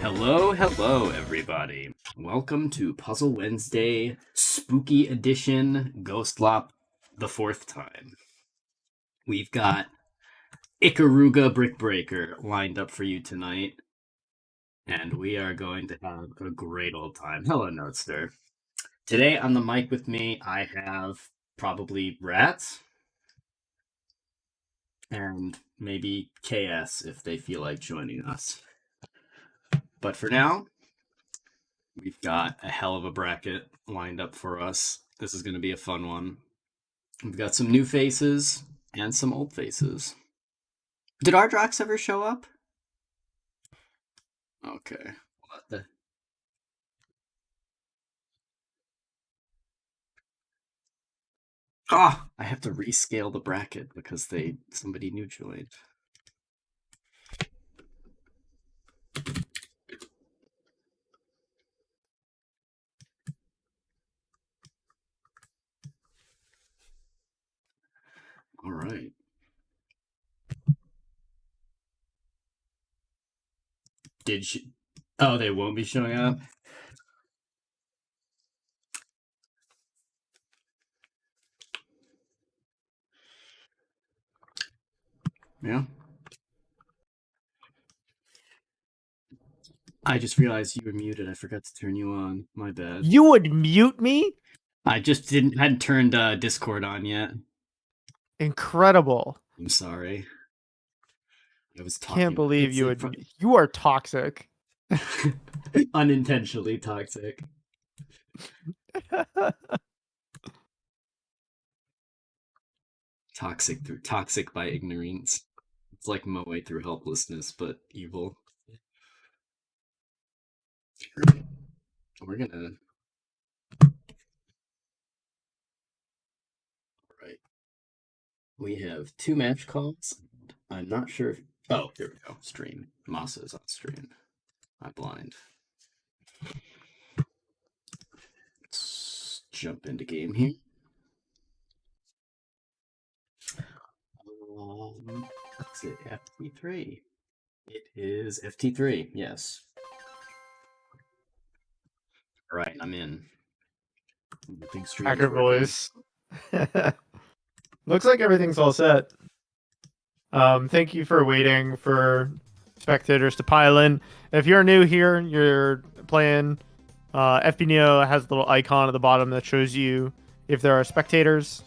Hello, everybody. Welcome to Puzzle Wednesday Spooky Edition Ghostlop the fourth time. We've got Ikaruga Brick Breaker lined up for you tonight, and we are going to have a great old time. Hello, Notester. Today on the mic with me, I have probably Ratttz, and maybe KS if they feel like joining us. But for now, we've got a hell of a bracket lined up for us. This is going to be a fun one. We've got some new faces and some old faces. Did Ardrox ever show up? Okay. What the? Ah, I have to rescale the bracket because somebody new joined. All right. Did she? Oh, they won't be showing up? Yeah. I just realized you were muted. I forgot to turn you on. My bad. You would mute me? I just hadn't turned Discord on yet. Incredible. I'm sorry. I was talking. Can't believe you would. You are toxic. Unintentionally toxic. Toxic by ignorance. It's like Moe through helplessness, but evil. We're gonna. Right. We have 2 match calls. I'm not sure if. Oh, there we go. Stream. Masa is on stream. I'm blind. Let's jump into game here. Is it FT3? It is FT3, yes. All right, I'm in. Big stream. Hacker voice. Looks like everything's all set. Thank you for waiting for spectators to pile in. If you're new here, you're playing. FB Neo has a little icon at the bottom that shows you if there are spectators.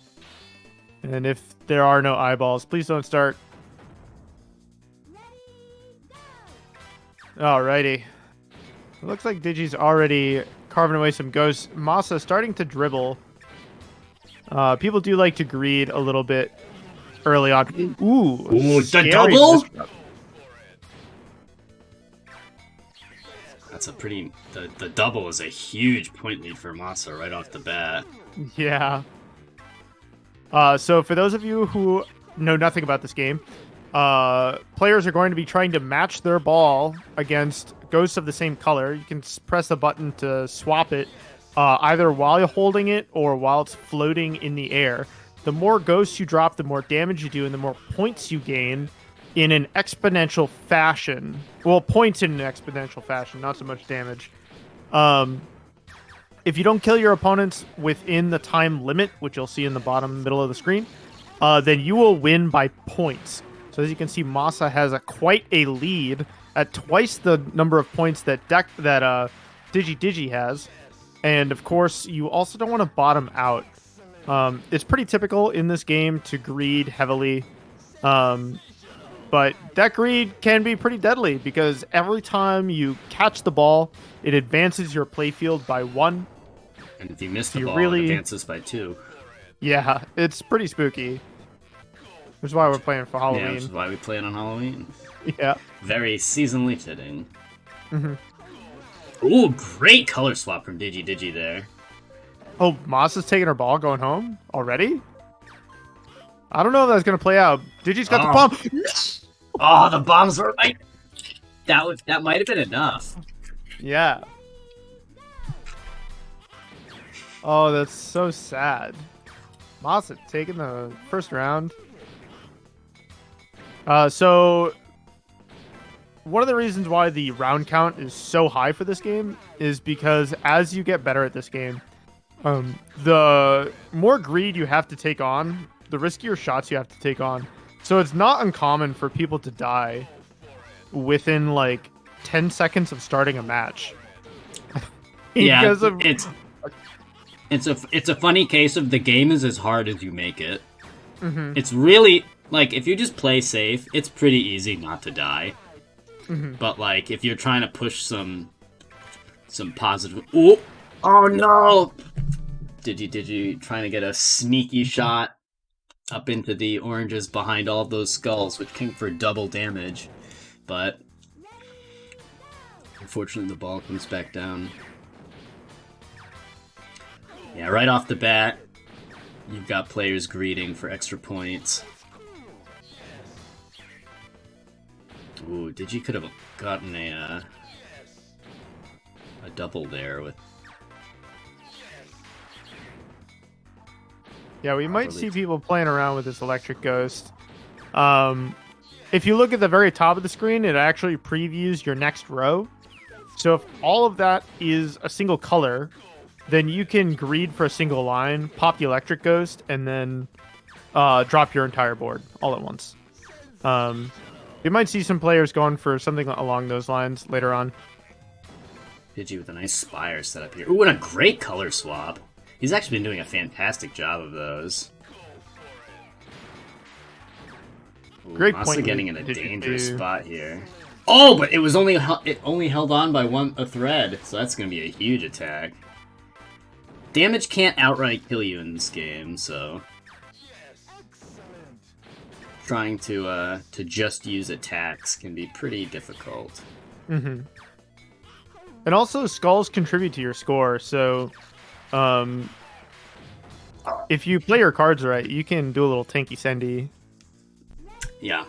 And if there are no eyeballs, please don't start. Alrighty. It looks like Digi's already carving away some ghosts. Masa starting to dribble. People do like to greed a little bit early on. Ooh, the double? That's a pretty... The double is a huge point lead for Masa right off the bat. Yeah. So for those of you who know nothing about this game, players are going to be trying to match their ball against ghosts of the same color. You can press the button to swap it either while you're holding it or while it's floating in the air. The more ghosts you drop, the more damage you do, and the more points you gain in an exponential fashion. Well, points in an exponential fashion, not so much damage. If you don't kill your opponents within the time limit, which you'll see in the bottom middle of the screen, then you will win by points. So as you can see, Masa has quite a lead at twice the number of points that DigiDigi has. And of course, you also don't want to bottom out. It's pretty typical in this game to greed heavily. But that greed can be pretty deadly because every time you catch the ball, it advances your playfield by 1. And if you miss the ball, it advances by 2. Yeah, it's pretty spooky. Which is why we're playing for Halloween. Yeah, which is why we play it on Halloween. Yeah. Very seasonally fitting. Mm-hmm. Ooh, great color swap from DigiDigi there. Oh, Masa's taking her ball going home already? I don't know if that's going to play out. Digi's got the bomb. Oh, the bombs were right. That might have been enough. Yeah. Oh, that's so sad. Masa taking the first round. So one of the reasons why the round count is so high for this game is because as you get better at this game, the more greed you have to take on, the riskier shots you have to take on. So it's not uncommon for people to die within like 10 seconds of starting a match. Yeah, it's a funny case of the game is as hard as you make it. Mm-hmm. It's really like if you just play safe, it's pretty easy not to die. Mm-hmm. But like if you're trying to push some positive, oh no! Digi trying to get a sneaky shot up into the oranges behind all of those skulls, which can for double damage, but unfortunately the ball comes back down. Yeah, right off the bat, you've got players greeting for extra points. Ooh, Digi could have gotten a double there with. Yeah, we might see people playing around with this electric ghost. If you look at the very top of the screen, it actually previews your next row. So if all of that is a single color, then you can greed for a single line, pop the electric ghost, and then drop your entire board all at once. You might see some players going for something along those lines later on. Digi with a nice spire set up here. Ooh, and a great color swap. He's actually been doing a fantastic job of those. Ooh, Great Masa point. Getting in a dangerous spot here. Oh, but it only held on by a thread, so that's going to be a huge attack. Damage can't outright kill you in this game, so trying to just use attacks can be pretty difficult. Mm-hmm. And also, skulls contribute to your score, so if you play your cards right, you can do a little tanky sendy. Yeah.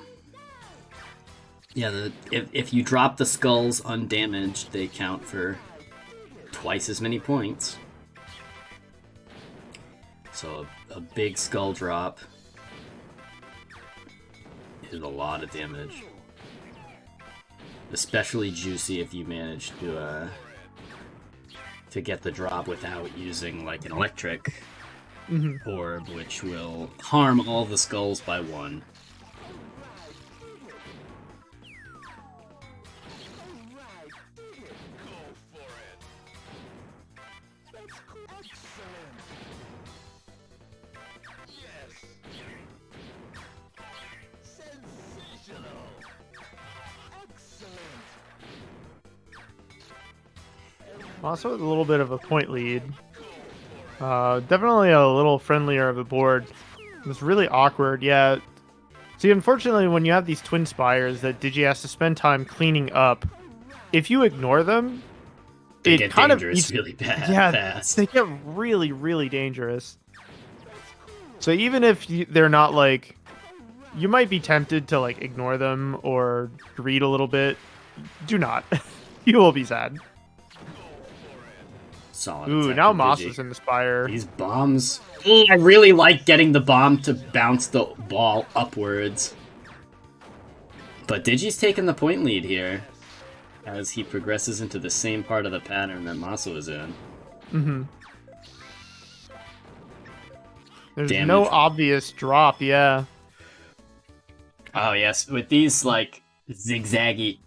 Yeah, if you drop the skulls undamaged, they count for twice as many points. So a big skull drop is a lot of damage. Especially juicy if you manage to get the drop without using like an electric orb, which will harm all the skulls by one. Also, with a little bit of a point lead. Definitely a little friendlier of a board. It's really awkward, yeah. See, unfortunately, when you have these twin spires that Digi has to spend time cleaning up, if you ignore them, They it get kind dangerous of really bad. Fast. they get really, really dangerous. So even if they're not like, you might be tempted to like ignore them or greed a little bit. Do not. You will be sad. Solid. Ooh, now Masa's in the spire. These bombs. I really like getting the bomb to bounce the ball upwards. But Digi's taking the point lead here as he progresses into the same part of the pattern that Masa was in. Mm-hmm. There's Damage. no obvious drop, yeah. Oh yes, with these like zigzaggy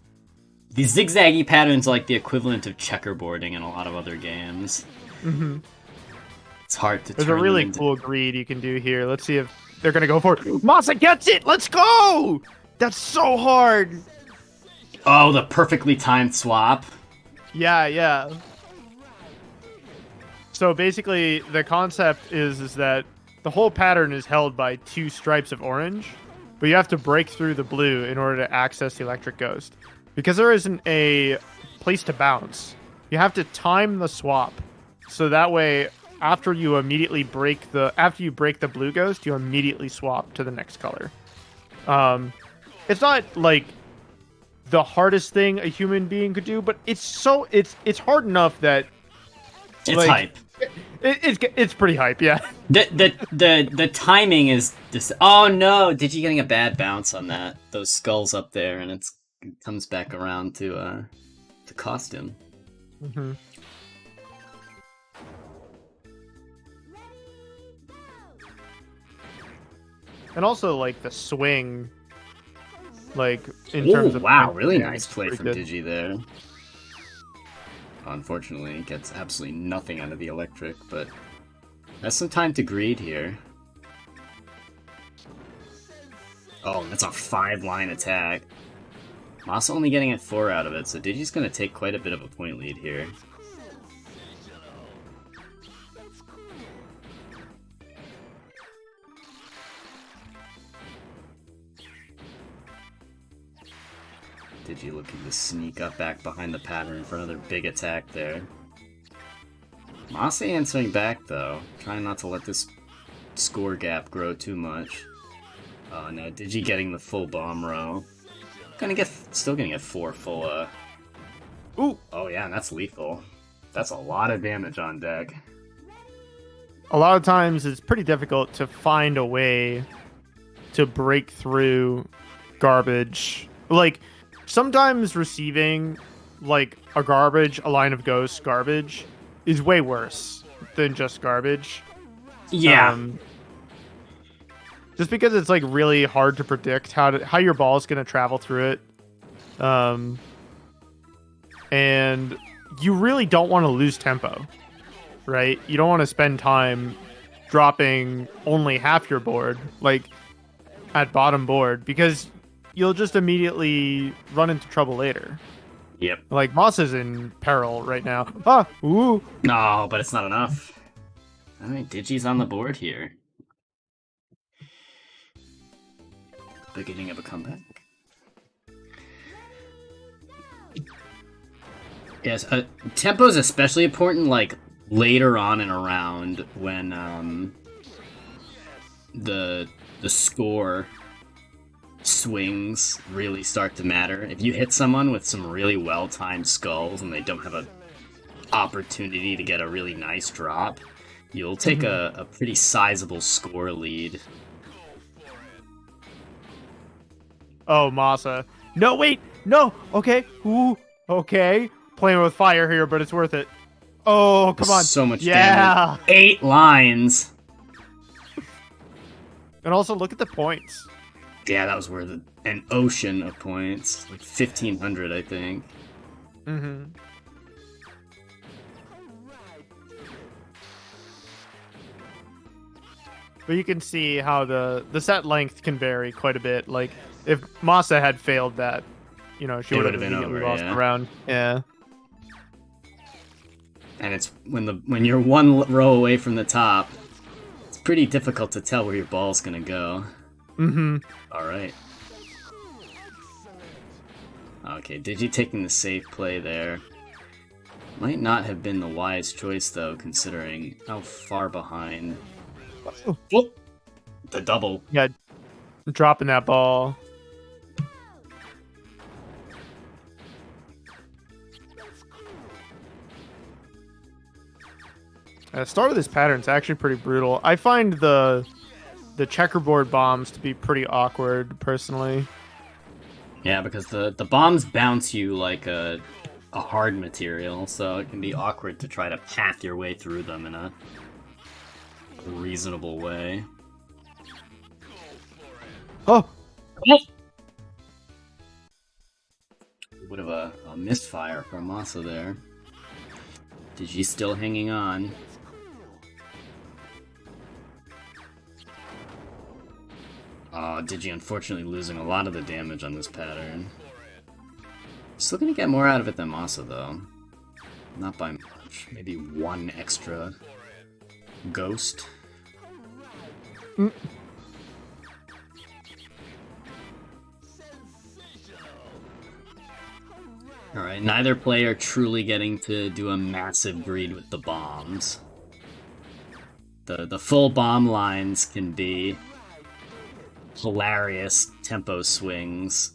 patterns, like the equivalent of checkerboarding in a lot of other games. Mm-hmm. It's hard to. There's turn a really them into... cool greed you can do here. Let's see if they're gonna go for it. Masa gets it. Let's go. That's so hard. Oh, the perfectly timed swap. Yeah. So basically, the concept is that the whole pattern is held by two stripes of orange, but you have to break through the blue in order to access the electric ghost. Because there isn't a place to bounce, you have to time the swap. So that way, after you break the blue ghost, you immediately swap to the next color. It's not like the hardest thing a human being could do, but it's hard enough that It's like, hype. It's pretty hype, yeah. The timing is just. Oh no! Did you getting a bad bounce on that? Those skulls up there, and it's comes back around to cost him. Mm-hmm. And also, like, the swing, like, in terms of... wow, point really command, nice it's play pretty from good. Digi there. Unfortunately, he gets absolutely nothing out of the electric, but has some time to greed here. Oh, that's a 5-line attack. Masa only getting at 4 out of it, so Digi's going to take quite a bit of a point lead here. Digi looking to sneak up back behind the pattern for another big attack there. Masa answering back though, trying not to let this score gap grow too much. Oh no, Digi getting the full bomb row. Still gonna get 4 full, Ooh! Oh yeah, and that's lethal. That's a lot of damage on deck. A lot of times it's pretty difficult to find a way to break through garbage. Like, sometimes receiving, like, a line of ghosts garbage, is way worse than just garbage. Yeah. Just because it's, like, really hard to predict how your ball is going to travel through it. And you really don't want to lose tempo, right? You don't want to spend time dropping only half your board, like, at bottom board, because you'll just immediately run into trouble later. Yep. Like, Moss is in peril right now. Ah! Ooh! No, but it's not enough. Alright, Digi's on the board here. Beginning of a comeback. Yes, tempo is especially important, like, later on in a round when, the score swings really start to matter. If you hit someone with some really well-timed skulls and they don't have an opportunity to get a really nice drop, you'll take a pretty sizable score lead. Oh, Masa. No, wait! No! Okay. Ooh! Okay. Playing with fire here, but it's worth it. Oh, come on. So much damage. 8 lines! And also, look at the points. Yeah, that was worth it. An ocean of points. Like 1,500, I think. Mm-hmm. But you can see how the set length can vary quite a bit. Like, if Masa had failed that, she would have been immediately over, lost yeah. the round. Yeah. And it's when you're one row away from the top, it's pretty difficult to tell where your ball's gonna go. Mm-hmm. Alright. Okay, Digi taking the safe play there. Might not have been the wise choice, though, considering how far behind. Oh, the double. Yeah, dropping that ball. The start of this pattern is actually pretty brutal. I find the checkerboard bombs to be pretty awkward, personally. Yeah, because the bombs bounce you like a hard material, so it can be awkward to try to path your way through them in a reasonable way. Oh! Bit of a misfire from Masa there. Digi still hanging on. Digi unfortunately losing a lot of the damage on this pattern. Still gonna get more out of it than Masa, though. Not by much. Maybe 1 extra ghost. Alright, neither player truly getting to do a massive greed with the bombs. The full bomb lines can be hilarious tempo swings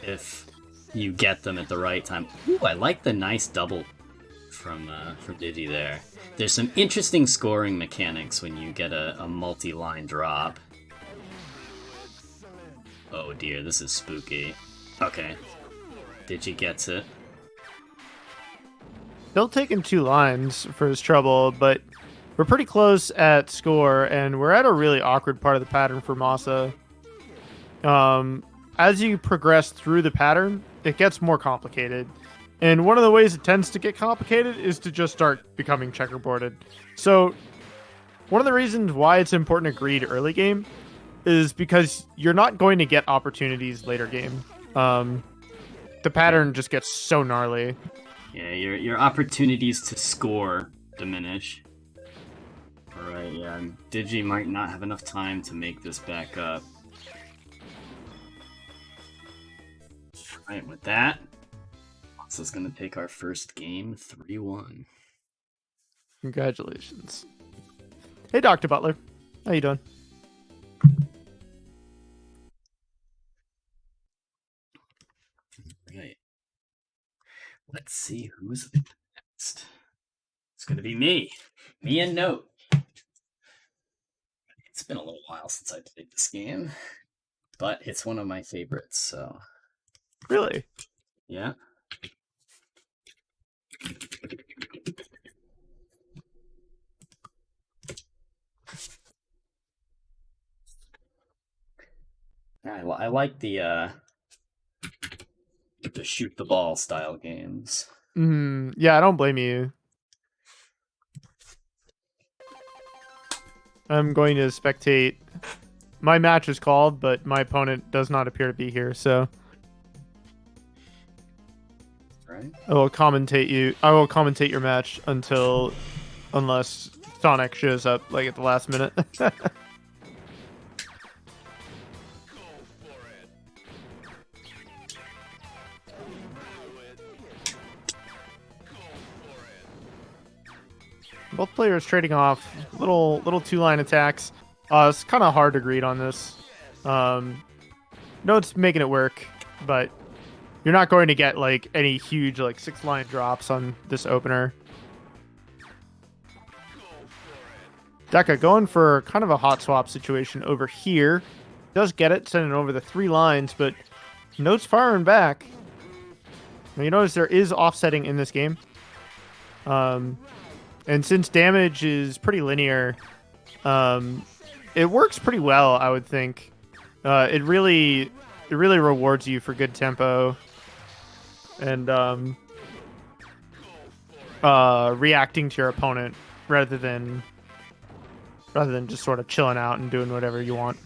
if you get them at the right time. Ooh, I like the nice double from Digi there. There's some interesting scoring mechanics when you get a multi-line drop. Oh dear, this is spooky. Okay. Digi gets it. Still taking 2 lines for his trouble, but we're pretty close at score, and we're at a really awkward part of the pattern for Masa. As you progress through the pattern, it gets more complicated. And one of the ways it tends to get complicated is to just start becoming checkerboarded. So one of the reasons why it's important to greed early game is because you're not going to get opportunities later game. The pattern just gets so gnarly. Yeah, your opportunities to score diminish. Alright, yeah, Digi might not have enough time to make this back up. Alright, with that, Masa's gonna take our first game 3-1. Congratulations. Hey, Dr. Butler. How you doing? Right. Let's see who's next. It's gonna be me. Me and Note. It's been a little while since I played this game, but it's one of my favorites, so... Really? Yeah. I like the shoot the ball style games. Yeah, I don't blame you. I'm going to spectate. My match is called, but my opponent does not appear to be here, so Right. I will commentate your match unless Sonic shows up like at the last minute. Both players trading off little 2-line attacks. It's kind of hard to greed on this. No, it's making it work, but you're not going to get like any huge like 6-line drops on this opener. Deka going for kind of a hot swap situation over here. Does get it, sending over the 3 lines, but Note's firing back. Now, you notice there is offsetting in this game. And since damage is pretty linear, it works pretty well, I would think. It really rewards you for good tempo and reacting to your opponent rather than just sort of chilling out and doing whatever you want.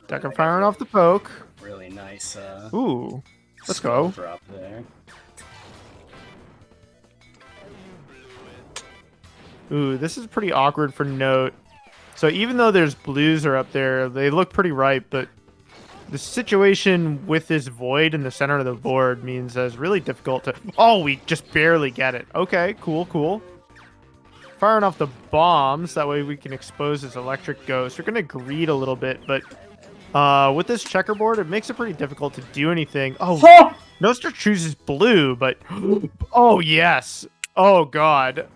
Deka firing off the poke. Really nice. Ooh, let's go. Drop there. Ooh, this is pretty awkward for Note. So even though there's blues are up there, they look pretty ripe, but the situation with this void in the center of the board means that it's really difficult to... Oh, we just barely get it. Okay, cool. Firing off the bombs, that way we can expose this electric ghost. We're going to greed a little bit, but with this checkerboard, it makes it pretty difficult to do anything. Oh, Nostra chooses blue, but... Oh, yes. Oh, God.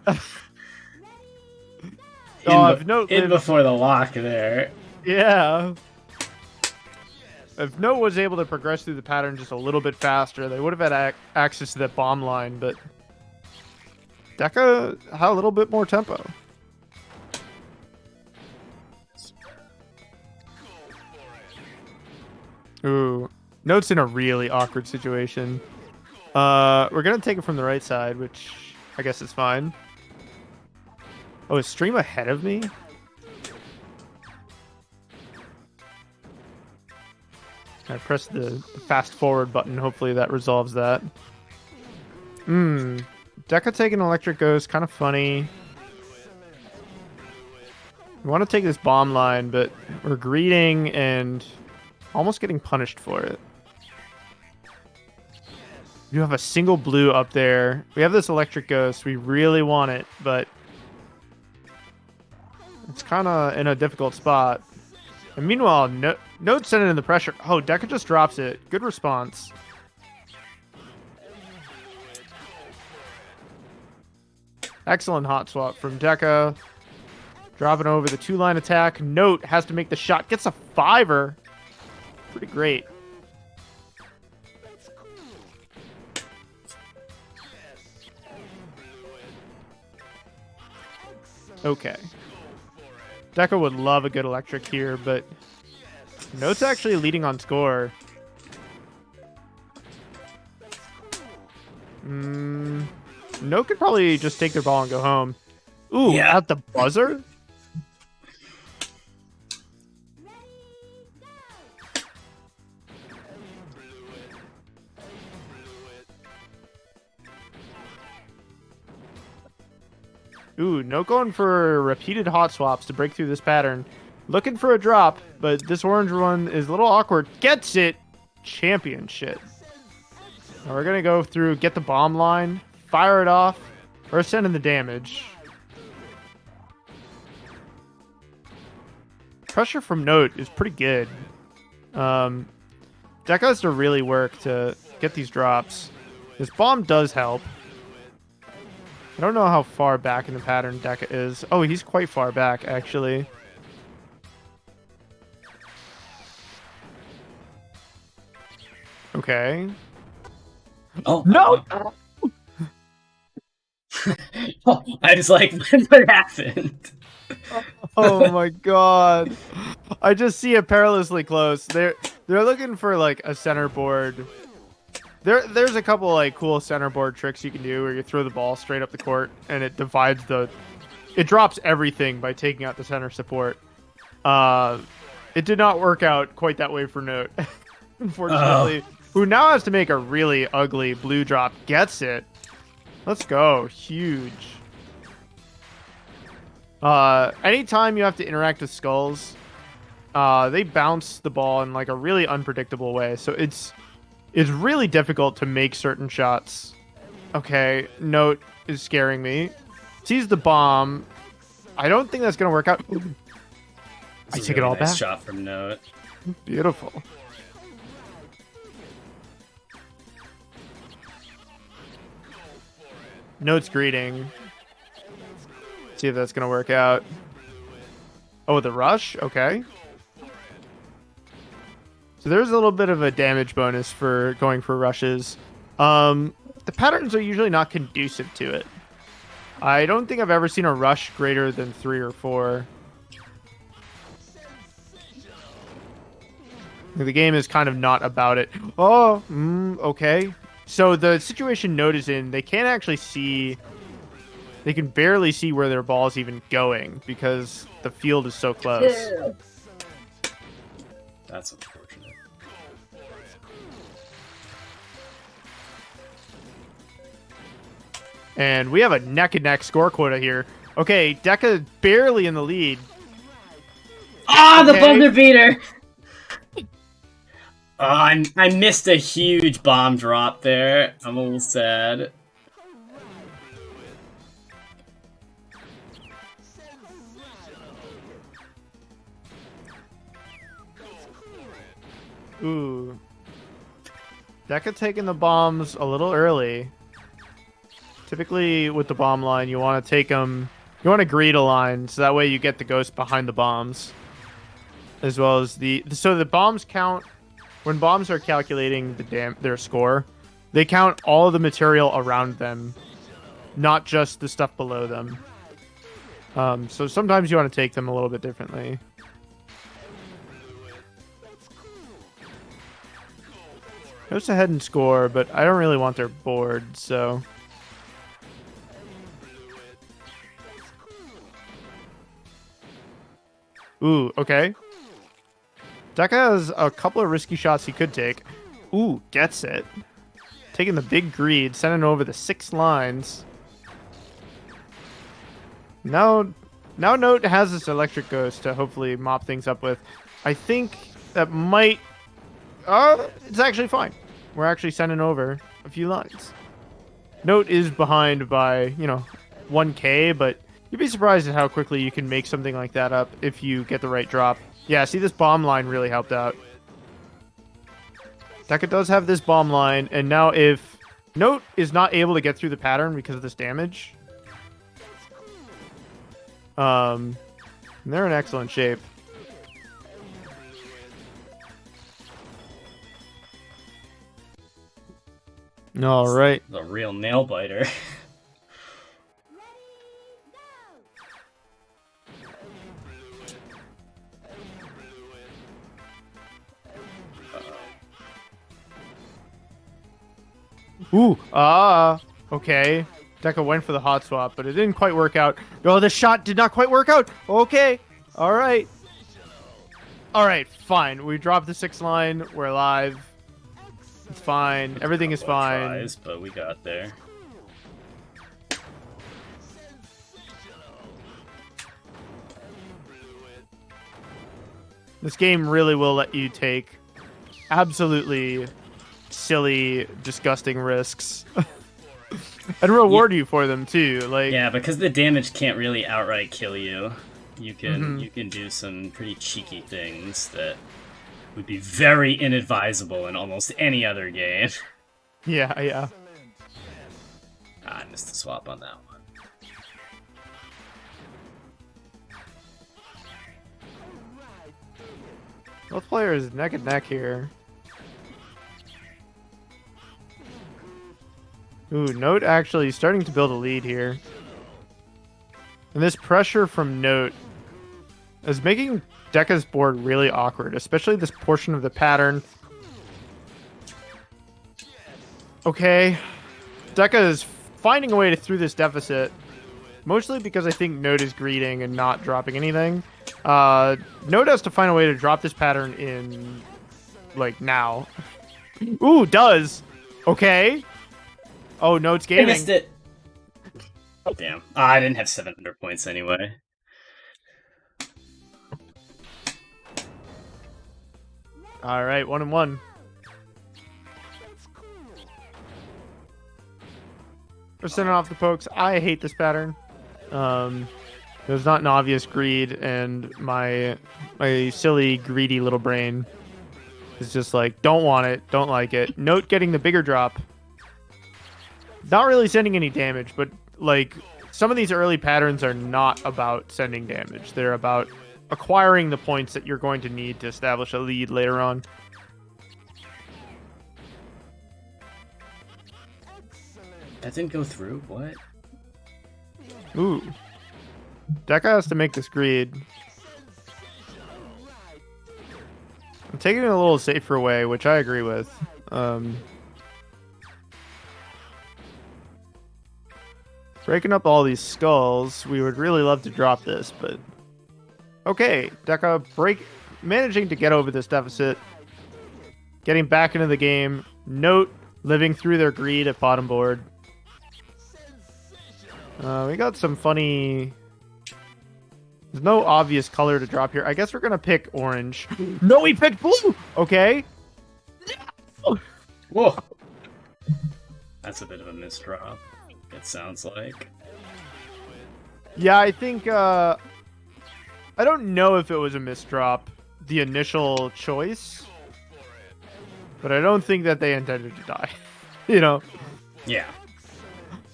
In before the lock there. Yeah. If Note was able to progress through the pattern just a little bit faster, they would have had access to that bomb line, but Deka had a little bit more tempo. Ooh. Note's in a really awkward situation. We're going to take it from the right side, which I guess is fine. Oh, is Stream ahead of me? I pressed the fast forward button. Hopefully that resolves that. Deka taking Electric Ghost, kind of funny. We want to take this bomb line, but we're greeting and almost getting punished for it. You have a single blue up there. We have this Electric Ghost. We really want it, but it's kind of in a difficult spot. And meanwhile, Note sending in the pressure. Oh, Deka just drops it. Good response. Excellent hot swap from Deka. Dropping over the 2-line attack. Note has to make the shot. Gets a 5-er. Pretty great. Okay. Deka would love a good electric here, but Note's actually leading on score. Note could probably just take their ball and go home. Ooh, Yeah. at the buzzer? Ooh, Note going for repeated hot swaps to break through this pattern. Looking for a drop, but this orange one is a little awkward. Gets it! Champion shit. Now we're gonna go through, get the bomb line, fire it off, or send in the damage. Pressure from Note is pretty good. Deka has to really work to get these drops. This bomb does help. I don't know how far back in the pattern Deka is. Oh, he's quite far back, actually. Okay. Oh No! I was like, what happened? Oh my god. I just see it perilously close. They're looking for like a center board. There's a couple like cool center board tricks you can do where you throw the ball straight up the court and it divides it drops everything by taking out the center support. It did not work out quite that way for Note. Unfortunately. Who now has to make a really ugly blue drop. Gets it. Let's go. Huge. Anytime you have to interact with skulls, they bounce the ball in like a really unpredictable way. So it's really difficult to make certain shots. Okay, Note is scaring me. Sees the bomb. I don't think that's gonna work out. I take it all back. Shot from Note. Beautiful. Note's greeting. See if that's gonna work out. Oh, the rush? Okay. So there's a little bit of a damage bonus for going for rushes. The patterns are usually not conducive to it. I don't think I've ever seen a rush greater than 3 or 4. The game is kind of not about it. Oh, okay. So the situation Note is in, they can't actually see... They can barely see where their ball is even going because the field is so close. That's unfortunate. And we have a neck-and-neck score quota here. Okay, Deka barely in the lead. Ah, the buzzer beater! I missed a huge bomb drop there. I'm a little sad. Ooh. Deka taking the bombs a little early. Typically, with the bomb line, you want to take them... You want to greed a line, so that way you get the ghost behind the bombs. As well as So the bombs count... When bombs are calculating their score, they count all of the material around them, not just the stuff below them. So sometimes you want to take them a little bit differently. Goes ahead and score, but I don't really want their board, so... Ooh, okay. Deka has a couple of risky shots he could take. Ooh, gets it. Taking the big greed, sending over the 6 lines. Now Note has this electric ghost to hopefully mop things up with. I think that might... it's actually fine. We're actually sending over a few lines. Note is behind by, 1k, but you'd be surprised at how quickly you can make something like that up if you get the right drop. Yeah, see, this bomb line really helped out. Deka does have this bomb line, and now if Note is not able to get through the pattern because of this damage, And they're in excellent shape. All right. The real nail biter. Ooh, okay. Deka went for the hot swap, but it didn't quite work out. Oh, the shot did not quite work out. Okay. All right. All right, fine. We dropped the 6 line. We're live. It's fine. Everything is fine. Tries, but we got there. This game really will let you take absolutely silly, disgusting risks. And reward you for them too. Like, yeah, because the damage can't really outright kill you. You can do some pretty cheeky things that would be very inadvisable in almost any other game. Yeah. I missed the swap on that one. Both players neck and neck here. Ooh, Note actually starting to build a lead here. And this pressure from Note is making Deka's board really awkward, especially this portion of the pattern. Okay. Deka is finding a way to through this deficit, mostly because I think Note is greeting and not dropping anything. Note has to find a way to drop this pattern in, like, now. Ooh, does. Okay. Oh, Note's I gaming. missed it. Oh, damn. I didn't have 700 points anyway. All right, 1-1. We're sending off the pokes. I hate this pattern. There's not an obvious greed, and my silly, greedy little brain is just like, don't want it, don't like it. Note getting the bigger drop. Not really sending any damage, but like some of these early patterns are not about sending damage. They're about acquiring the points that you're going to need to establish a lead later on. That didn't go through? What? Ooh. Deka has to make this greed. I'm taking it a little safer way, which I agree with. Breaking up all these skulls, we would really love to drop this, but... Okay, Deka managing to get over this deficit. Getting back into the game. Note living through their greed at bottom board. We got some funny... There's no obvious color to drop here. I guess we're going to pick orange. No, we picked blue! Okay. Whoa! That's a bit of a misdrop, it sounds like. Yeah, I think... I don't know if it was a misdrop, the initial choice. But I don't think that they intended to die. You know? Yeah.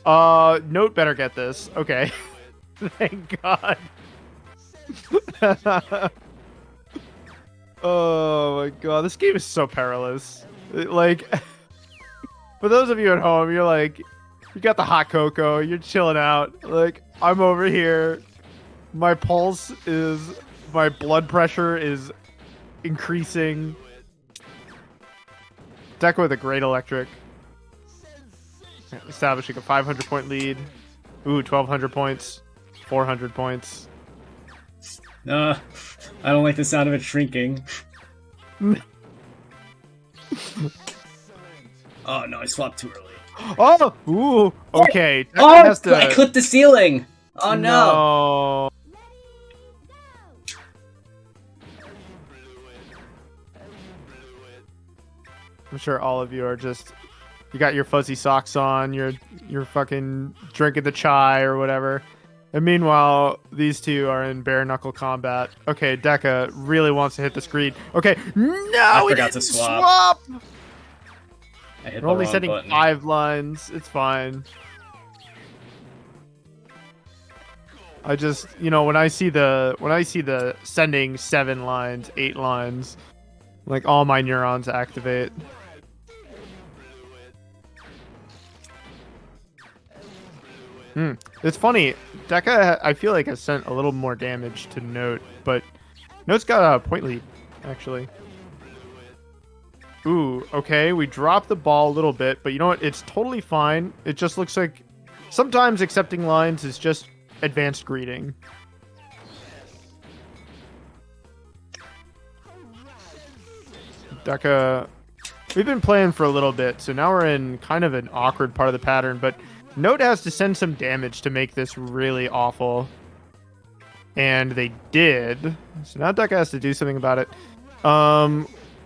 Note better get this. Okay. Thank God. Oh my God, this game is so perilous. Like, for those of you at home, you're like, you got the hot cocoa, you're chilling out. Like, I'm over here. My blood pressure is increasing. Deka with a great electric. Establishing a 500-point lead. Ooh, 1,200 points. 400 points. I don't like the sound of it shrinking. Oh no, I swapped too early. Oh! Ooh! Okay. Deka Oh! has to... I clipped the ceiling! Oh no! I'm sure all of you are just... You got your fuzzy socks on, you're fucking drinking the chai or whatever. And meanwhile, these two are in bare knuckle combat. Okay, Deka really wants to hit the screen. Okay, no, I forgot to swap. I hit We're only wrong setting button. 5 lines. It's fine. I just, when I see the sending 7 lines, 8 lines, like all my neurons activate. It's funny. Deka, I feel like, has sent a little more damage to Note, but Note's got a point lead, actually. Ooh, okay. We dropped the ball a little bit, but you know what? It's totally fine. It just looks like sometimes accepting lines is just advanced greeting. Deka, we've been playing for a little bit, so now we're in kind of an awkward part of the pattern, but Note has to send some damage to make this really awful. And they did. So now Deka has to do something about it.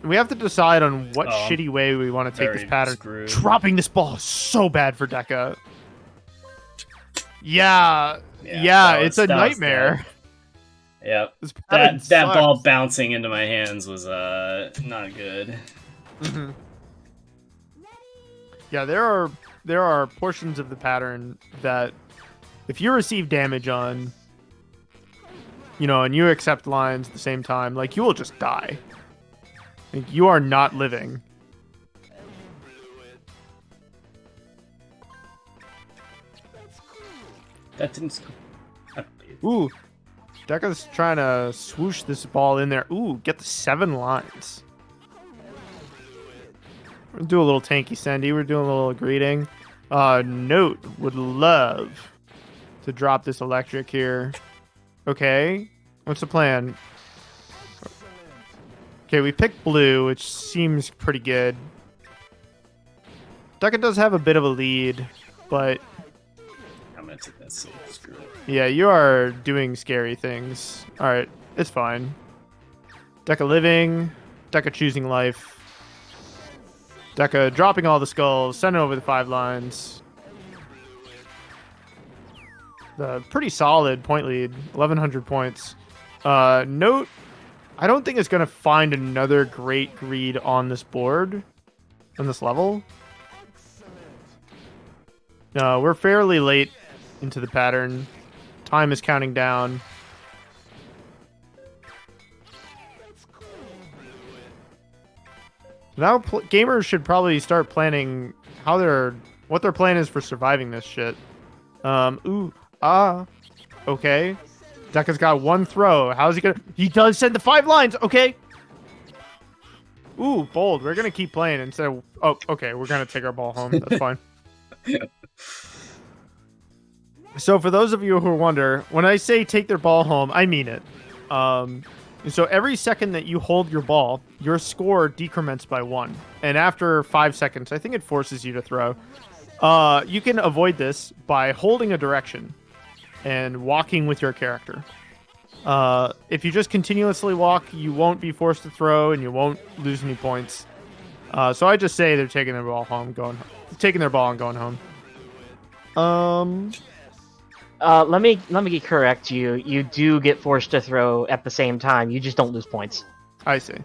We have to decide on what shitty way we want to take this pattern. Screwed. Dropping this ball is so bad for Deka. Yeah, it's a nightmare. Yep. That ball bouncing into my hands was not good. Mm-hmm. Yeah, there are portions of the pattern that if you receive damage on, and you accept lines at the same time, like, you will just die. Like, you are not living. That didn't. Ooh, Deka's trying to swoosh this ball in there. Ooh, get the 7 lines. We're gonna do a little tanky sendy. We're doing a little greeting. Note would love to drop this electric here. Okay, what's the plan? Okay, we picked blue, which seems pretty good. Deka does have a bit of a lead, but I'm gonna take that safe. Screw it. Yeah, you are doing scary things. All right, it's fine. Deka living, Deka choosing life. Deka dropping all the skulls, sending over the 5 lines. The pretty solid point lead, 1,100 points. Note, I don't think it's going to find another great greed on this board, on this level. No, we're fairly late into the pattern. Time is counting down. Now gamers should probably start planning what their plan is for surviving this shit. Okay. Deka's got 1 throw. How's he gonna? He does send the 5 lines. Okay. Ooh, bold. We're gonna keep playing instead of. Oh, okay. We're gonna take our ball home. That's fine. So for those of you who wonder, when I say take their ball home, I mean it. So every second that you hold your ball, your score decrements by 1. And after 5 seconds, I think it forces you to throw. You can avoid this by holding a direction and walking with your character. If you just continuously walk, you won't be forced to throw and you won't lose any points. So I just say they're taking their ball home, taking their ball and going home. Let me correct you. You do get forced to throw at the same time. You just don't lose points. I see.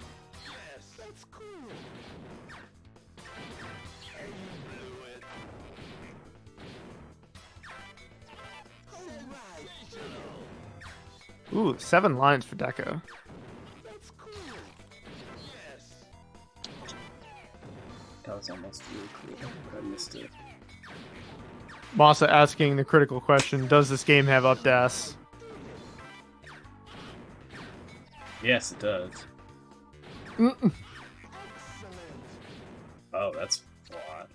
Ooh, 7 lines for Deka. That was almost really cool, but I missed it. Masa asking the critical question, does this game have up dash? Yes, it does. Mm-mm. Oh, that's a lot.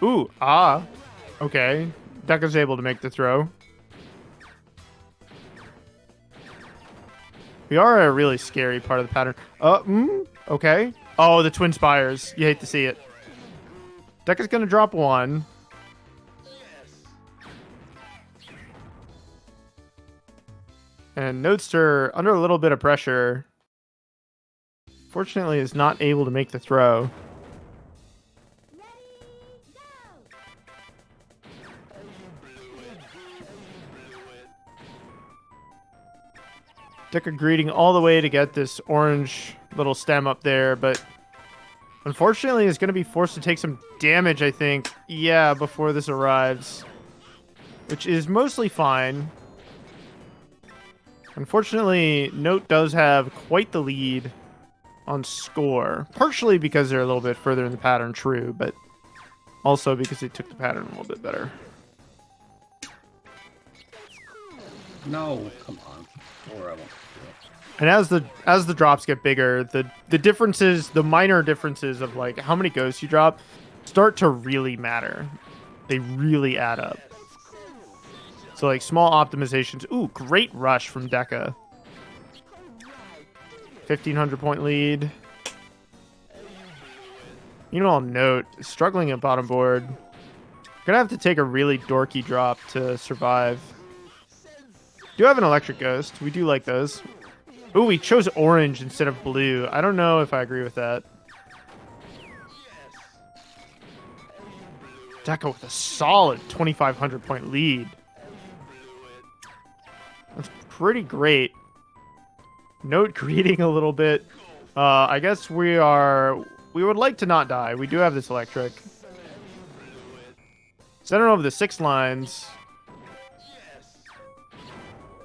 Ooh, okay. Deka's able to make the throw. We are a really scary part of the pattern. Okay. Oh, the twin spires. You hate to see it. Deka's gonna drop 1. And Notester, under a little bit of pressure, fortunately is not able to make the throw. Deka greeting all the way to get this orange little stem up there, but unfortunately is going to be forced to take some damage, I think. Yeah, before this arrives. which is mostly fine. Unfortunately, Note does have quite the lead on score, partially because they're a little bit further in the pattern, true, but also because they took the pattern a little bit better. No, come on. Or I won't do it. And as the drops get bigger, the differences, the minor differences of like how many ghosts you drop start to really matter. They really add up. So like small optimizations. Ooh, great rush from Deka. 1,500 point lead. Meanwhile, Note struggling at bottom board. Gonna have to take a really dorky drop to survive. Do have an electric ghost. We do like those. Ooh, we chose orange instead of blue. I don't know if I agree with that. Deka with a solid 2,500 point lead. That's pretty great. Note greeting a little bit. I guess we would like to not die. We do have this electric. Sending over the 6 lines.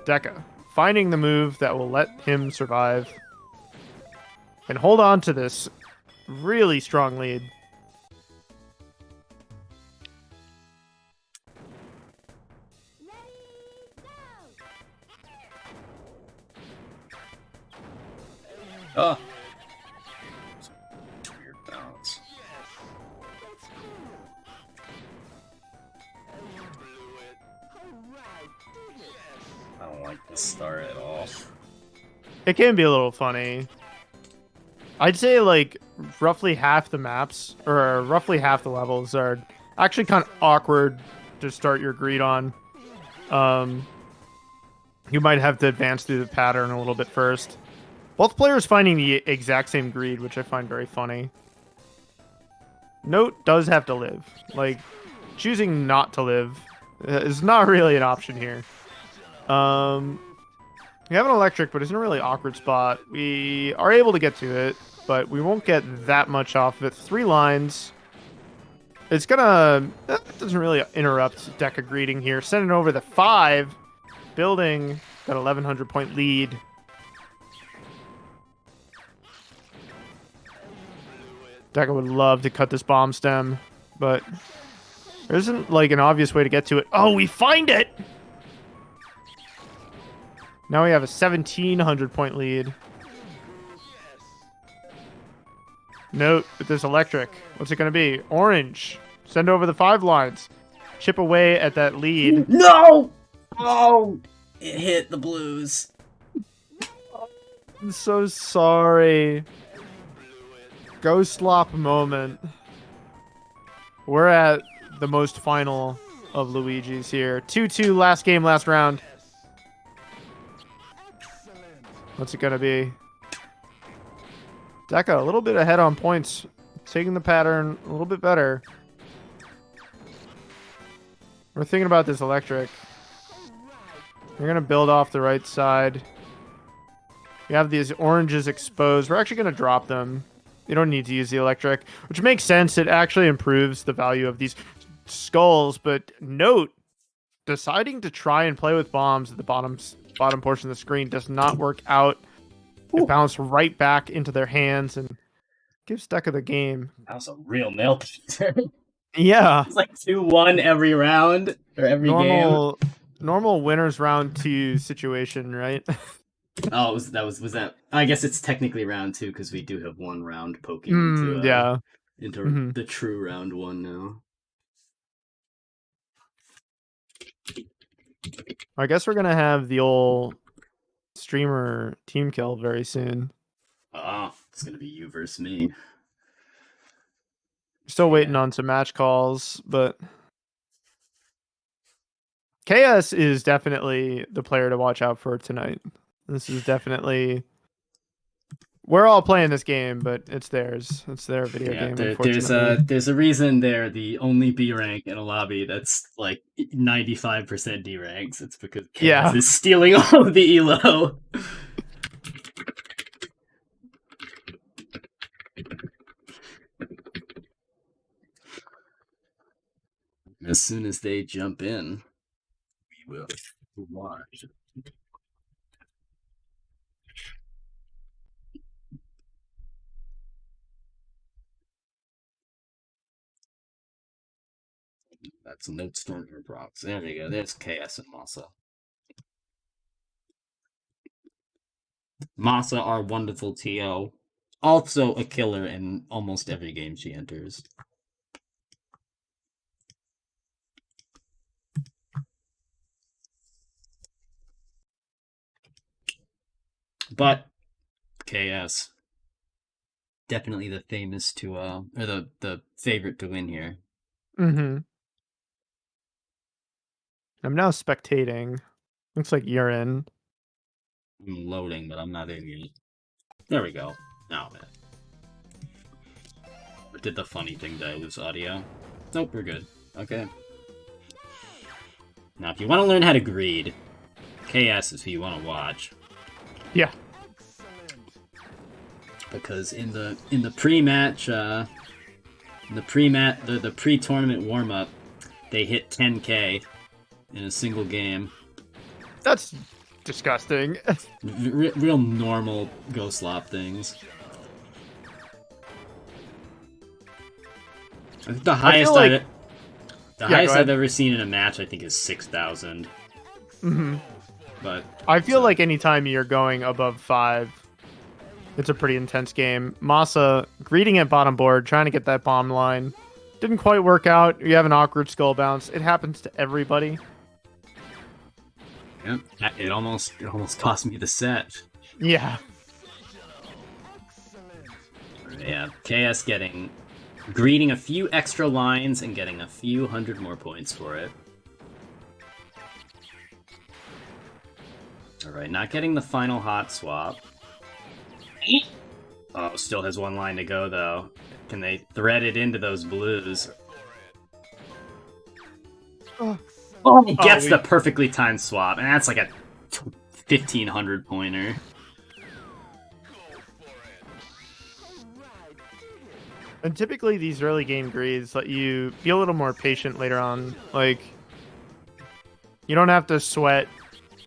Deka finding the move that will let him survive and hold on to this really strong lead. Oh. Weird balance. I don't like this start at all. It can be a little funny. I'd say like roughly half the maps or roughly half the levels are actually kind of awkward to start your greed on. You might have to advance through the pattern a little bit first. Both players finding the exact same greed, which I find very funny. Note does have to live. Like, choosing not to live is not really an option here. We have an electric, but it's in a really awkward spot. We are able to get to it, but we won't get that much off of it. 3 lines. It's gonna... That doesn't really interrupt Deka greeting here. Sending over the 5. Building that 1,100 point lead. Deka would love to cut this bomb stem, but there isn't like an obvious way to get to it. Oh, we find it! Now we have a 1,700 point lead. Note with this electric. What's it going to be? Orange. Send over the 5 lines. Chip away at that lead. No! Oh! It hit the blues. I'm so sorry. Ghostlop moment. We're at the most final of Luigi's here. 2-2 last game, last round. What's it gonna be? Deka a little bit ahead on points. Taking the pattern a little bit better. We're thinking about this electric. We're gonna build off the right side. We have these oranges exposed. We're actually gonna drop them. You don't need to use the electric, which makes sense. It actually improves the value of these skulls. But Note deciding to try and play with bombs at the bottom portion of the screen does not work out. Ooh. It bounced right back into their hands and gives Deka the game. That was a real nail biter. Yeah. It's like 2-1 every round or every game. Normal winners round 2 situation, right? Oh, was that? I guess it's technically round 2 because we do have 1 round poking into the true round 1 now. I guess we're gonna have the old streamer team kill very soon. Oh, it's gonna be you versus me. Still waiting on some match calls, but KS is definitely the player to watch out for tonight. This is definitely... We're all playing this game, but it's theirs. It's their video game, unfortunately. There's a reason they're the only B rank in a lobby that's like 95% D ranks. It's because KS is stealing all of the elo. As soon as they jump in. will watch. That's notes from her props. There we go. There's KS and Masa. Masa, our wonderful TO, also a killer in almost every game she enters. But KS, definitely the famous to or the favorite to win here. Mm-hmm. I'm now spectating. Looks like you're in. I'm loading, but I'm not in yet. There we go. Now I'm in. I did the funny thing. Did I lose audio? Nope, we're good. Okay. Now, if you want to learn how to greed, KS is who you want to watch. Yeah. Because in the pre-match, the pre-tournament warm-up, they hit 10K in a single game. That's disgusting. Real normal Ghostlop things. I think the highest I've ever seen in a match, I think, is 6,000. Mm-hmm. But I feel like anytime you're going above 5, it's a pretty intense game. Masa greeting at bottom board, trying to get that bomb line. Didn't quite work out. You have an awkward skull bounce. It happens to everybody. Yep, it almost cost me the set. Yeah. Yeah, KS greeting a few extra lines and getting a few hundred more points for it. Alright, not getting the final hot swap. Oh, still has one line to go, though. Can they thread it into those blues? Oh, he gets the perfectly timed swap, and that's like a 1,500 pointer. And typically these early game greeds let you be a little more patient later on. Like, you don't have to sweat.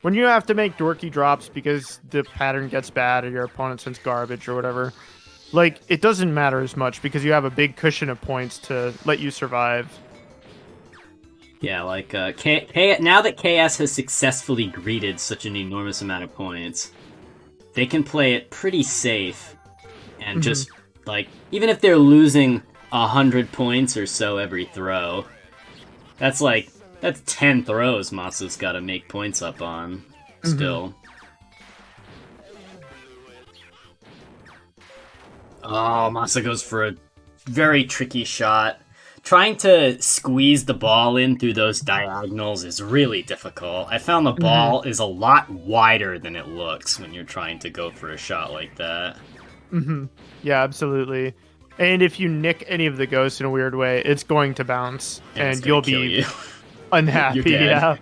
When you have to make dorky drops because the pattern gets bad or your opponent sends garbage or whatever, like, it doesn't matter as much because you have a big cushion of points to let you survive. Yeah, like, now that KS has successfully greeted such an enormous amount of points, they can play it pretty safe and just, like, even if they're losing 100 points or so every throw, that's 10 throws Masa's got to make points up on, still. Oh, Masa goes for a very tricky shot. Trying to squeeze the ball in through those diagonals is really difficult. I found the ball is a lot wider than it looks when you're trying to go for a shot like that. Yeah, absolutely. And if you nick any of the ghosts in a weird way, it's going to bounce, and you'll be unhappy. Yeah.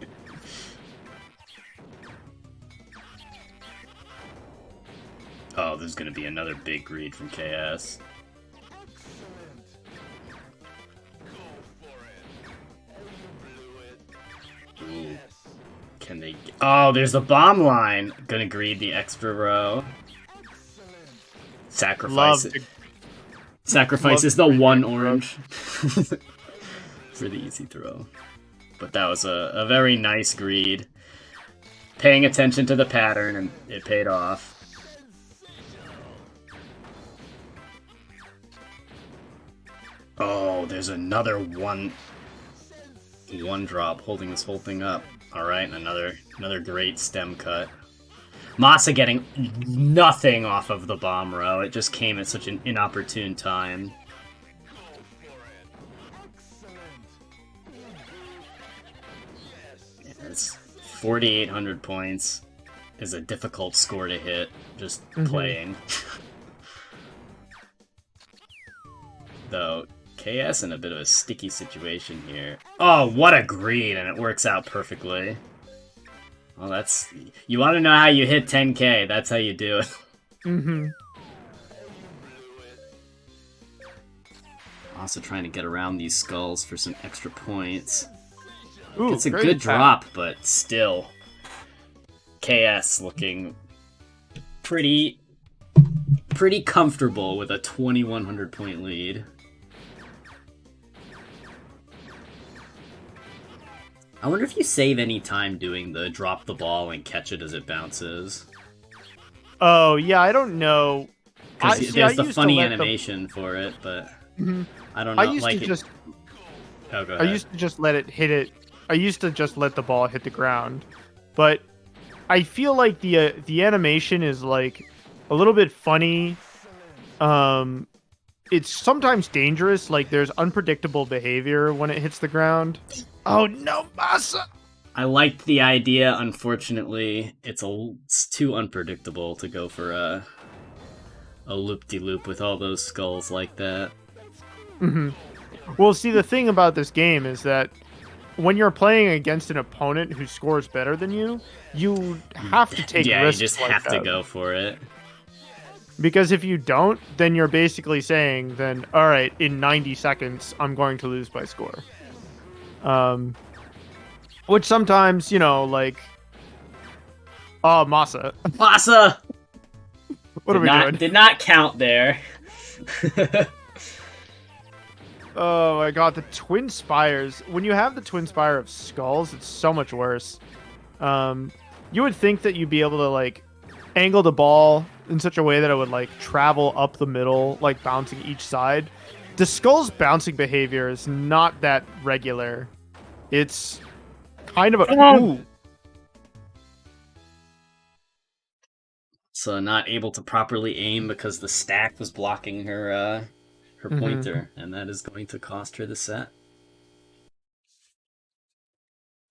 Oh, there's gonna be another big greed from KS. Ooh. Can they... Oh, there's the bomb line! Gonna greed the extra row. Sacrifice is the one orange for the easy throw. But that was a very nice greed. Paying attention to the pattern, and it paid off. Oh, there's another one drop holding this whole thing up. Alright, another great stem cut. Masa getting nothing off of the bomb row. It just came at such an inopportune time. Yeah, it's 4,800 points is a difficult score to hit just playing. Though, KS in a bit of a sticky situation here. Oh, what a greed, and it works out perfectly. Well, that's... You want to know how you hit 10K, that's how you do it. Also trying to get around these skulls for some extra points. Ooh, it's a great good attack. drop, but still. KS looking pretty comfortable with a 2,100 point lead. I wonder if you save any time doing the drop the ball and catch it as it bounces. Oh, yeah, I don't know. Because there's the funny animation for it, but I don't know. I used to just... Oh, go ahead. I used to just let it hit it. I used to just let the ball hit the ground. But I feel like the animation is like a little bit funny. It's sometimes dangerous. Like there's unpredictable behavior when it hits the ground. Oh no, Masa! I liked the idea. Unfortunately, it's too unpredictable to go for a loop-de-loop with all those skulls like that. Mm-hmm. Well, see, the thing about this game is that when you're playing against an opponent who scores better than you, you have to take risks. You just like have that. to go for it. Because if you don't, then you're basically saying, then, all right, in 90 seconds, I'm going to lose by score. Which sometimes, you know, like... Oh, Masa. Masa! What are we doing? Did not count there. Oh my god, the twin spires. When you have the twin spire of skulls, it's so much worse. You would think that you'd be able to, like, angle the ball in such a way that it would, like, travel up the middle, like, bouncing each side. The skull's bouncing behavior is not that regular. It's kind of a... Ooh. So not able to properly aim because the stack was blocking her pointer, and that is going to cost her the set.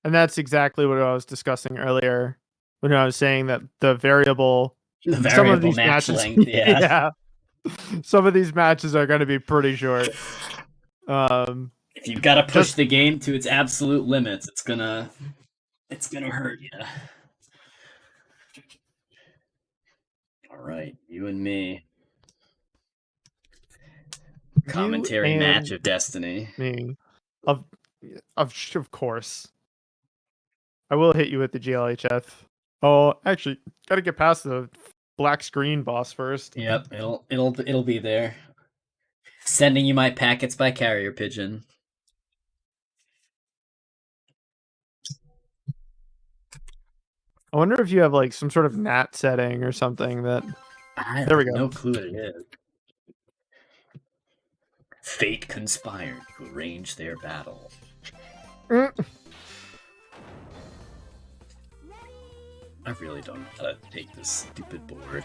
And that's exactly what I was discussing earlier when I was saying that the variable some of these match matches, length, yeah. Some of these matches are going to be pretty short. If you've got to push the game to its absolute limits, it's gonna hurt you. All right, you and me. Commentary match of destiny. Me, of course. I will hit you with the GLHF. Oh, actually, gotta get past the black screen boss first. Yep, it'll be there. Sending you my packets by carrier pigeon. I wonder if you have like some sort of NAT setting or something that. There we go. No clue what it is. Fate conspired to arrange their battle. I really don't know how to take this stupid board.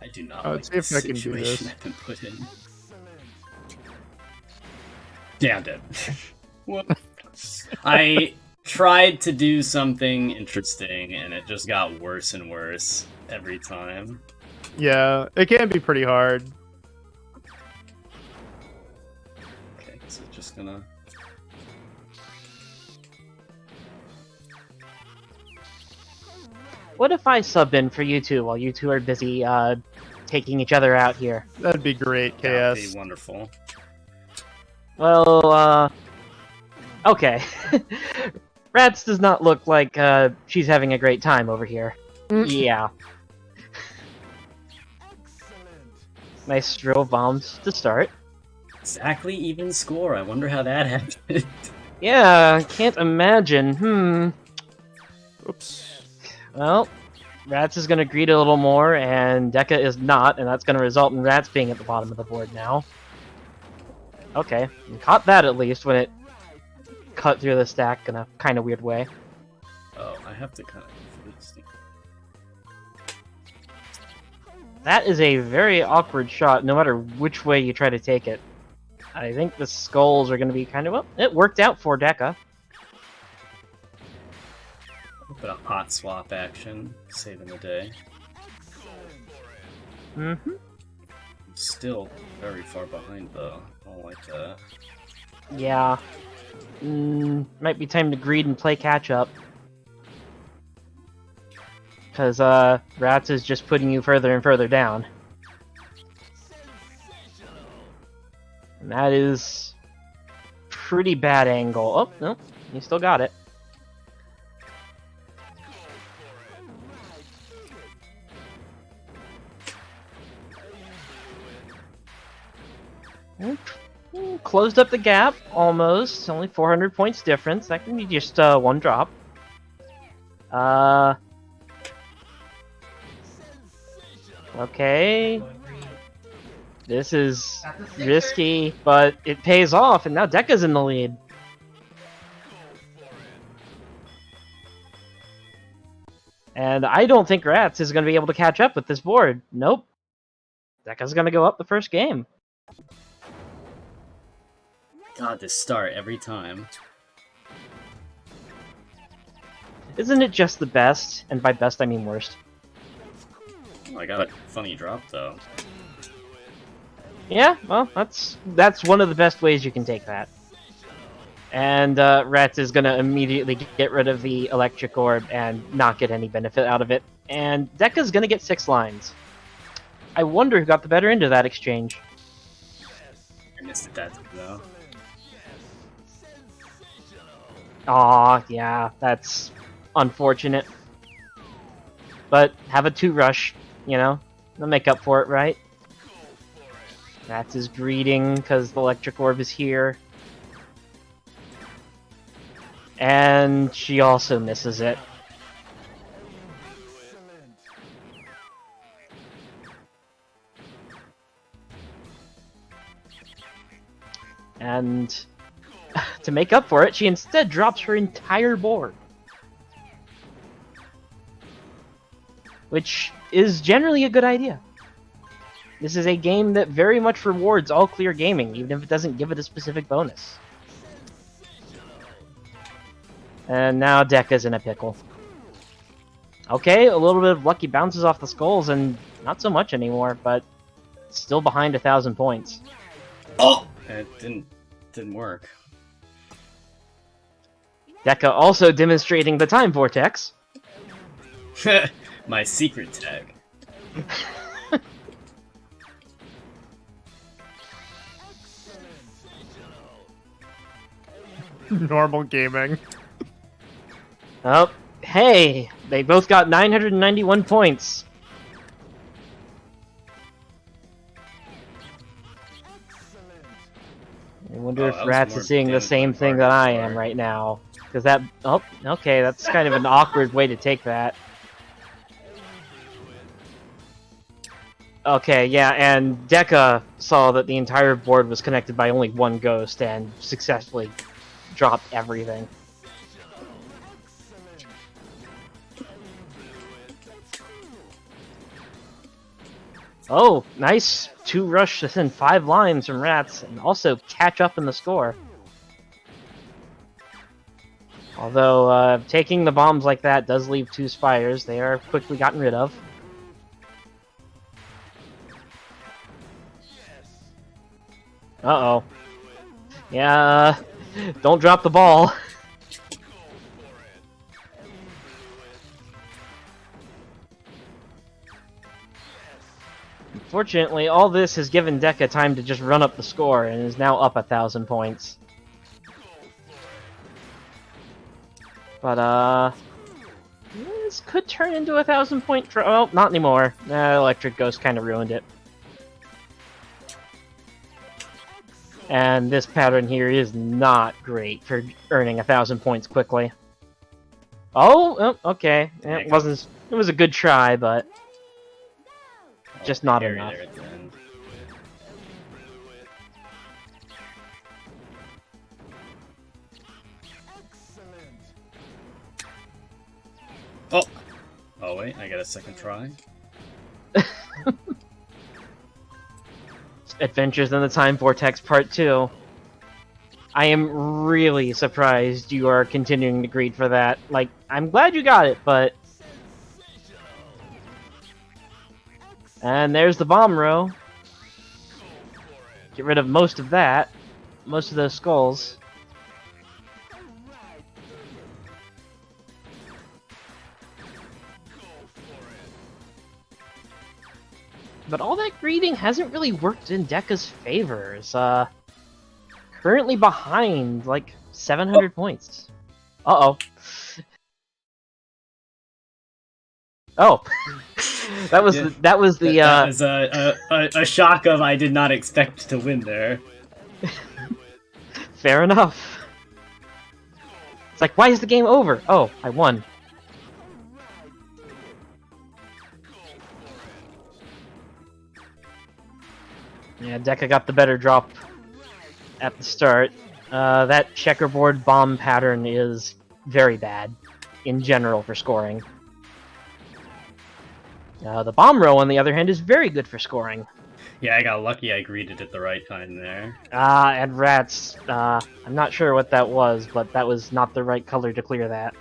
I do not like see if the I can do situation this. I've been put in. Damn it. I tried to do something interesting, and it just got worse and worse every time. Yeah, it can be pretty hard. Okay, so just gonna... What if I sub in for you two while you two are busy taking each other out here? That'd be great, KS. That'd be wonderful. Well, okay. Ratttz does not look like she's having a great time over here. Yeah. Nice drill bombs to start. Exactly even score. I wonder how that happened. Yeah, can't imagine. Oops. Well, Ratttz is going to greet a little more, and Deka is not, and that's going to result in Ratttz being at the bottom of the board now. Okay, you caught that at least when it cut through the stack in a kind of weird way. Oh, I have to kind of... That is a very awkward shot, no matter which way you try to take it. I think the skulls are going to be kind of... Well, it worked out for Deka. A bit of hot swap action, saving the day. Mm-hmm. Still very far behind, though. I don't like that. Yeah. Might be time to greed and play catch-up. Because, Ratttz is just putting you further and further down. And that is... pretty bad angle. Oh, no. You still got it. Closed up the gap, almost. Only 400 points difference. That can be just one drop. Okay. This is risky, but it pays off, and now Deka's in the lead. And I don't think Ratttz is going to be able to catch up with this board. Nope. Deka's going to go up the first game. God, this start every time. Isn't it just the best? And by best, I mean worst. Oh, I got a funny drop, though. Yeah, well, that's one of the best ways you can take that. And Ratttz is going to immediately get rid of the electric orb and not get any benefit out of it. And Deka's going to get 6 lines. I wonder who got the better end of that exchange. I missed that, though. Aw, yeah, that's unfortunate. But have a 2 rush, you know? They'll make up for it, right? Ratttz is greeting because the electric orb is here. And she also misses it. And to make up for it, she instead drops her entire board. Which is generally a good idea. This is a game that very much rewards all clear gaming, even if it doesn't give it a specific bonus. And now Deka's in a pickle. Okay, a little bit of lucky bounces off the skulls, and not so much anymore, but still behind 1,000 points. Oh! It didn't work. Deka also demonstrating the time vortex. My secret tag. Normal gaming. Oh, hey! They both got 991 points. I wonder if that was Ratttz more is seeing the damage same than thing Bart that I before. am right now. Because that... Oh, okay, that's kind of an awkward way to take that. Okay, yeah, and Deka saw that the entire board was connected by only one ghost and successfully dropped everything. Oh, nice 2 rush within 5 lines from Ratttz, and also catch up in the score. Although, taking the bombs like that does leave 2 spires. They are quickly gotten rid of. Uh-oh. Yeah, don't drop the ball. Fortunately, all this has given Deka time to just run up the score, and is now up 1,000 points. But, this could turn into a 1,000-point draw. Well, not anymore. Electric Ghost kind of ruined it. And this pattern here is not great for earning 1,000 points quickly. Oh, okay. It was a good try, but just not Carry enough. there at the end. Oh! Oh wait, I got a second try. Adventures in the Time Vortex Part 2. I am really surprised you are continuing to greed for that. Like, I'm glad you got it, but... And there's the bomb row. Get rid of most of that. Most of those skulls. But all that greeting hasn't really worked in Deka's favor. It's currently behind like 700 points. Uh-oh. Oh. that was Yeah. that was the That was a shock of I did not expect to win there. fair enough. It's like, why is the game over? Oh, I won. Yeah, Deka got the better drop at the start. That checkerboard bomb pattern is very bad in general for scoring. The bomb row, on the other hand, is very good for scoring. Yeah, I got lucky I greeted at the right time there. And Ratttz, I'm not sure what that was, but that was not the right color to clear that.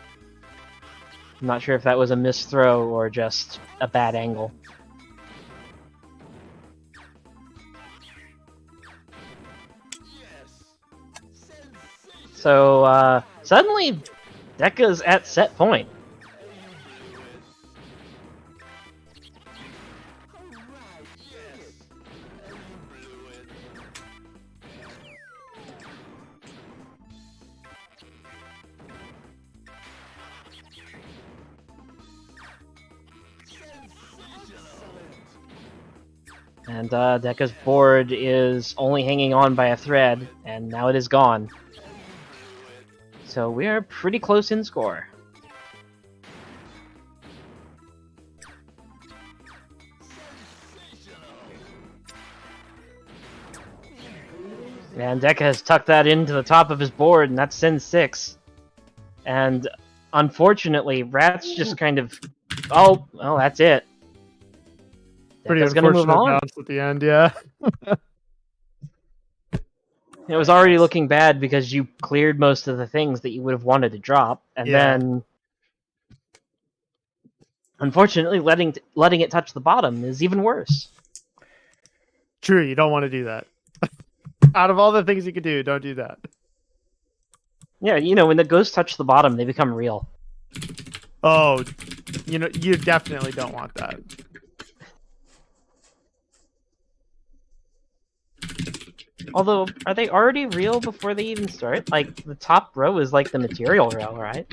I'm not sure if that was a missed throw or just a bad angle. So, suddenly, Deka's at set point. And Deka's board is only hanging on by a thread, and now it is gone. So we are pretty close in score. And Deka has tucked that into the top of his board, and that's Sin 6. And unfortunately, Ratttz just kind of... Oh, well, that's it. Pretty Deka's gonna move unfortunate on. bounce at the end, yeah. It was already looking bad because you cleared most of the things that you would have wanted to drop, and then, unfortunately, letting it touch the bottom is even worse. True, you don't want to do that. Out of all the things you could do, don't do that. Yeah, you know, when the ghosts touch the bottom, they become real. Oh, you know, you definitely don't want that. Although, are they already real before they even start? Like, the top row is like the material row, right?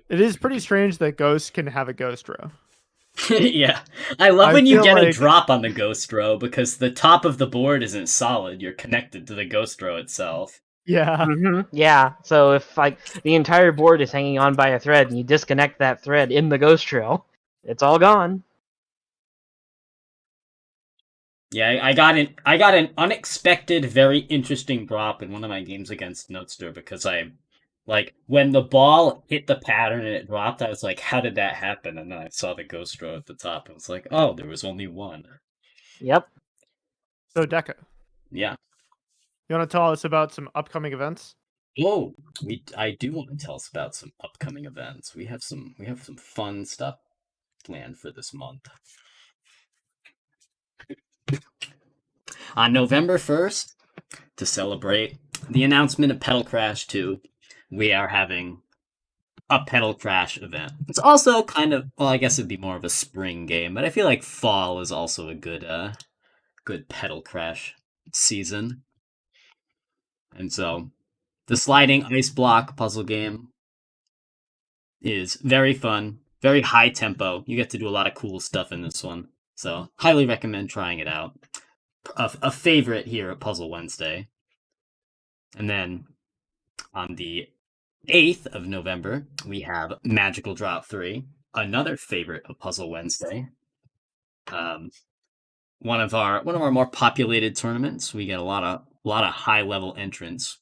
It is pretty strange that ghosts can have a ghost row. Yeah. I love I when you feel get a like- drop on the ghost row because the top of the board isn't solid. You're connected to the ghost row itself. Yeah. Mm-hmm. Yeah, so if, like, the entire board is hanging on by a thread and you disconnect that thread in the ghost row, it's all gone. Yeah, I got an unexpected, very interesting drop in one of my games against Notester because when the ball hit the pattern and it dropped, I was like, how did that happen? And then I saw the ghost row at the top. I was like, oh, there was only one. Yep. So, Deka, Yeah. you want to tell us about some upcoming events? Oh, I do want to tell us about some upcoming events. We have some fun stuff planned for this month. On November 1st, to celebrate the announcement of Pedal Crash 2, we are having a Pedal Crash event. It's also kind of, well, I guess it'd be more of a spring game, but I feel like fall is also a good Pedal Crash season. And so, the sliding ice block puzzle game is very fun, very high tempo. You get to do a lot of cool stuff in this one. So, highly recommend trying it out. A favorite here at Puzzle Wednesday. And then on the 8th of November, we have Magical Drop 3, another favorite of Puzzle Wednesday. One of our more populated tournaments. We get a lot of high level entrants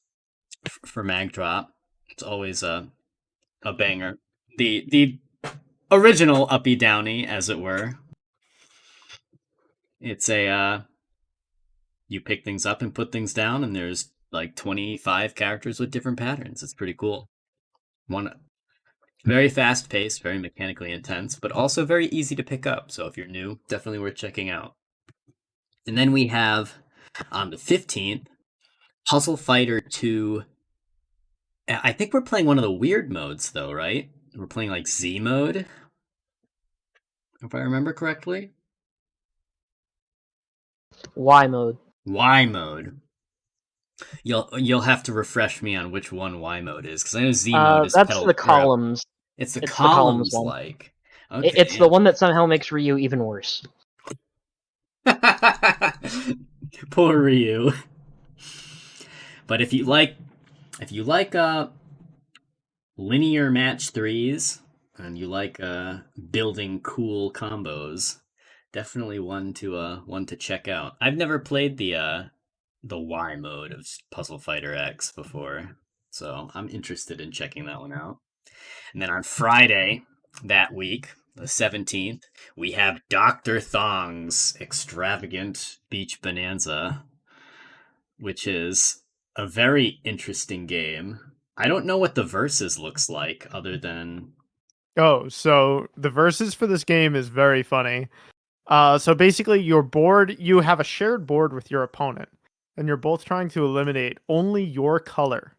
for Mag Drop. It's always a banger. The original Uppy Downy, as it were. It's you pick things up and put things down, and there's like 25 characters with different patterns. It's pretty cool. Very fast paced, very mechanically intense, but also very easy to pick up. So if you're new, definitely worth checking out. And then we have on the 15th, Puzzle Fighter 2. I think we're playing one of the weird modes, though, right? We're playing like Z mode, if I remember correctly. Y mode. Y mode. You'll have to refresh me on which one Y mode is, because I know Z mode is That's pedal. the columns. It's the It's the columns columns one. like. Okay. It's the one that somehow makes Ryu even worse. Poor Ryu. But if you like linear match threes and you like building cool combos, definitely one to check out. I've never played the Y mode of Puzzle Fighter X before, so I'm interested in checking that one out. And then on Friday that week, the 17th, we have Dr. Thong's Extravagant Beach Bonanza, which is a very interesting game. I don't know what the versus looks like other than... Oh, so the versus for this game is very funny. So basically, your board, you have a shared board with your opponent, and you're both trying to eliminate only your color.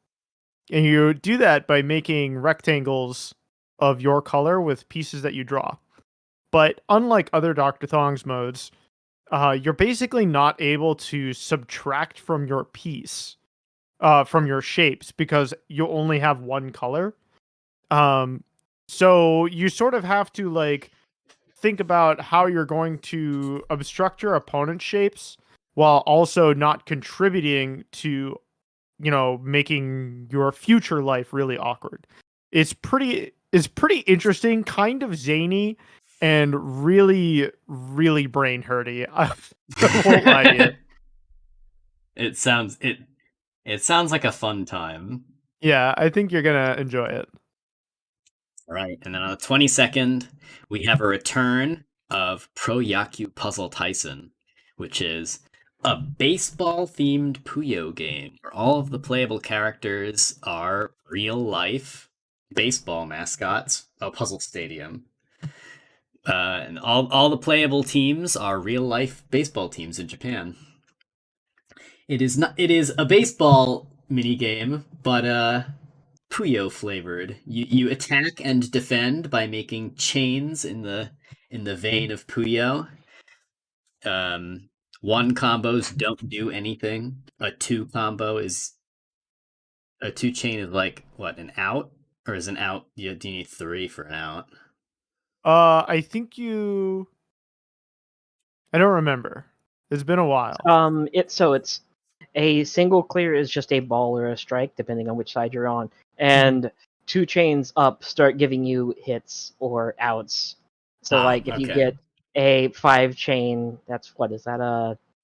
And you do that by making rectangles of your color with pieces that you draw. But unlike other Dr. Thong's modes, you're basically not able to subtract from your piece, from your shapes, because you only have one color. So you sort of have to like think about how you're going to obstruct your opponent's shapes while also not contributing to, making your future life really awkward. It's pretty interesting, kind of zany, and really, really brain hurty. I won't lie to you. It sounds like a fun time. Yeah, I think you're gonna enjoy it. All right, and then on the 22nd, we have a return of Pro Yaku Puzzle Tyson, which is a baseball-themed Puyo game where all of the playable characters are real-life baseball mascots, a puzzle stadium. And all the playable teams are real-life baseball teams in Japan. It is a baseball minigame, but Puyo flavored. You attack and defend by making chains in the vein of Puyo. One combos don't do anything. A two chain is like what, an out? Or is an out, do you need three for an out? I think I don't remember. It's been a while. It's a single clear is just a ball or a strike, depending on which side you're on, and two chains up start giving you hits or outs. So, if you get a 5 chain, that's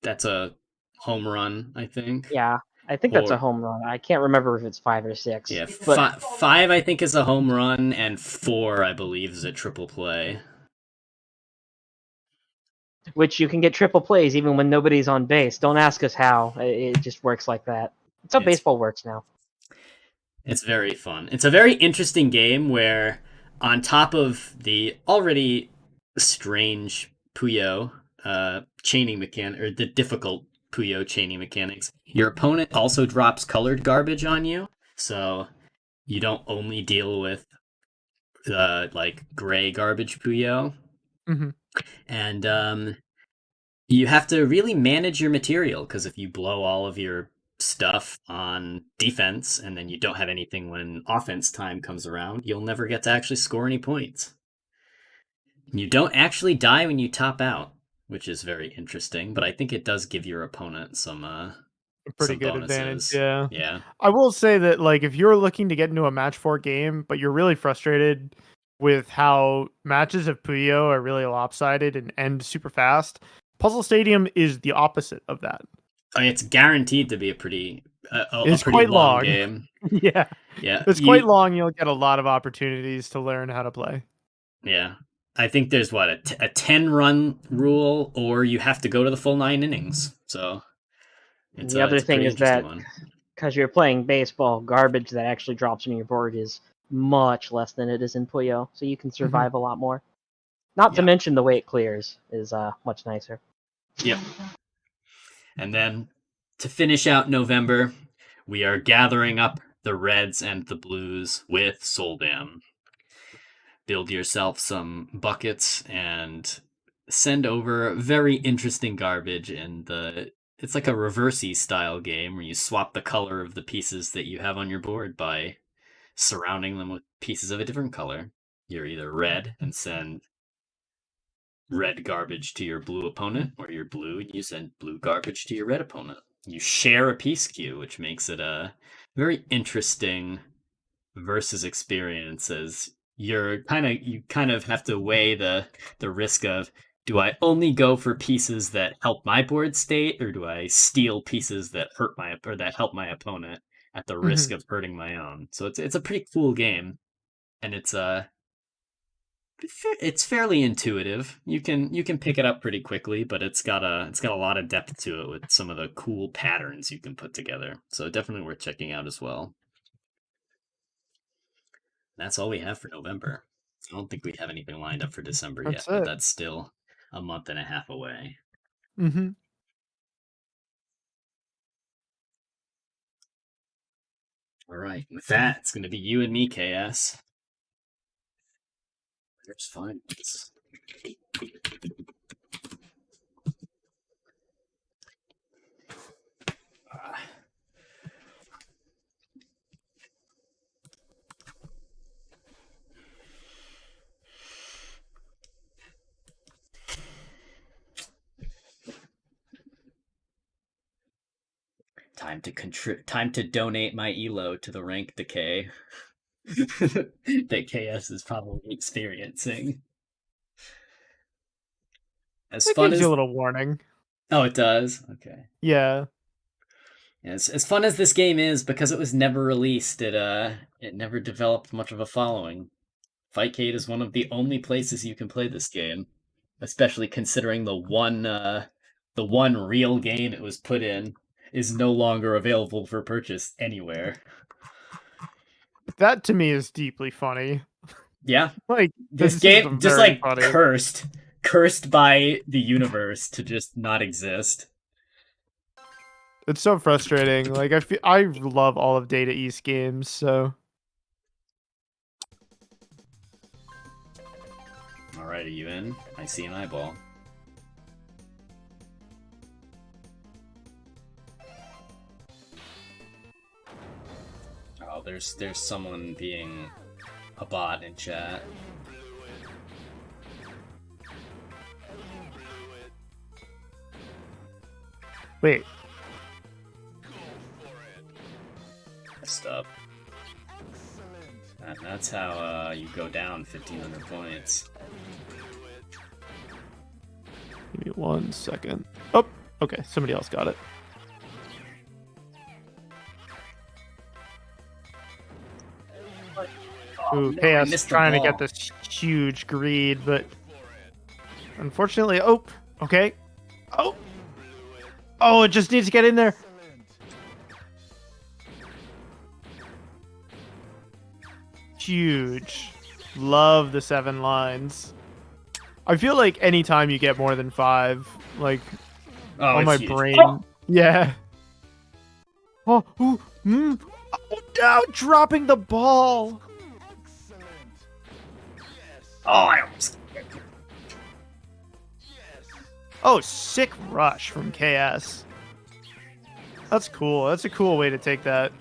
That's a home run, I think. Yeah, I think that's a home run. I can't remember if it's 5 or 6. Yeah, but 5 I think is a home run, and 4 I believe is a triple play. Which you can get triple plays even when nobody's on base. Don't ask us how. It just works like that. It's how baseball works now. It's very fun. It's a very interesting game where, on top of the already strange Puyo chaining mechanic, or the difficult Puyo chaining mechanics, your opponent also drops colored garbage on you, so you don't only deal with gray garbage Puyo. Mm-hmm. And you have to really manage your material, because if you blow all of your stuff on defense and then you don't have anything when offense time comes around, you'll never get to actually score any points. You don't actually die when you top out, which is very interesting, but I think it does give your opponent some a pretty good bonuses. advantage. Yeah. I will say that if you're looking to get into a match 4 game, but you're really frustrated with how matches of Puyo are really lopsided and end super fast, Puzzle Stadium is the opposite of that. It's guaranteed to be a pretty quite long game. Yeah. It's quite long. You'll get a lot of opportunities to learn how to play. Yeah. I think there's a 10-run rule, or you have to go to the full 9 innings. So the other thing is that because you're playing baseball, garbage that actually drops on your board is much less than it is in Puyo, so you can survive a lot more. Not to mention the way it clears is much nicer. Yep. And then to finish out November, we are gathering up the reds and the blues with Soldam. Build yourself some buckets and send over very interesting garbage in the... It's like a reversey style game where you swap the color of the pieces that you have on your board by surrounding them with pieces of a different color. You're either red and send red garbage to your blue opponent, or you're blue and you send blue garbage to your red opponent. You share a piece queue, which makes it a very interesting versus experience, as you kind of have to weigh the risk of, do I only go for pieces that help my board state, or do I steal pieces that help my opponent at the risk of hurting my own? So it's a pretty cool game, and it's fairly intuitive. You can pick it up pretty quickly, but it's got a lot of depth to it with some of the cool patterns you can put together. So definitely worth checking out as well. That's all we have for November. I don't think we have anything lined up for December yet, but that's still a month and a half away. All right, with that, it's going to be you and me, KS. There's fine. Time to donate my elo to the rank decay that KS is probably experiencing. As fun gives you a little warning. Oh, it does? Okay. Yeah. As fun as this game is, because it was never released, it never developed much of a following. Fightcade is one of the only places you can play this game, especially considering the one real game it was put in is no longer available for purchase anywhere. That to me is deeply funny. Yeah. Like this game just like funny. cursed by the universe to just not exist. It's so frustrating. Like I love all of Data East games, so. All right, are you in? I see an eyeball. Oh, there's someone being a bot in chat. Wait. Messed up. And that's how you go down 1,500 points. Give me 1 second. Oh, okay. Somebody else got it. Ooh, no, KS trying to get this huge greed, but unfortunately, okay. Oh, it just needs to get in there. Huge. Love the 7 lines. I feel like anytime you get more than 5, like, on my brain. Oh! Yeah. Oh, no, dropping the ball. Oh, I almost... Oh, sick rush from KS. That's cool. That's a cool way to take that.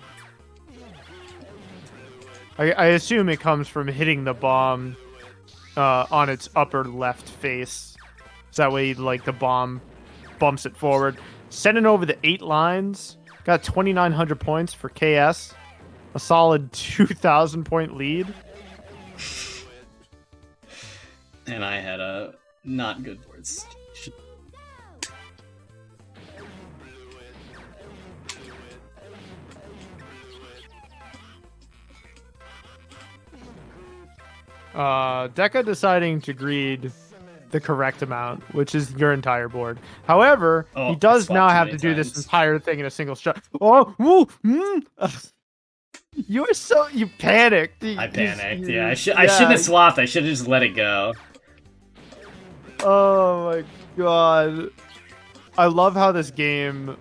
I assume it comes from hitting the bomb on its upper left face. So that way, like, the bomb bumps it forward. Sending over the 8 lines. Got 2,900 points for KS. A solid 2,000 point lead. And I had a not good words. Deka deciding to greed the correct amount, which is your entire board. However, he does now have to do this entire thing in a single shot. Oh, woo, You panicked. I panicked. Yeah, I shouldn't have swapped. I should have just let it go. Oh my god. I love how this game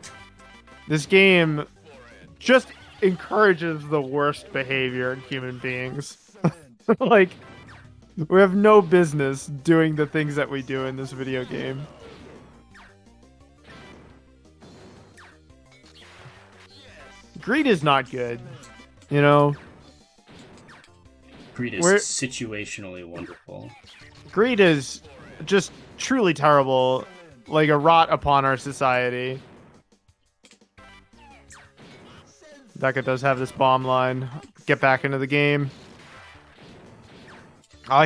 just encourages the worst behavior in human beings. Like, we have no business doing the things that we do in this video game. Greed is not good, you know? Greed is situationally wonderful. Greed is just truly terrible, like a rot upon our society. Deka does have this bomb line. Get back into the game.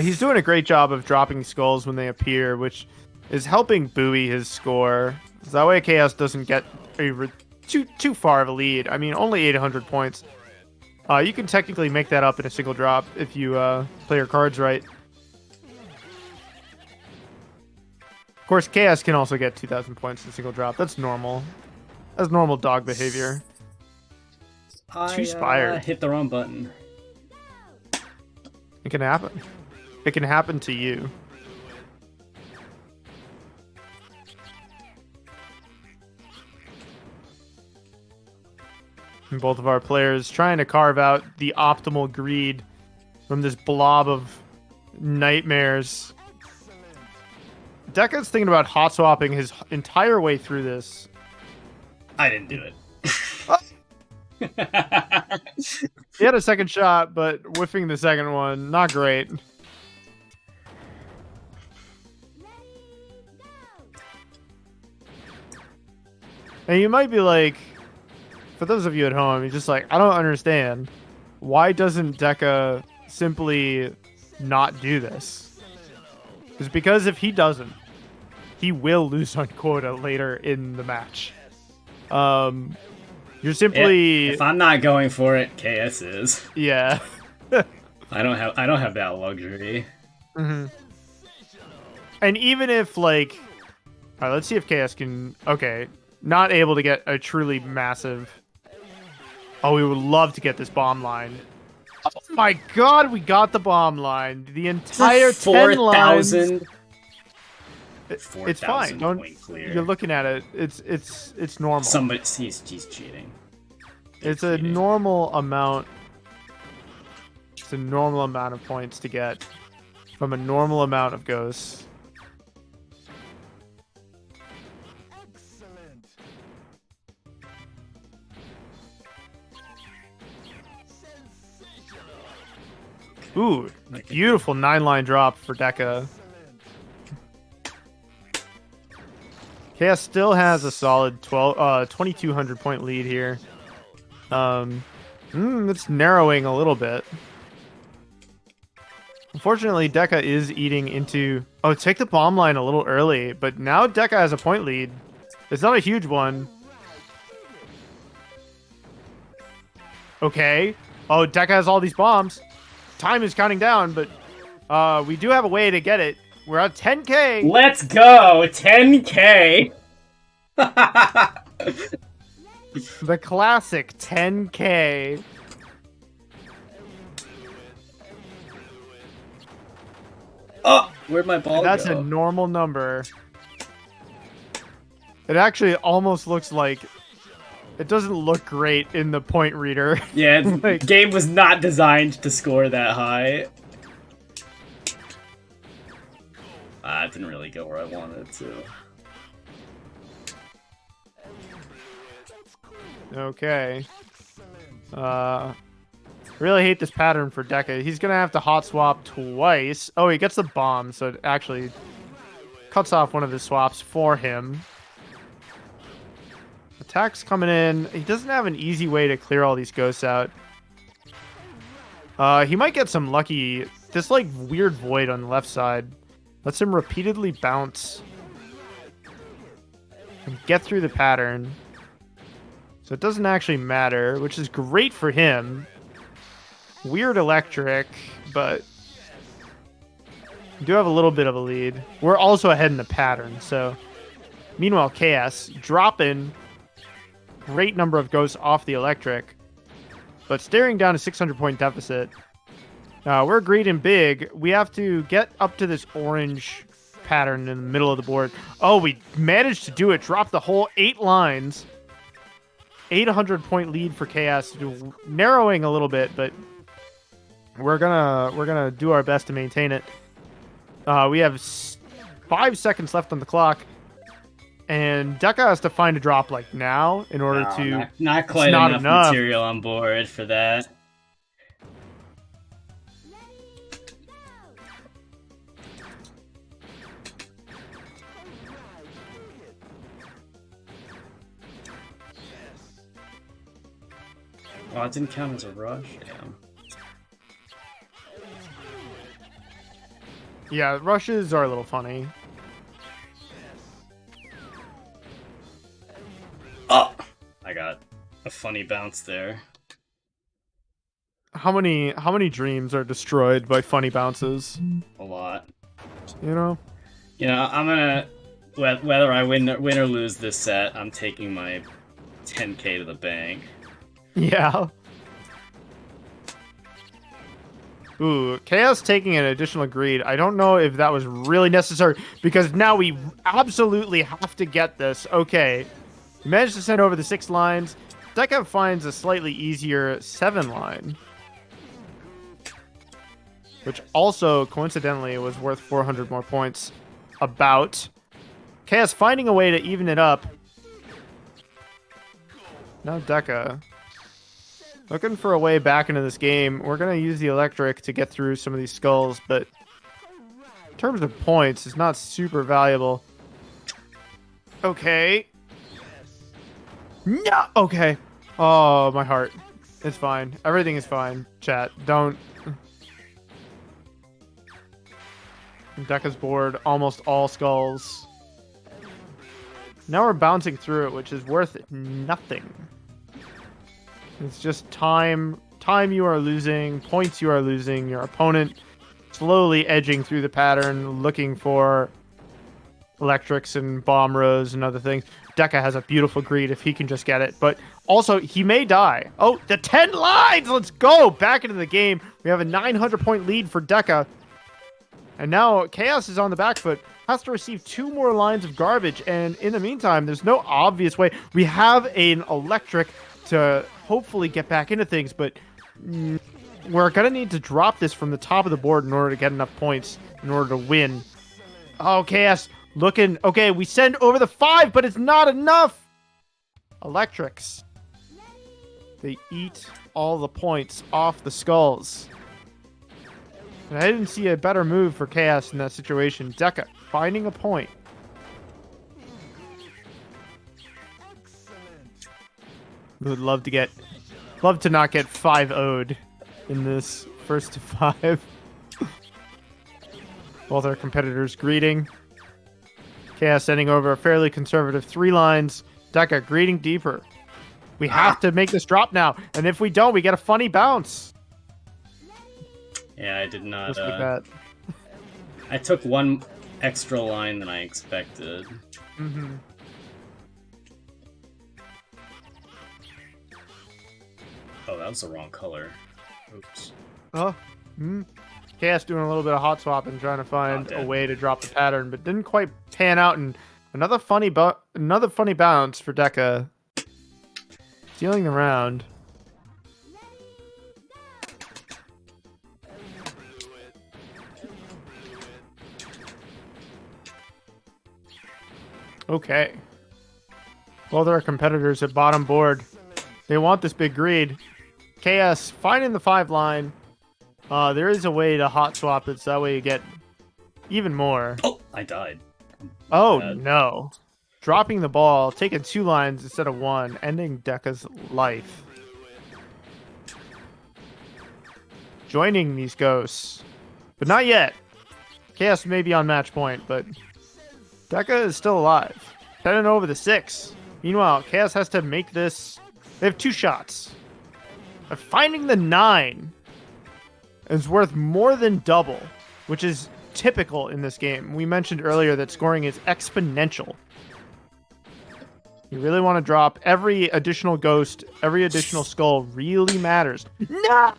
He's doing a great job of dropping skulls when they appear, which is helping buoy his score. So that way Chaos doesn't get too far of a lead. I mean, only 800 points. You can technically make that up in a single drop if you play your cards right. Of course, Chaos can also get 2,000 points in a single drop. That's normal. That's normal dog behavior. Too Spired. Hit the wrong button. It can happen. It can happen to you. And both of our players trying to carve out the optimal greed from this blob of nightmares. Deka's thinking about hot swapping his entire way through this. I didn't do it. He had a second shot, but whiffing the second one, not great. And you might be like, for those of you at home, you're just like, I don't understand. Why doesn't Deka simply not do this? It's because if he doesn't, he will lose on quota later in the match. You're simply... If I'm not going for it, KS is. Yeah. I don't have that luxury. Mm-hmm. And even if, like... Alright, let's see if KS can... Okay. Not able to get a truly massive... Oh, we would love to get this bomb line. Oh my god, we got the bomb line. The entire 10 lines... 4,000... It's fine. Don't, clear. You're looking at it. It's normal. He's cheating. It's a normal amount. It's a normal amount of points to get from a normal amount of ghosts. Excellent. Ooh, beautiful 9-line drop for Deka. KS still has a solid 2,200 point lead here. It's narrowing a little bit. Unfortunately, Deka is eating into... Oh, take the bomb line a little early, but now Deka has a point lead. It's not a huge one. Okay. Oh, Deka has all these bombs. Time is counting down, but we do have a way to get it. We're at 10k. Let's go! 10k! The classic 10k. Oh! Where'd my ball That's go? a normal number. It actually almost looks like... It doesn't look great in the point reader. Yeah, Like- the game was not designed to score that high. It didn't really go where I wanted it to. Okay. Really hate this pattern for Deka. He's gonna have to hot swap twice. Oh, he gets the bomb, so it actually cuts off one of his swaps for him. Attack's coming in. He doesn't have an easy way to clear all these ghosts out. He might get some lucky... This, like, weird void on the left side lets him repeatedly bounce and get through the pattern. So it doesn't actually matter, which is great for him. Weird electric, but we do have a little bit of a lead. We're also ahead in the pattern, so... Meanwhile, KS dropping great number of ghosts off the electric. but staring down a 600-point deficit. We're greeding big. We have to get up to this orange pattern in the middle of the board. Oh, we managed to do it. Drop the whole 8 lines. 800-point lead for Chaos. Narrowing a little bit, but we're gonna do our best to maintain it. We have 5 seconds left on the clock, and Deka has to find a drop like now in order to. Not quite enough material on board for that. Oh, it didn't count as a rush? Damn. Yeah, rushes are a little funny. Oh! I got a funny bounce there. How many dreams are destroyed by funny bounces? A lot. You know? You know, I'm gonna... Whether I win or lose this set, I'm taking my 10k to the bank. Yeah. Ooh, Chaos taking an additional greed. I don't know if that was really necessary, because now we absolutely have to get this. Okay. We managed to send over the 6 lines. Deka finds a slightly easier 7 line, which also, coincidentally, was worth 400 more points. About. Chaos finding a way to even it up. Now Deka looking for a way back into this game. We're going to use the electric to get through some of these skulls, but in terms of points, it's not super valuable. Okay. No! Okay. Oh, my heart. It's fine. Everything is fine, chat. Don't... Deka's board, almost all skulls. Now we're bouncing through it, which is worth nothing. It's just time you are losing, points you are losing, your opponent slowly edging through the pattern, looking for electrics and bomb rows and other things. Deka has a beautiful greed if he can just get it, but also he may die. Oh, the 10 lines! Let's go! Back into the game. We have a 900-point lead for Deka. And now Chaos is on the back foot, has to receive 2 more lines of garbage, and in the meantime, there's no obvious way. We have an electric to hopefully get back into things, but we're going to need to drop this from the top of the board in order to get enough points in order to win. Oh, Chaos looking... Okay, we send over the 5, but it's not enough! Electrics. They eat all the points off the skulls. And I didn't see a better move for Chaos in that situation. Deka finding a point. Would love to not get 5-0'd in this first to 5. Both our competitors greeting. Chaos sending over a fairly conservative 3 lines. Deka greeting deeper. We have to make this drop now, and if we don't, we get a funny bounce. Yeah, I did not. Just like that. I took 1 extra line than I expected. Mm-hmm. Oh, that was the wrong color. Oops. Oh. Chaos doing a little bit of hot swap and trying to find a way to drop the pattern, but didn't quite pan out. And another funny bounce for Deka. Stealing the round. Okay. Both our competitors at bottom board. They want this big greed. Chaos finding the 5 line. There is a way to hot swap it so that way you get even more. Oh, I died. Oh, no. Dropping the ball, taking 2 lines instead of 1, ending Deka's life. Joining these ghosts. But not yet. Chaos may be on match point, but Deka is still alive. Heading over the 6. Meanwhile, Chaos has to make this... They have 2 shots. Finding the 9 is worth more than double, which is typical in this game. We mentioned earlier that scoring is exponential. You really want to drop every additional ghost, every additional skull really matters. No!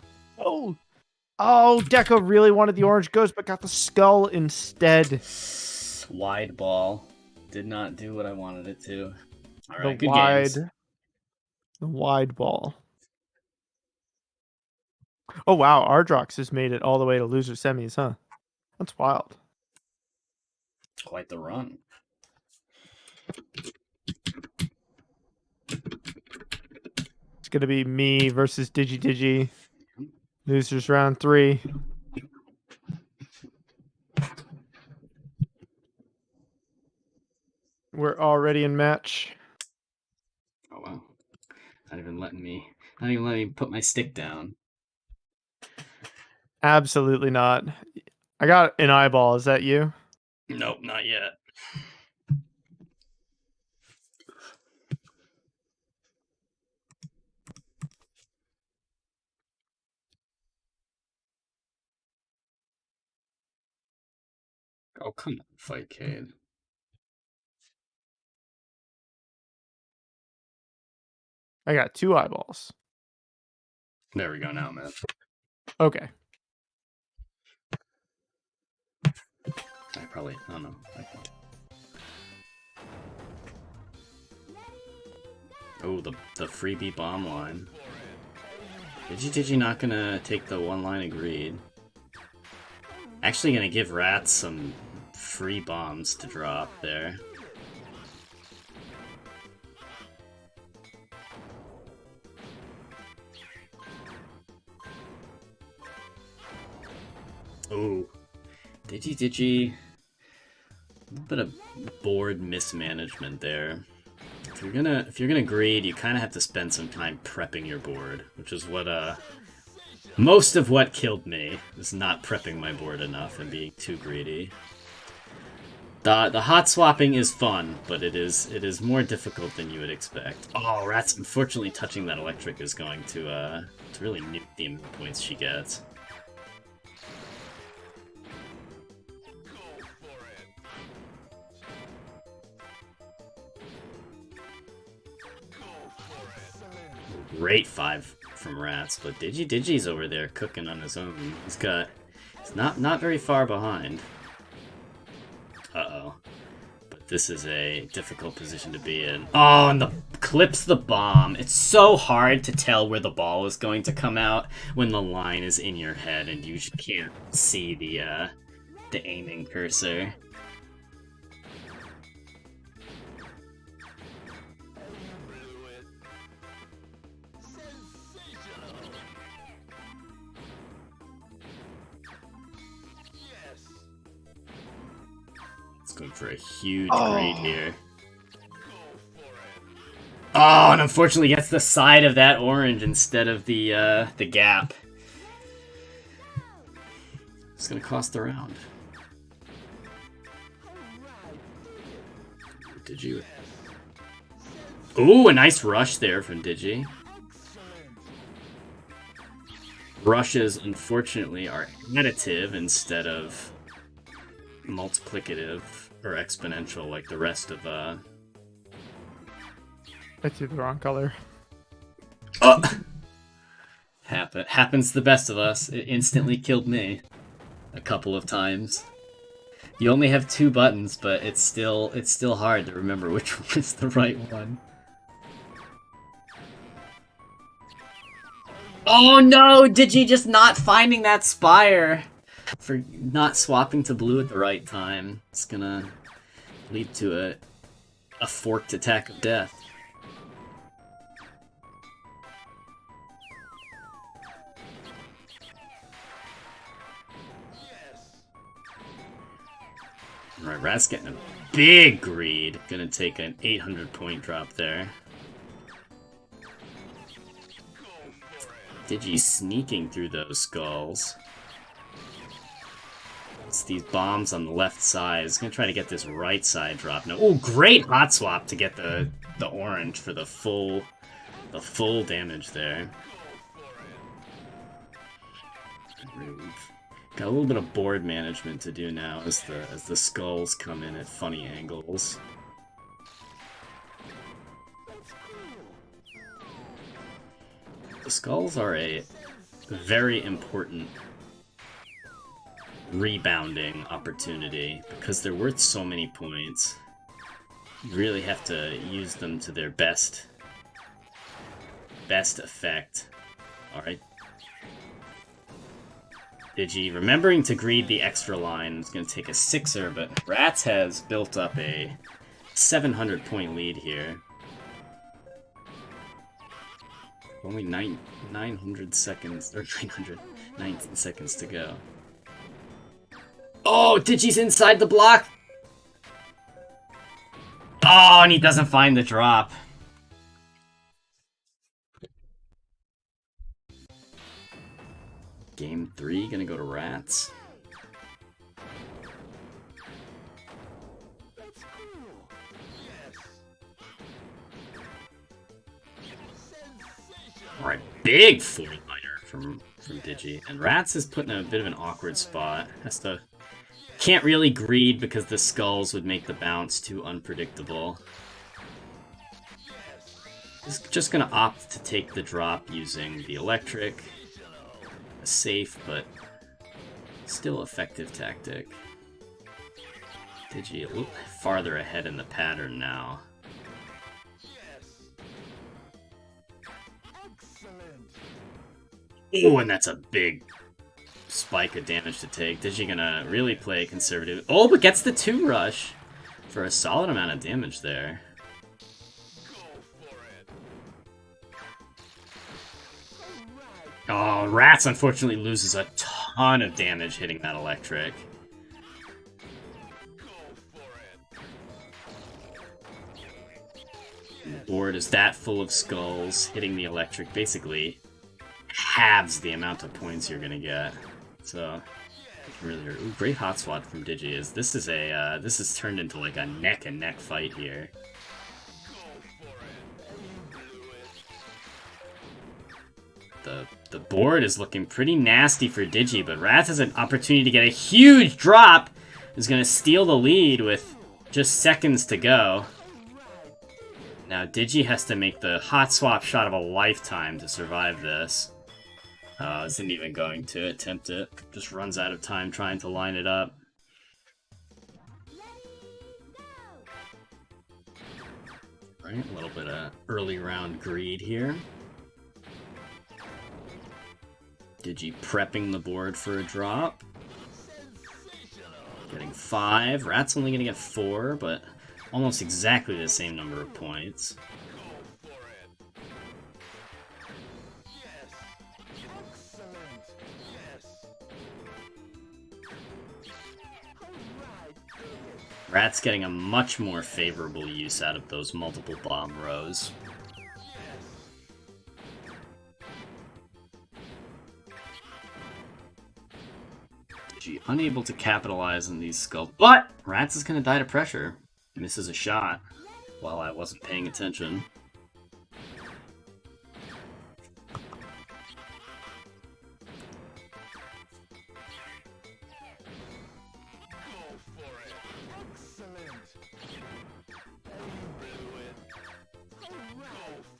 Oh, Deka really wanted the orange ghost, but got the skull instead. Wide ball. Did not do what I wanted it to. All right, The good games. wide ball. Oh wow, Ardrox has made it all the way to loser semis, huh? That's wild. Quite the run. It's gonna be me versus DigiDigi. Losers round 3. We're already in match. Oh wow. Not even letting me put my stick down. Absolutely not. I got an eyeball. Is that you? Nope, not yet. Oh, come on, fight Cade. I got 2 eyeballs. There we go now, man. Okay. I probably, I don't know. Oh, the freebie bomb line. DigiDigi not gonna take the one line agreed. Actually gonna give Ratttz some free bombs to drop there. Ooh. DigiDigi. A little bit of board mismanagement there. If you're gonna greed, you kinda have to spend some time prepping your board, which is what most of what killed me, is not prepping my board enough and being too greedy. The hot swapping is fun, but it is more difficult than you would expect. Oh, Ratttz, unfortunately touching that electric is going to really nuke the amount of points she gets. Great 5 from Ratttz, but DigiDigi's over there cooking on his own. He's not very far behind. Uh-oh. But this is a difficult position to be in. Oh, and the clips the bomb. It's so hard to tell where the ball is going to come out when the line is in your head and you can't see the aiming cursor. Going for a huge grade here. Oh, and unfortunately gets the side of that orange instead of the gap. It's gonna cost the round. Digi. Ooh, a nice rush there from Digi. Rushes, unfortunately, are additive instead of multiplicative or exponential like the rest of I threw the wrong color. Oh! Happens to the best of us. It instantly killed me a couple of times. You only have 2 buttons, but it's still hard to remember which one is the right one. Oh no! Digi just not finding that spire! For not swapping to blue at the right time. It's gonna lead to a forked attack of death. Alright, Rat's getting a big greed. Gonna take an 800 point drop there. Digi sneaking through those skulls. It's these bombs on the left side. It's gonna try to get this right side drop now. Oh, great hot swap to get the orange for the full damage there. Got a little bit of board management to do now as the skulls come in at funny angles. The skulls are a very important rebounding opportunity because they're worth so many points. You really have to use them to their best effect. Alright. Digi, remembering to greed the extra line is going to take a 6er, but Ratttz has built up a 700 point lead here. Only 900 seconds, or 919 seconds to go. Oh, Digi's inside the block! Oh, and he doesn't find the drop. Game 3, gonna go to Ratttz. Alright, big 40-liner from Digi. And Ratttz is put in a bit of an awkward spot. Can't really greed because the skulls would make the bounce too unpredictable. He's just gonna opt to take the drop using the electric. A safe, but still effective tactic. Digi a little farther ahead in the pattern now. Oh, and that's a big spike of damage to take. Digi gonna really play conservative. Oh, but gets the 2 rush for a solid amount of damage there. Oh, Ratttz unfortunately loses a ton of damage hitting that electric. The board is that full of skulls. Hitting the electric basically halves the amount of points you're gonna get. So really, ooh, great hot swat from Digi. This is turned into like a neck and neck fight here. The board is looking pretty nasty for Digi, but Ratttz has an opportunity to get a huge drop. Is going to steal the lead with just seconds to go. Now Digi has to make the hot swap shot of a lifetime to survive this. Isn't even going to attempt it. Just runs out of time trying to line it up. Right, a little bit of early round greed here. Digi prepping the board for a drop. Getting 5. Ratttz only going to get 4, but almost exactly the same number of points. Ratttz getting a much more favorable use out of those multiple bomb rows. Digi unable to capitalize on these skulls, but Ratttz is going to die to pressure. Misses a shot while I wasn't paying attention.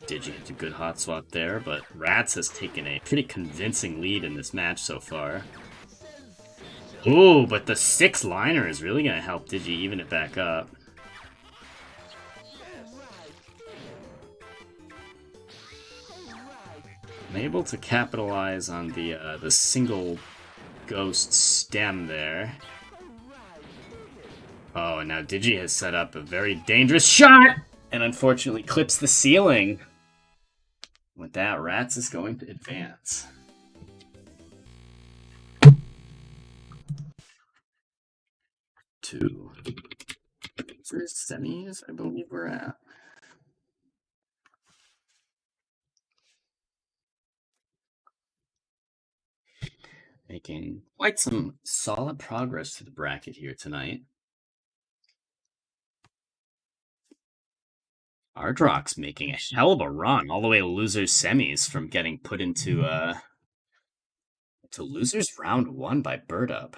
Digi gets a good hot swap there, but Ratttz has taken a pretty convincing lead in this match so far. Ooh, but the 6-liner is really going to help Digi even it back up. I'm able to capitalize on the single ghost stem there. Oh, and now Digi has set up a very dangerous shot! And unfortunately clips the ceiling. With that, Ratttz is going to advance. To first semis, I believe we're at. Making quite some solid progress to the bracket here tonight. Ardrox making a hell of a run all the way to losers semis from getting put into to losers round 1 by Bird Up.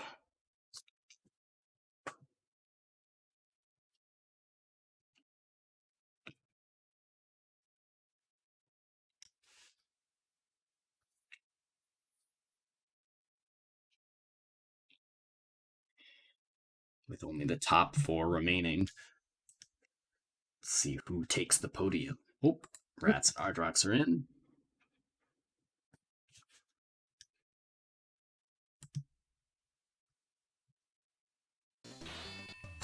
with only the top 4 remaining. Let's see who takes the podium. Oh, Ratttz and Ardrox are in.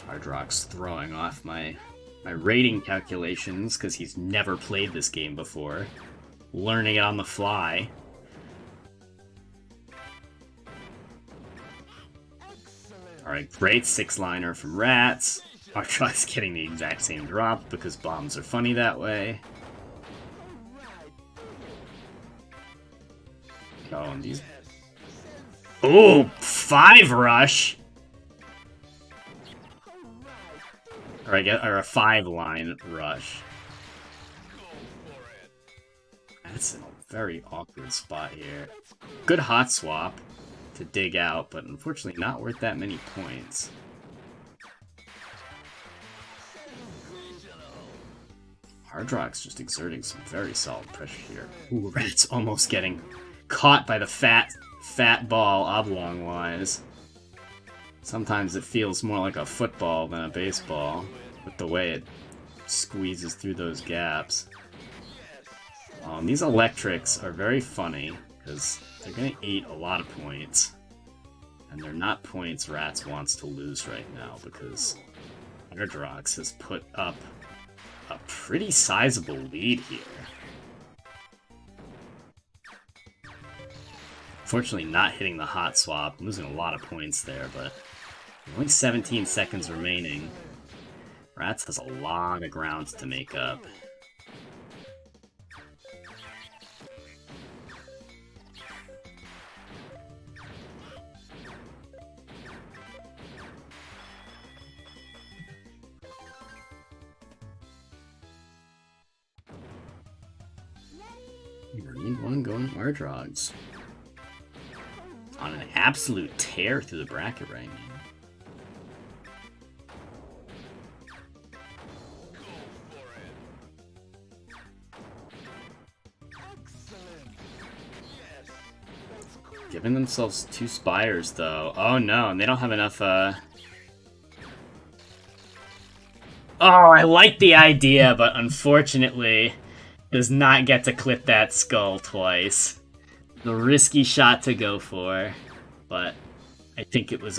Ardrox throwing off my rating calculations because he's never played this game before. Learning it on the fly. Alright, great 6-liner from Ratttz. Ardrox getting the exact same drop because bombs are funny that way. Oh, and these... Oh, 5 rush! Or I guess, or a 5-line rush. That's in a very awkward spot here. Good hot swap to dig out, but unfortunately not worth that many points. Ardrox just exerting some very solid pressure here. Ooh, Ratttz almost getting caught by the fat ball oblong-wise. Sometimes it feels more like a football than a baseball, with the way it squeezes through those gaps. These electrics are very funny, because they're going to eat a lot of points. And they're not points Ratttz wants to lose right now, because Ardrox has put up a pretty sizable lead here. Unfortunately, not hitting the hot swap, losing a lot of points there, but only 17 seconds remaining. Ratttz has a lot of ground to make up. Marine 1 going Ardrox. On an absolute tear through the bracket right now. Giving themselves 2 spires, though. Oh no, and they don't have enough, Oh, I like the idea, but unfortunately does not get to clip that skull twice. The risky shot to go for, but I think it was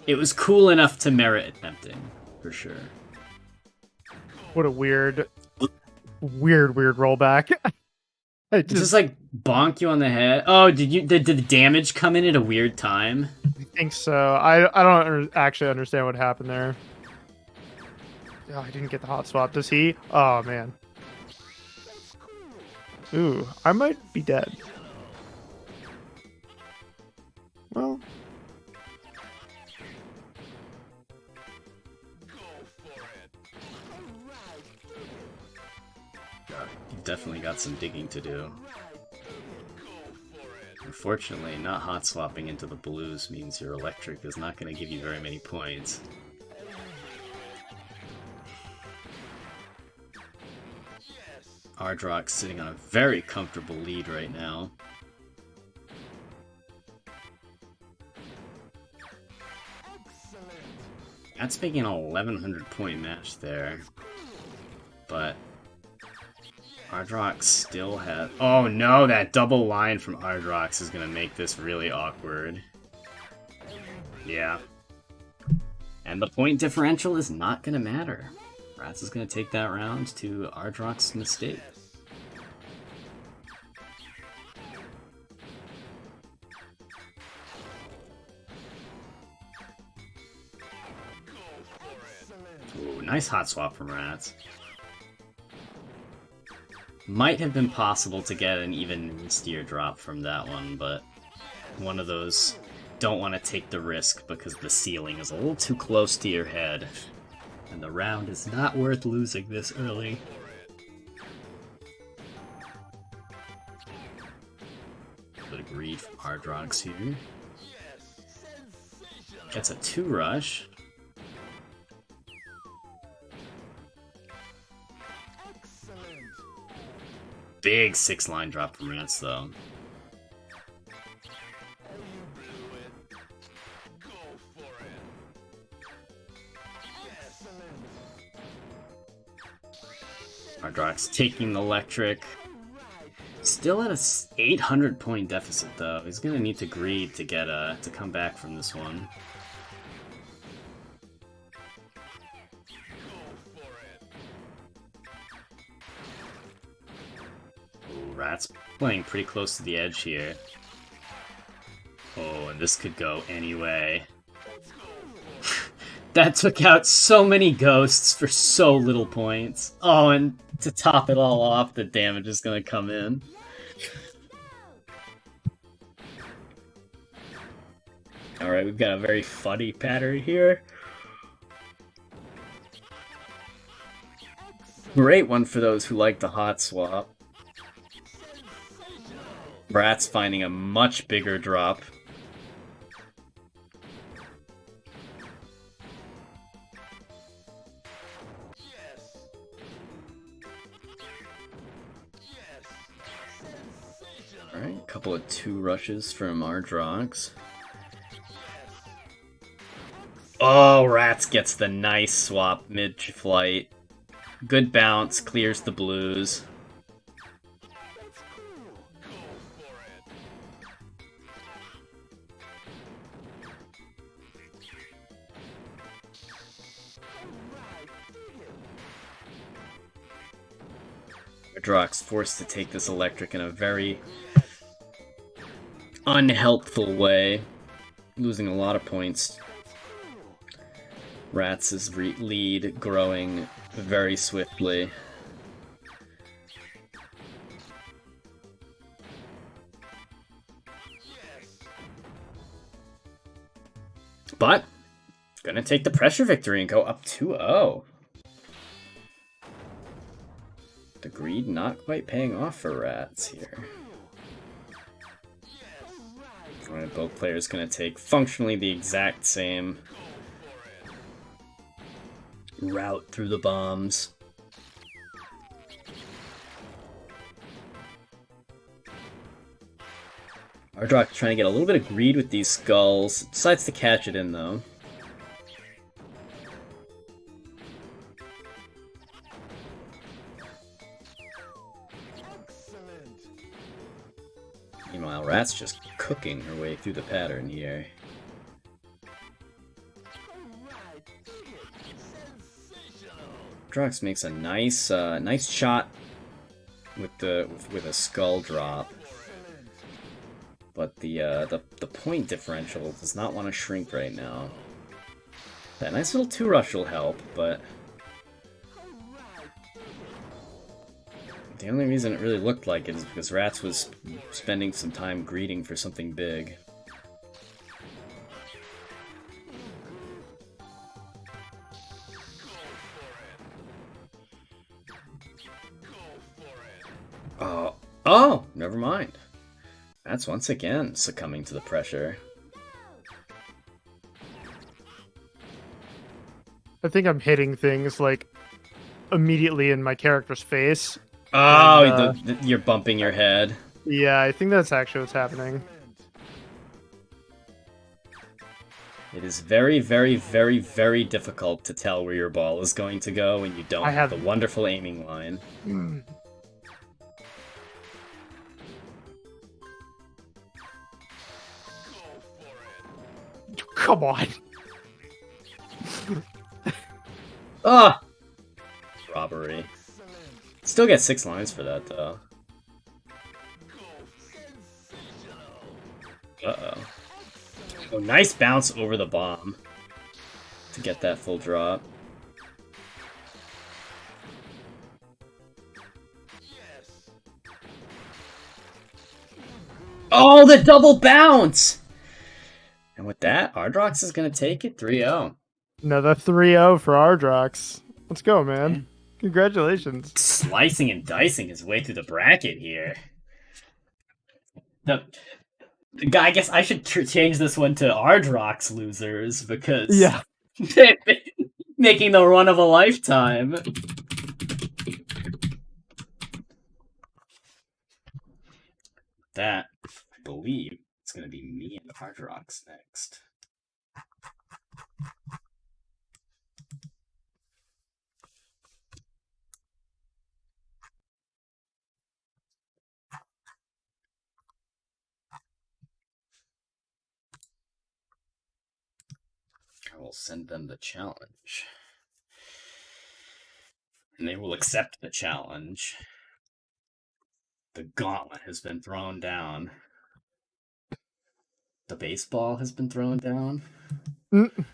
it was cool enough to merit attempting, for sure. What a weird rollback. Just like bonk you on the head. Oh, did the damage come in at a weird time? I think so. I don't actually understand what happened there. Oh, I didn't get the hot swap. Does he? Oh man. Ooh, I might be dead. Well. You've definitely got some digging to do. Unfortunately, not hot swapping into the blues means your electric is not going to give you very many points. Ardrox sitting on a very comfortable lead right now. That's making an 1100 point match there. But Ardrox still has... Oh no, that double line from Ardrox is going to make this really awkward. Yeah. And the point differential is not going to matter. Ratttz is going to take that round to Ardrox's mistake. Ooh, nice hot swap from Ratttz. Might have been possible to get an even steer drop from that one, but one of those don't want to take the risk because the ceiling is a little too close to your head. And the round is not worth losing this early. Bit of greed from Ardrox here. Gets a 2 rush. Big 6-line drop from Ratttz, though. Ardrox taking the electric. Still at a 800 point deficit though. He's gonna need to greed to get to come back from this one. Ooh, Ratttz playing pretty close to the edge here. Oh, and this could go any way. That took out so many ghosts for so little points. Oh, and to top it all off, the damage is gonna come in. Alright, we've got a very funny pattern here. Great one for those who like the hot swap. Ratttz finding a much bigger drop. Alright, a couple of 2 rushes from Ardrox. Oh, Ratttz gets the nice swap mid-flight. Good bounce, clears the blues. Ardrox forced to take this electric in a very unhelpful way, losing a lot of points. Rattz's lead growing very swiftly. But gonna take the pressure victory and go up 2-0. The greed not quite paying off for Ratttz here. Alright, both players gonna take functionally the exact same route through the bombs. Ardrox trying to get a little bit of greed with these skulls. Decides to catch it in though. Meanwhile, Ratttz just cooking her way through the pattern here. Ardrox makes a nice, nice shot with a skull drop, but the point differential does not want to shrink right now. That nice little 2-rush will help, but the only reason it really looked like it is because Ratttz was spending some time greeting for something big. Oh, never mind. Ratttz once again succumbing to the pressure. I think I'm hitting things like immediately in my character's face. Oh, And, you're bumping your head. Yeah, I think that's actually what's happening. It is very, very, very, very difficult to tell where your ball is going to go when you don't have the wonderful aiming line. Come on. Ah! Robbery. Still get 6 lines for that, though. Uh-oh. Oh, nice bounce over the bomb to get that full drop. Oh, the double bounce! And with that, Ardrox is going to take it 3-0. Another 3-0 for Ardrox. Let's go, man. Congratulations. Slicing and dicing his way through the bracket here. The guy, I guess I should change this one to Ardrox losers because Yeah. making the run of a lifetime. That, I believe, is going to be me and Ardrox next. I will send them the challenge. And they will accept the challenge. The gauntlet has been thrown down. The baseball has been thrown down. Mm.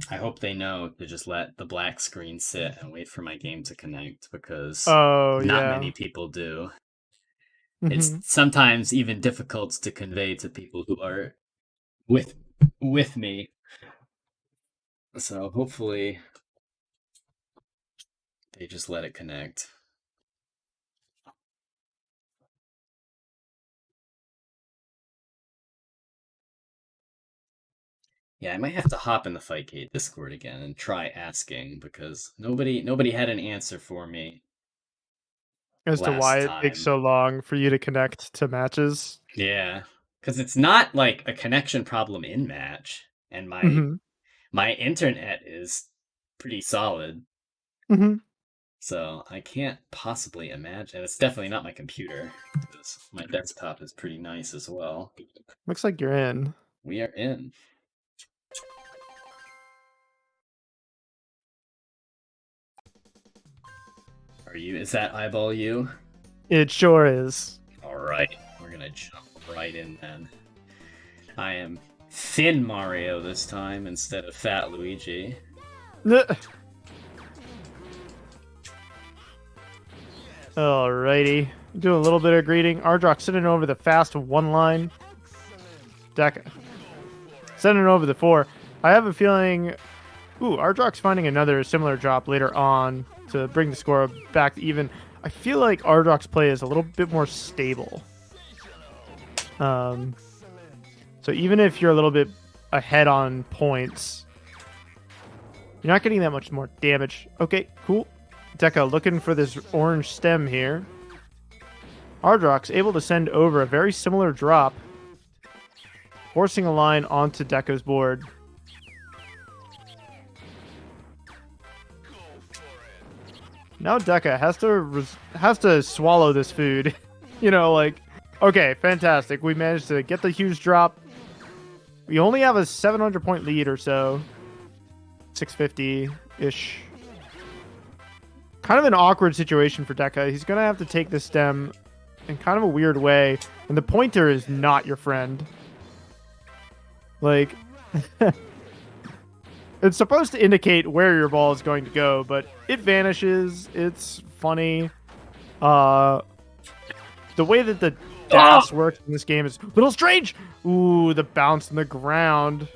I hope they know to just let the black screen sit and wait for my game to connect, because Oh, not yeah. many people do. Mhm. It's sometimes even difficult to convey to people who are with me. So hopefully they just let it connect. Yeah, I might have to hop in the Fightcade Discord again and try asking, because nobody had an answer for me As to last why it time. takes so long for you to connect to matches. Yeah, because it's not like a connection problem in match, and Mhm. my internet is pretty solid, Mhm. so I can't possibly imagine. And it's definitely not my computer, because my desktop is pretty nice as well. Looks like you're in. We are in. Are you? Is that eyeball you? It sure is. Alright, we're gonna jump right in then. I am Thin Mario this time instead of Fat Luigi. Alrighty. Do a little bit of greeting. Ardrox sending over the fast one line. Deka sending over the 4. I have a feeling. Ooh, Ardrox finding another similar drop later on to bring the score back even. I feel like Ardrox play is a little bit more stable. So even if you're a little bit ahead on points, you're not getting that much more damage. Okay, cool. Deka looking for this orange stem here. Ardrox able to send over a very similar drop, forcing a line onto Deka's board. Now Deka has to swallow this food. You know, like, okay, fantastic. We managed to get the huge drop. We only have a 700 point lead or so. 650-ish. Kind of an awkward situation for Deka. He's going to have to take the stem in kind of a weird way. And the pointer is not your friend. Like, it's supposed to indicate where your ball is going to go, but it vanishes. It's funny. The way that the dash works in this game is a little strange. Ooh, the bounce in the ground.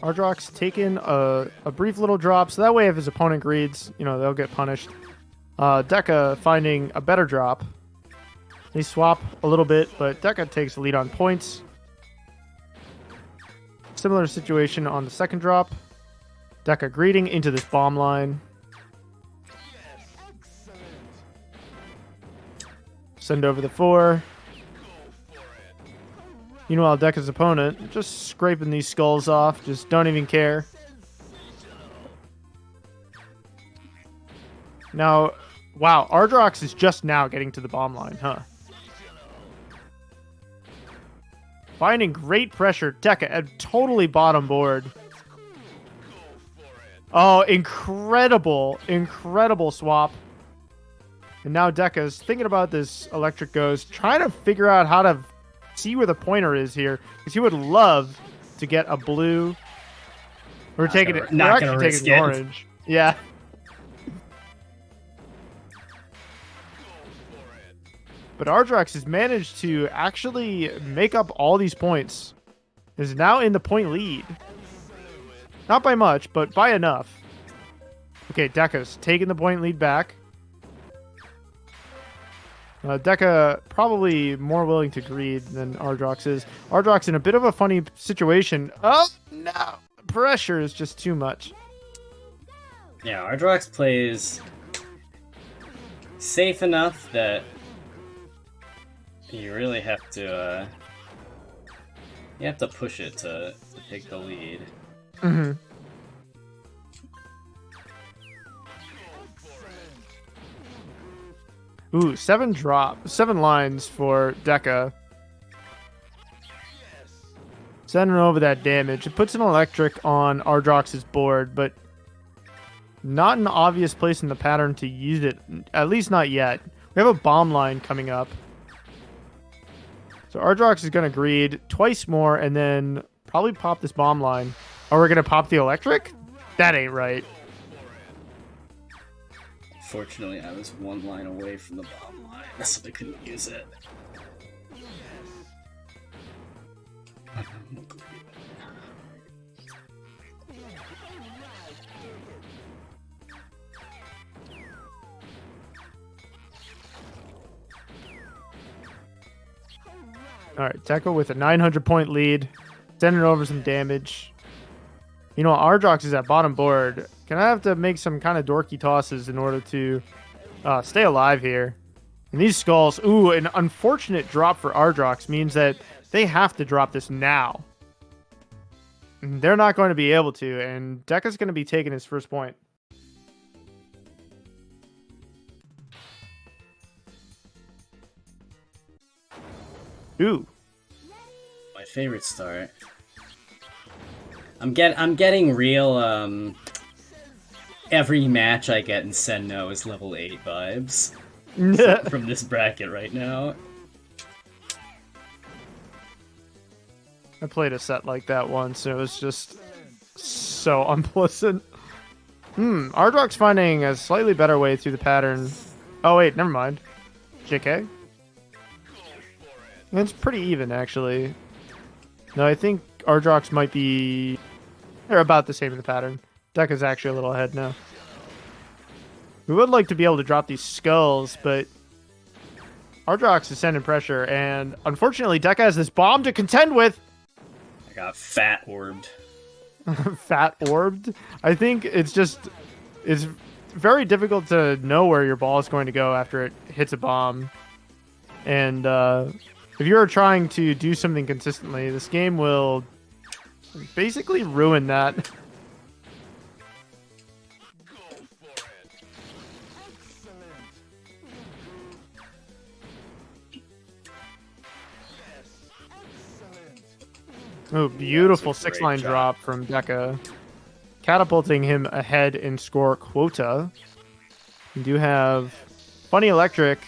Ardrox taking a brief little drop, so that way if his opponent greeds, you know, they'll get punished. Deka finding a better drop. They swap a little bit, but Deka takes the lead on points. Similar situation on the second drop. Deka greeting into this bomb line. Send over the 4. Meanwhile, Deka's opponent just scraping these skulls off, just don't even care. Now, wow, Ardrox is just now getting to the bomb line, huh? Finding great pressure. Deka at totally bottom board. Oh, incredible, incredible swap. And now Deka's thinking about this electric ghost, trying to figure out how to see where the pointer is here, because he would love to get a blue. We're taking it. We're actually taking an orange. Yeah. But Ardrox has managed to actually make up all these points. Is now in the point lead. Not by much, but by enough. Okay, Deka's taking the point lead back. Deka probably more willing to greed than Ardrox is. Ardrox in a bit of a funny situation. Oh, no. Pressure is just too much. Yeah, Ardrox plays safe enough that you really have to You have to push it to take the lead. Mm-hmm. Ooh, 7 lines for Deka. Sending over that damage. It puts an electric on Ardrox's board, but not an obvious place in the pattern to use it. At least not yet. We have a bomb line coming up. So Ardrox is going to greed twice more and then probably pop this bomb line. Are we going to pop the electric? That ain't right. Fortunately, I was 1 line away from the bomb line, so I couldn't use it. Alright, Deka with a 900-point lead. Sending over some damage. You know, Ardrox is at bottom board. Gonna have to make some kind of dorky tosses in order to stay alive here. And these skulls, ooh, an unfortunate drop for Ardrox means that they have to drop this now. And they're not going to be able to, and Deka's going to be taking his first point. Ooh. My favorite start. I'm getting real every match I get in Senno is level 8 vibes from this bracket right now. I played a set like that once, and it was just so unpleasant. Ardrox finding a slightly better way through the pattern. Oh wait, never mind. JK? It's pretty even, actually. No, I think Ardrox might be... They're about the same in the pattern. Deka's actually a little ahead now. We would like to be able to drop these skulls, but Ardrox is sending pressure, and unfortunately Deka has this bomb to contend with! I got fat orbed. Fat orbed? I think it's very difficult to know where your ball is going to go after it hits a bomb. And if you're trying to do something consistently, this game will basically ruin that. Oh, beautiful 6-line drop from Deka. Catapulting him ahead in score quota. We do have funny electric,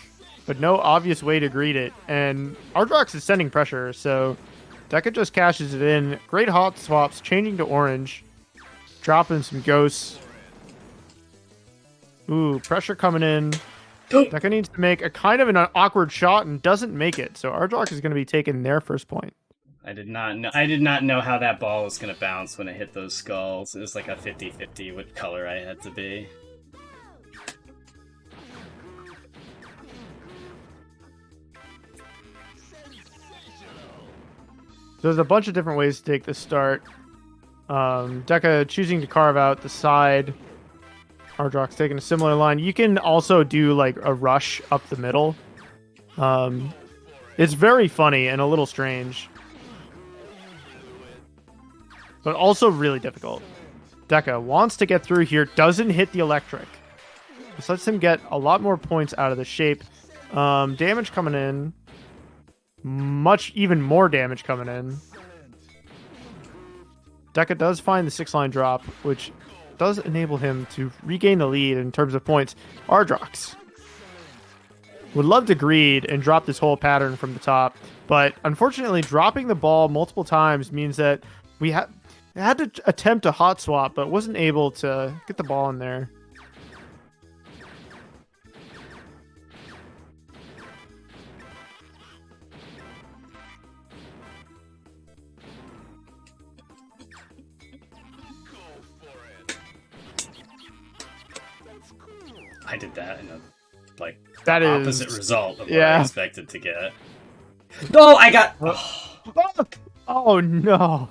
but no obvious way to greet it. And Ardrox is sending pressure, so Deka just cashes it in. Great hot swaps, changing to orange. Dropping some ghosts. Ooh, pressure coming in. Deka needs to make a kind of an awkward shot and doesn't make it. So Ardrox is going to be taking their first point. I did not know how that ball was going to bounce when it hit those skulls. It was like a 50-50 what color I had to be. So there's a bunch of different ways to take this start. Deka choosing to carve out the side. Ardrox taking a similar line. You can also do like a rush up the middle. It's very funny and a little strange. But also really difficult. Deka wants to get through here, doesn't hit the electric. This lets him get a lot more points out of the shape. Damage coming in. Even more damage coming in. Deka does find the 6-line drop, which does enable him to regain the lead in terms of points. Ardrox would love to greed and drop this whole pattern from the top, but unfortunately dropping the ball multiple times means that we had to attempt a hot swap, but wasn't able to get the ball in there. I did that in a opposite opposite result of what I expected to get. No, I got. Oh no!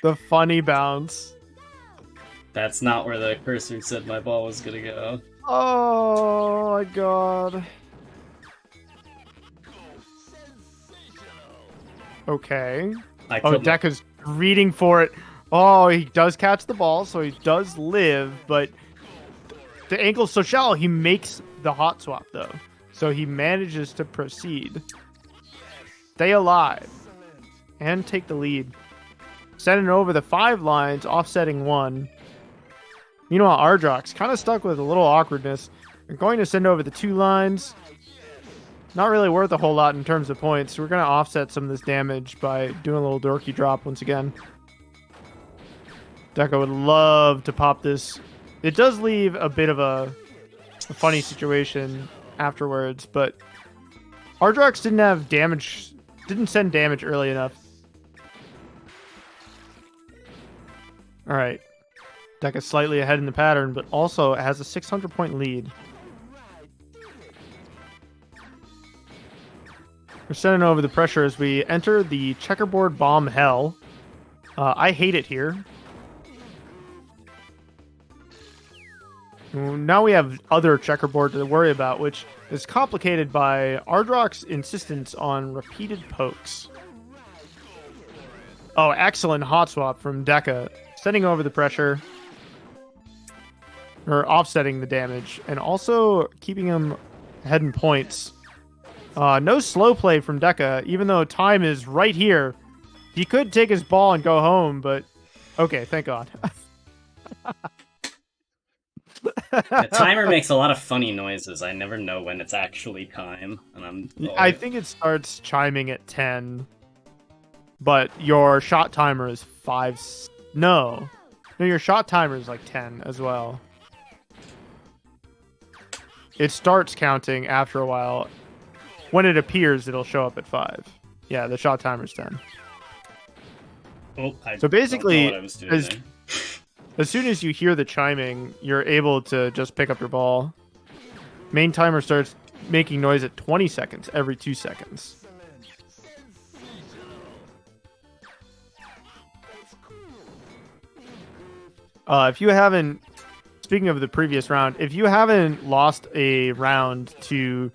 The funny bounce. That's not where the cursor said my ball was gonna go. Oh my god. Okay. I Oh, killed my- Deka's reading for it. Oh, he does catch the ball, so he does live, but the ankle's so shallow, he makes the hot swap, though. So he manages to proceed. Stay alive. And take the lead. Sending over the 5 lines, offsetting 1. Meanwhile, Ardrox kind of stuck with a little awkwardness. We're going to send over the 2 lines. Not really worth a whole lot in terms of points. So we're going to offset some of this damage by doing a little dorky drop once again. Deka would love to pop this. It does leave a bit of a funny situation afterwards, but Ardrox didn't have damage, didn't send damage early enough. All right. Deka slightly ahead in the pattern, but also has a 600-point lead. We're sending over the pressure as we enter the checkerboard bomb hell. I hate it here. Now we have other checkerboard to worry about, which is complicated by Ardrox's insistence on repeated pokes. Oh, excellent hot swap from Deka. Sending over the pressure. Or offsetting the damage. And also keeping him ahead in points. No slow play from Deka, even though time is right here. He could take his ball and go home, but... Okay, thank God. The timer makes a lot of funny noises. I never know when it's actually time, and I think it starts chiming at 10, but your shot timer is 5. No, your shot timer is like 10 as well. It starts counting after a while. When it appears, it'll show up at 5. Yeah, the shot timer's 10. So basically, as soon as you hear the chiming, you're able to just pick up your ball. Main timer starts making noise at 20 seconds every 2 seconds. If you haven't, speaking of the previous round, if you haven't lost a round to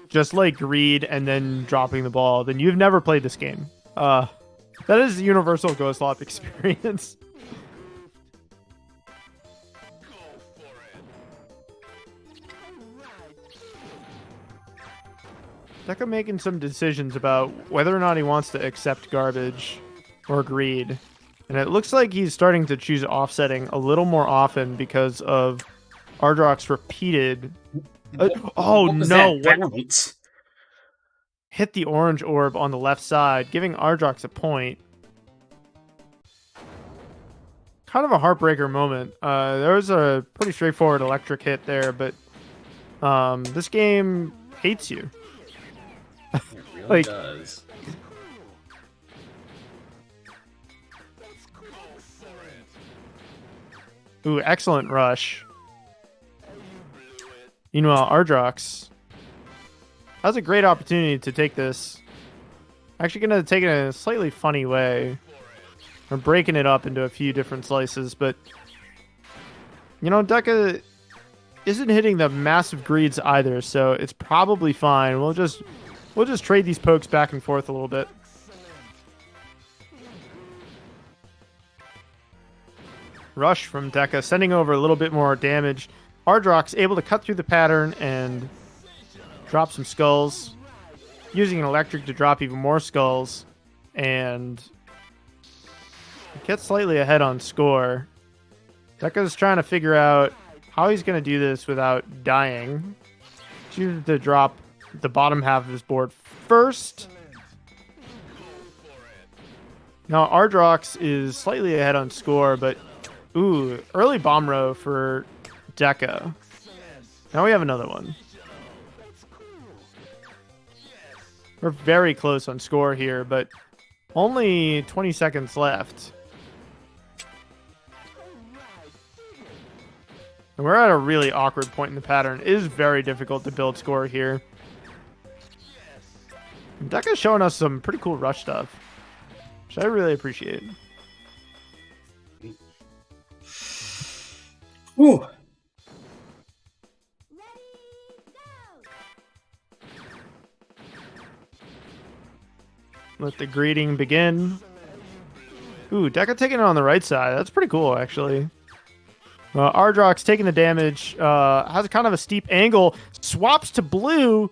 just like greed and then dropping the ball, then you've never played this game. That is the universal Ghostlop experience. Deka making some decisions about whether or not he wants to accept garbage or greed. And it looks like he's starting to choose offsetting a little more often because of Ardrox's repeated... oh no! What? Hit the orange orb on the left side, giving Ardrox a point. Kind of a heartbreaker moment. There was a pretty straightforward electric hit there, but this game hates you. It really does. Ooh, excellent rush. Meanwhile, Ardrox has a great opportunity to take this. Actually going to take it in a slightly funny way. We're breaking it up into a few different slices, but you know, Deka isn't hitting the massive greeds either, so it's probably fine. We'll just trade these pokes back and forth a little bit. Rush from Deka, sending over a little bit more damage. Ardrox able to cut through the pattern and drop some skulls. Using an electric to drop even more skulls. And gets slightly ahead on score. Deka's trying to figure out how he's going to do this without dying. Chooses to drop the bottom half of his board first. Now Ardrox is slightly ahead on score, but ooh, early bomb row for Deka. Now we have another one. We're very close on score here, but only 20 seconds left. And we're at a really awkward point in the pattern. It is very difficult to build score here. And Deka's showing us some pretty cool rush stuff, which I really appreciate. Whew. Let the greeting begin. Ooh, Deka taking it on the right side. That's pretty cool, actually. Ardrox taking the damage. Has kind of a steep angle. Swaps to blue.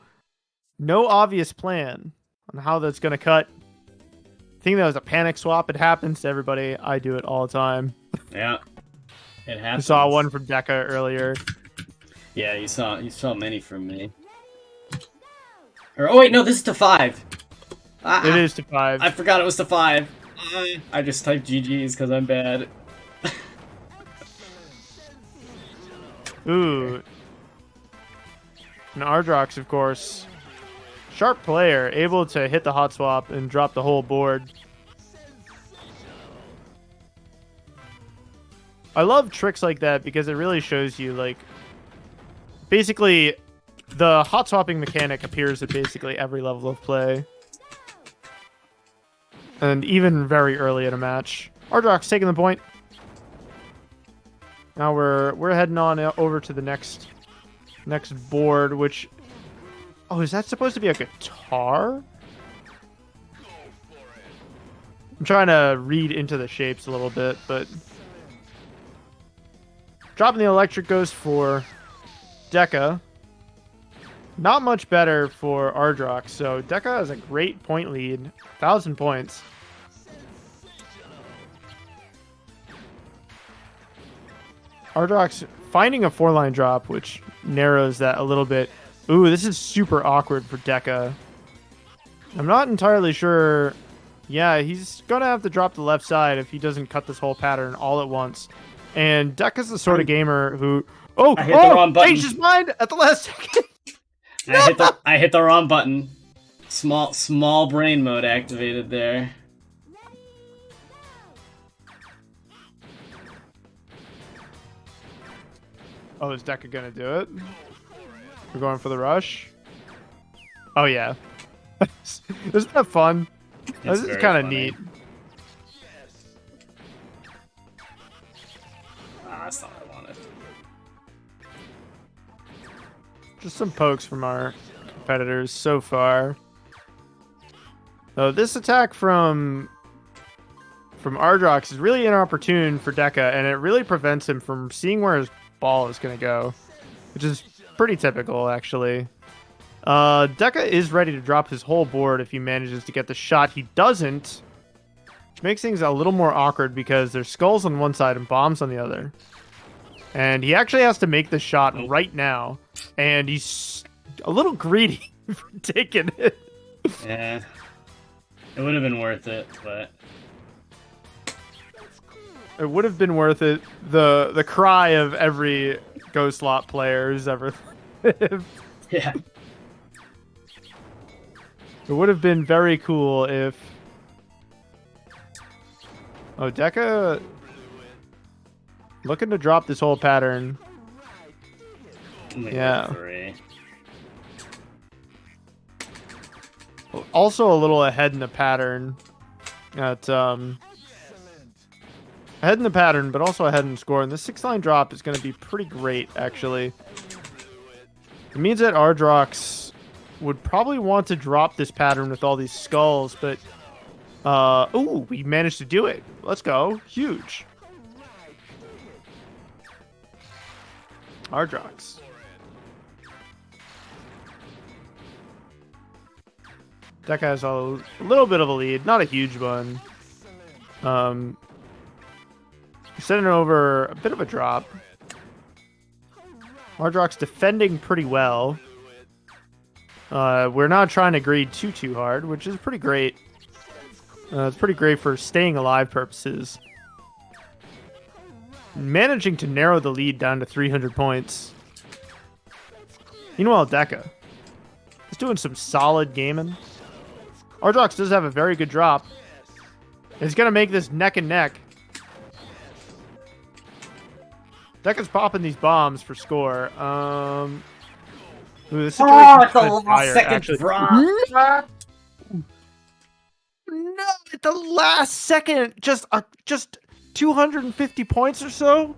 No obvious plan on how that's going to cut. I think that was a panic swap. It happens to everybody. I do it all the time. Yeah, it happens. I saw one from Deka earlier. Yeah, you saw many from me. Or, oh wait, no, this is to 5. It is to 5. I forgot it was to 5. I just typed GG's because I'm bad. Ooh. And Ardrox, of course. Sharp player, able to hit the hot swap and drop the whole board. I love tricks like that because it really shows you, like, basically, the hot swapping mechanic appears at basically every level of play. And even very early in a match. Ardrox taking the point. Now we're heading on over to the next board, which... Oh, is that supposed to be a guitar? I'm trying to read into the shapes a little bit, but... Dropping the electric ghost for Deka. Not much better for Ardrox, so Deka has a great point lead. 1,000 points. Ardrox finding a 4-line drop, which narrows that a little bit. Ooh, this is super awkward for Deka. I'm not entirely sure. Yeah, he's going to have to drop the left side if he doesn't cut this whole pattern all at once. And Deka's the sort of gamer who... I hit the wrong button. Changed his mind at the last second. I hit the wrong button. Small brain mode activated there. Oh, is Deka gonna do it? We're going for the rush. Oh yeah, isn't that fun? This is kind of neat. That's not what I wanted. Just some pokes from our competitors so far. Though this attack from Ardrox is really inopportune for Deka, and it really prevents him from seeing where his ball is going to go, which is pretty typical, actually. Deka is ready to drop his whole board if he manages to get the shot. He doesn't, which makes things a little more awkward because there's skulls on one side and bombs on the other. And he actually has to make the shot right now, and he's a little greedy for taking it. Yeah, it would have been worth it, but... It would have been worth it. The cry of every Ghostlop player who's ever lived. Yeah. It would have been very cool if... Oh, Deka... Looking to drop this whole pattern. Yeah. Also a little ahead in the pattern. Ahead in the pattern, but also ahead in score. And this 6-line drop is going to be pretty great, actually. It means that Ardrox would probably want to drop this pattern with all these skulls, but... ooh, we managed to do it. Let's go. Huge. Ardrox. Deka has a little bit of a lead. Not a huge one. Sending over a bit of a drop. Ardrox defending pretty well. We're not trying to greed too hard, which is pretty great. It's pretty great for staying alive purposes. Managing to narrow the lead down to 300 points. Meanwhile, Deka is doing some solid gaming. Ardrox does have a very good drop. He's going to make this neck and neck. Deka's popping these bombs for score. Ooh, this situation it's a last second drop. No, at the last second, just 250 points or so.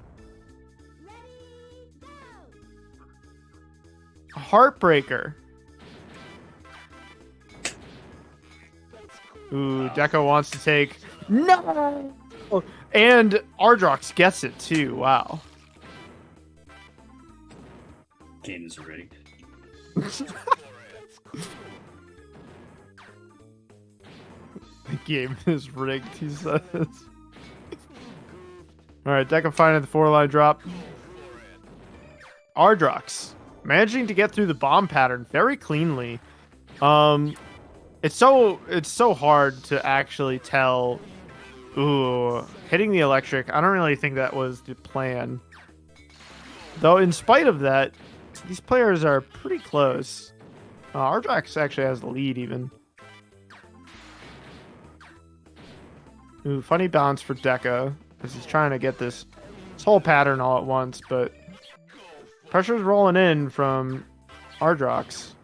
A heartbreaker. Ooh, Deka wants to take... No! And Ardrox gets it, too. Wow. Game is rigged. The game is rigged, he says. Alright, Deka finding the 4-line drop. Ardrox managing to get through the bomb pattern very cleanly. It's so hard to actually tell. Ooh, hitting the electric. I don't really think that was the plan. Though, in spite of that, these players are pretty close. Ardrox actually has the lead, even. Ooh, funny bounce for Deka, because he's trying to get this whole pattern all at once, but pressure's rolling in from Ardrox.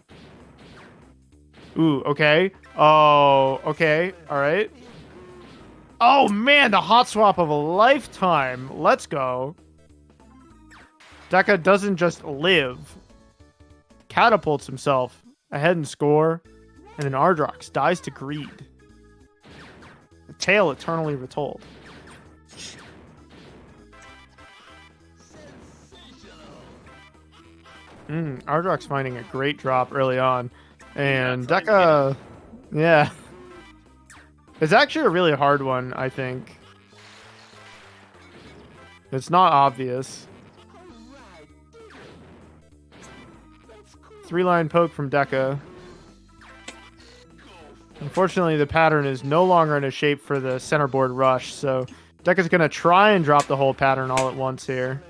Ooh, okay. Oh, okay. All right. Oh, man, the hot swap of a lifetime. Let's go. Deka doesn't just live. Catapults himself ahead in score, and then Ardrox dies to greed. The tale eternally retold. Ardrox finding a great drop early on. And Deka, yeah. It's actually a really hard one, I think. It's not obvious. 3-line poke from Deka. Unfortunately, the pattern is no longer in a shape for the centerboard rush, so Deka's going to try and drop the whole pattern all at once here.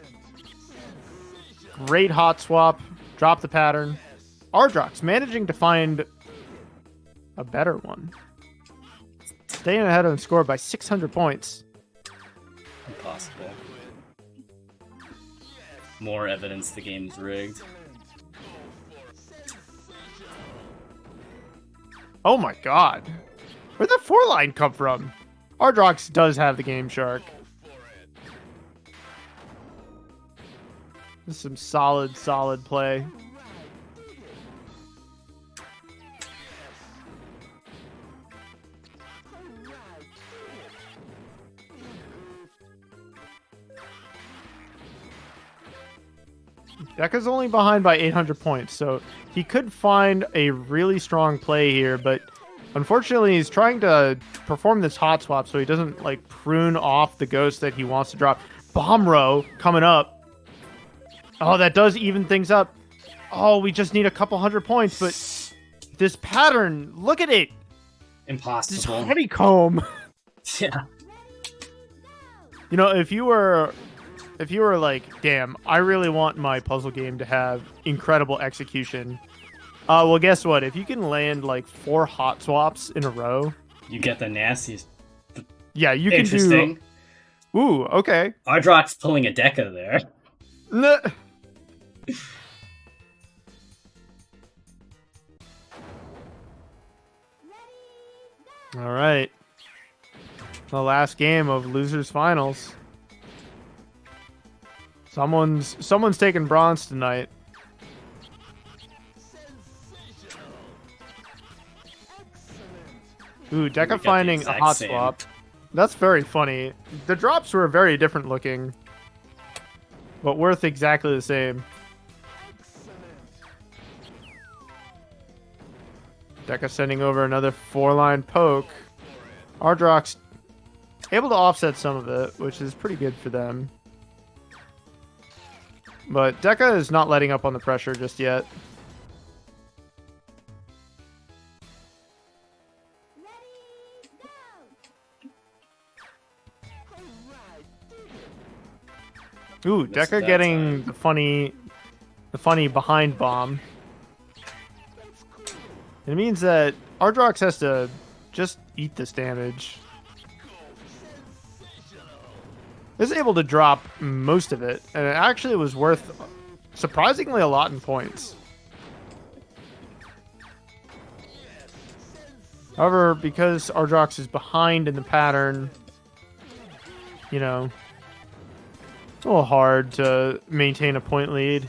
Great hot swap. Drop the pattern. Ardrox managing to find a better one. Staying ahead on score by 600 points. Impossible. More evidence the game's rigged. Oh my god. Where'd that 4-line come from? Ardrox does have the Game Shark. This is some solid play. Deka's only behind by 800 points, so he could find a really strong play here, but unfortunately he's trying to perform this hot swap so he doesn't like prune off the ghost that he wants to drop. Bomb row coming up. Oh, that does even things up. Oh, we just need a couple hundred points, but this pattern, look at it. Impossible. This honeycomb. Yeah. You know, if you were like, damn, I really want my puzzle game to have incredible execution. Well, guess what? If you can land like 4 hot swaps in a row, You get the nastiest. yeah, you can Interesting. do. Ooh, okay. Ardrox pulling a Deka there. Nah. All right. The last game of losers finals. Someone's taking bronze tonight. Ooh, Deka finding a hot swap. That's very funny. The drops were very different looking, but worth exactly the same. Deka sending over another 4-line poke. Ardrox able to offset some of it, which is pretty good for them. But Deka is not letting up on the pressure just yet. Ooh, Missed Deka that getting the funny behind bomb. It means that Ardrox has to just eat this damage. Is able to drop most of it, and it actually was worth surprisingly a lot in points. However, because Ardrox is behind in the pattern, you know, it's a little hard to maintain a point lead.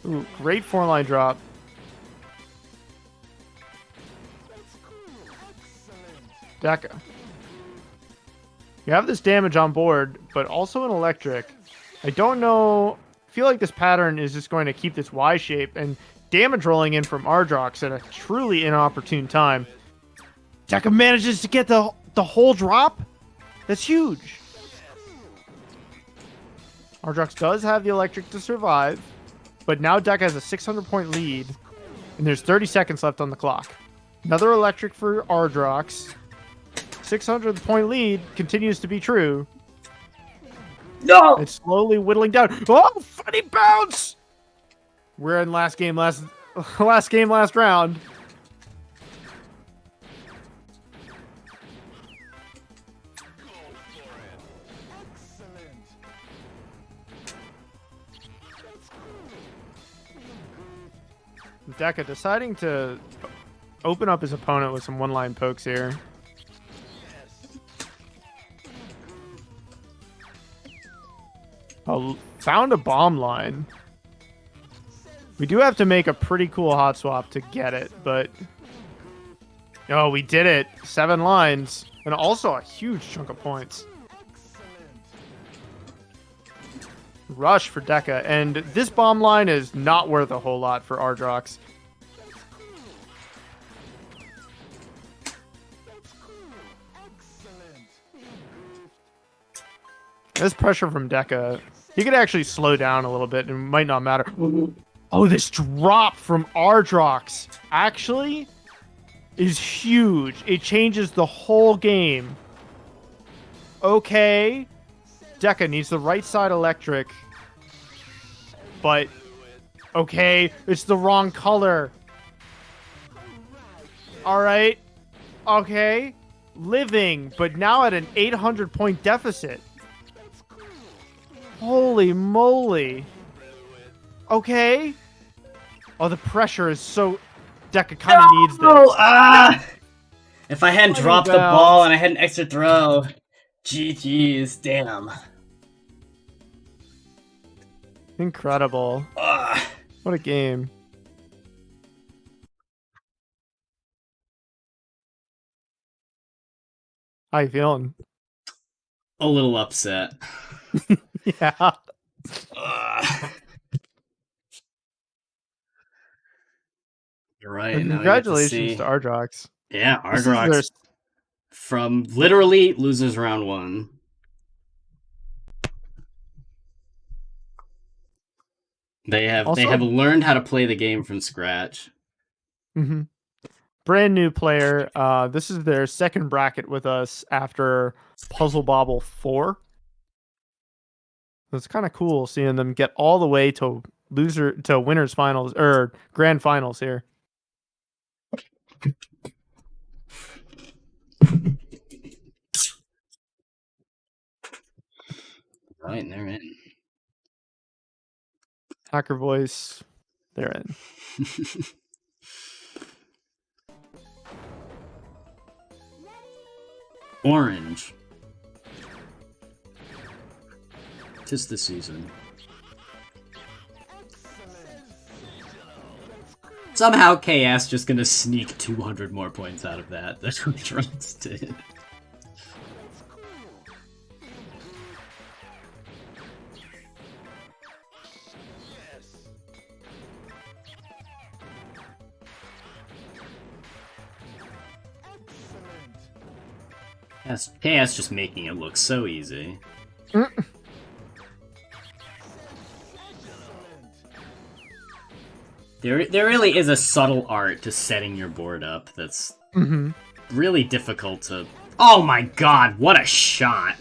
Ooh, great 4-line drop. Deka. You have this damage on board, but also an electric. I don't know. I feel like this pattern is just going to keep this Y shape, and damage rolling in from Ardrox at a truly inopportune time. Deka manages to get the whole drop? That's huge. Ardrox does have the electric to survive, but now Deka has a 600-point lead, and there's 30 seconds left on the clock. Another electric for Ardrox. 600-point lead continues to be true. No! It's slowly whittling down. Oh, funny bounce! We're in last game, last round. Deka deciding to open up his opponent with some one-line pokes here. Oh, found a bomb line. We do have to make a pretty cool hot swap to get it, but... Oh, we did it. 7 lines. And also a huge chunk of points. Rush for Deka. And this bomb line is not worth a whole lot for Ardrox. This pressure from Deka, he could actually slow down a little bit and it might not matter. Oh, this drop from Ardrox actually is huge. It changes the whole game. Okay. Deka needs the right side electric. But, okay, it's the wrong color. Alright. Okay. Living, but now at an 800-point deficit. Holy moly. Okay. Oh, the pressure is so... Deka kind of needs this. If I hadn't dropped the ball and I had an extra throw. GG's, damn. Incredible. What a game. How you feeling? A little upset. Yeah. You're right. And now congratulations to Ardrox. Yeah, Ardrox. From literally losers round 1. They have learned how to play the game from scratch. Mm-hmm. Brand new player. This is their second bracket with us after Puzzle Bobble 4. It's kind of cool seeing them get all the way to winners finals or grand finals here. Right, and they're in. Hacker voice, they're in. Orange. 'Tis the season. Somehow KS just gonna sneak 200 more points out of that. That's what Ratttz did. KS just making it look so easy. There really is a subtle art to setting your board up that's really difficult to... Oh my god, what a shot!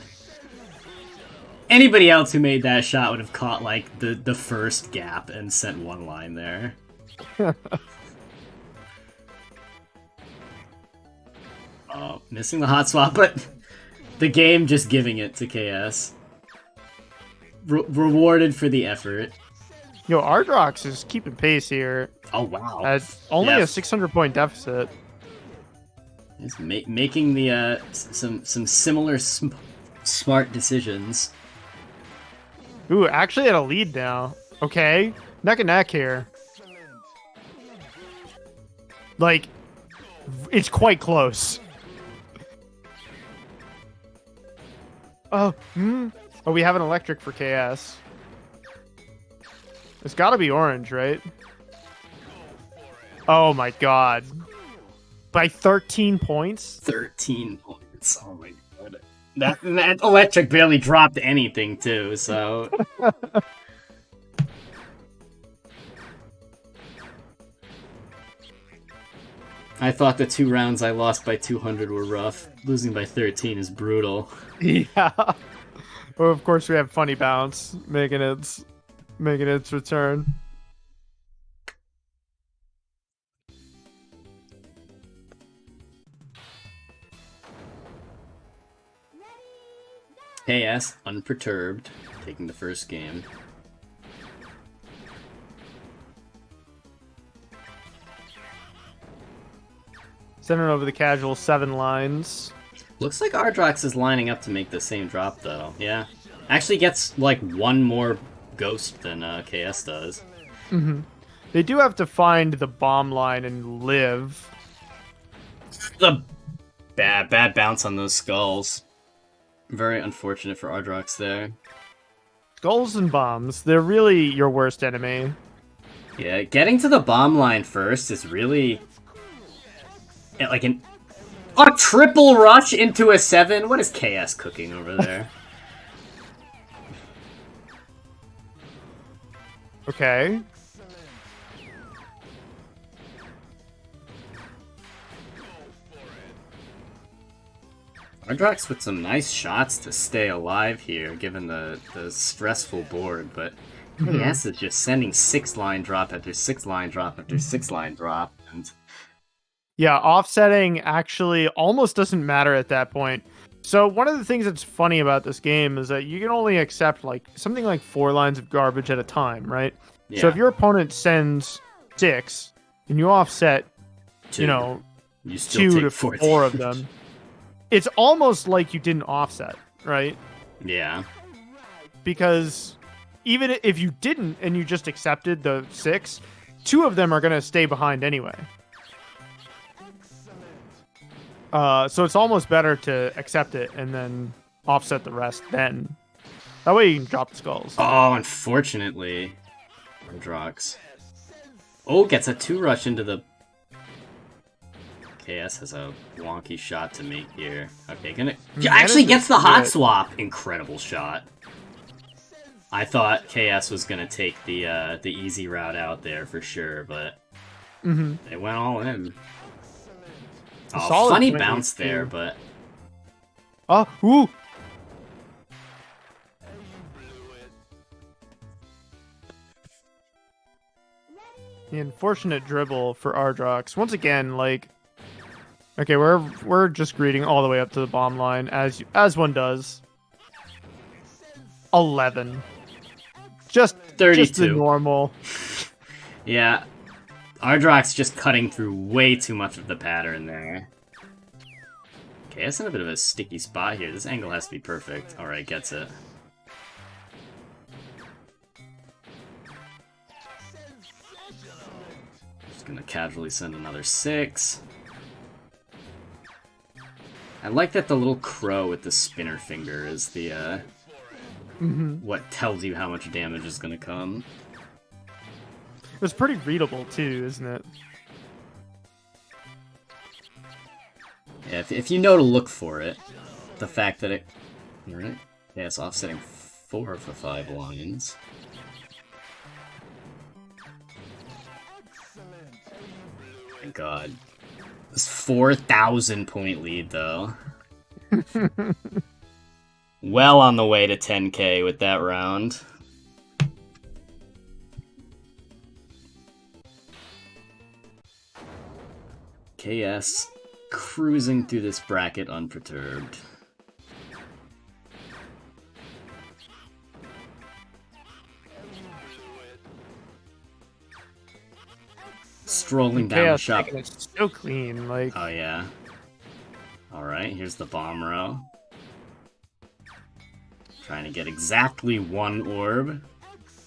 Anybody else who made that shot would have caught, like, the first gap and sent one line there. Oh, missing the hot swap, but the game just giving it to KS. Rewarded for the effort. Yo, Ardrox is keeping pace here. Oh, wow. At only a 600-point deficit. He's making the some similar smart decisions. Ooh, actually at a lead now. Okay, neck and neck here. Like, it's quite close. Oh, oh, we have an electric for KS. It's got to be orange, right? Oh my god. By 13 points? 13 points. Oh my god. That electric barely dropped anything too, so... I thought the 2 rounds I lost by 200 were rough. Losing by 13 is brutal. Yeah. Well, of course we have Funny Bounce making its return. KS, unperturbed, taking the first game. Sending over the casual 7 lines. Looks like Ardrox is lining up to make the same drop, though. Yeah. Actually gets, like, 1 more ghost than KS does. Mm-hmm. They do have to find the bomb line and live. The bad bounce on those skulls. Very unfortunate for Ardrox there. Skulls and bombs, they're really your worst enemy. Yeah, getting to the bomb line first is really... like a triple rush into a 7? What is KS cooking over there? Okay. Ardrox with some nice shots to stay alive here, given the stressful board, but KS is just sending 6-line drop after 6-line drop after 6-line drop, and... Yeah, offsetting actually almost doesn't matter at that point. So one of the things that's funny about this game is that you can only accept like something like 4 lines of garbage at a time, right? Yeah. So if your opponent sends 6 and you offset, 2. you know, You still 2 take to 4 4 of damage. them, it's almost like you didn't offset, right? Yeah. Because even if you didn't and you just accepted the 6, 2 of them are going to stay behind anyway. So it's almost better to accept it and then offset the rest then. That way you can drop the skulls. Oh, unfortunately. Ardrox. Oh, gets a 2 rush into the... KS has a wonky shot to make here. Okay, gonna... Actually gets the hot swap! Incredible shot. I thought KS was gonna take the easy route out there for sure, but... They went all in. Oh, funny bounce there, but... Oh, ooh! The unfortunate dribble for Ardrox. Once again, like... Okay, we're just greeting all the way up to the bomb line, as one does. 11. Just 32. Just the normal. Yeah. Ardrox just cutting through way too much of the pattern there. Okay, that's in a bit of a sticky spot here. This angle has to be perfect. Alright, gets it. Just gonna casually send another 6. I like that the little crow with the spinner finger is the, what tells you how much damage is gonna come. It's pretty readable too, isn't it? Yeah, if you know to look for it, the fact that it... Alright. Yeah, it's offsetting 4 of the 5 lines. My god. This 4,000 point lead, though. Well on the way to 10k with that round. KS cruising through this bracket unperturbed. Strolling down the shop. It's so clean, like... Oh, yeah. Alright, here's the bomb row. Trying to get exactly 1 orb.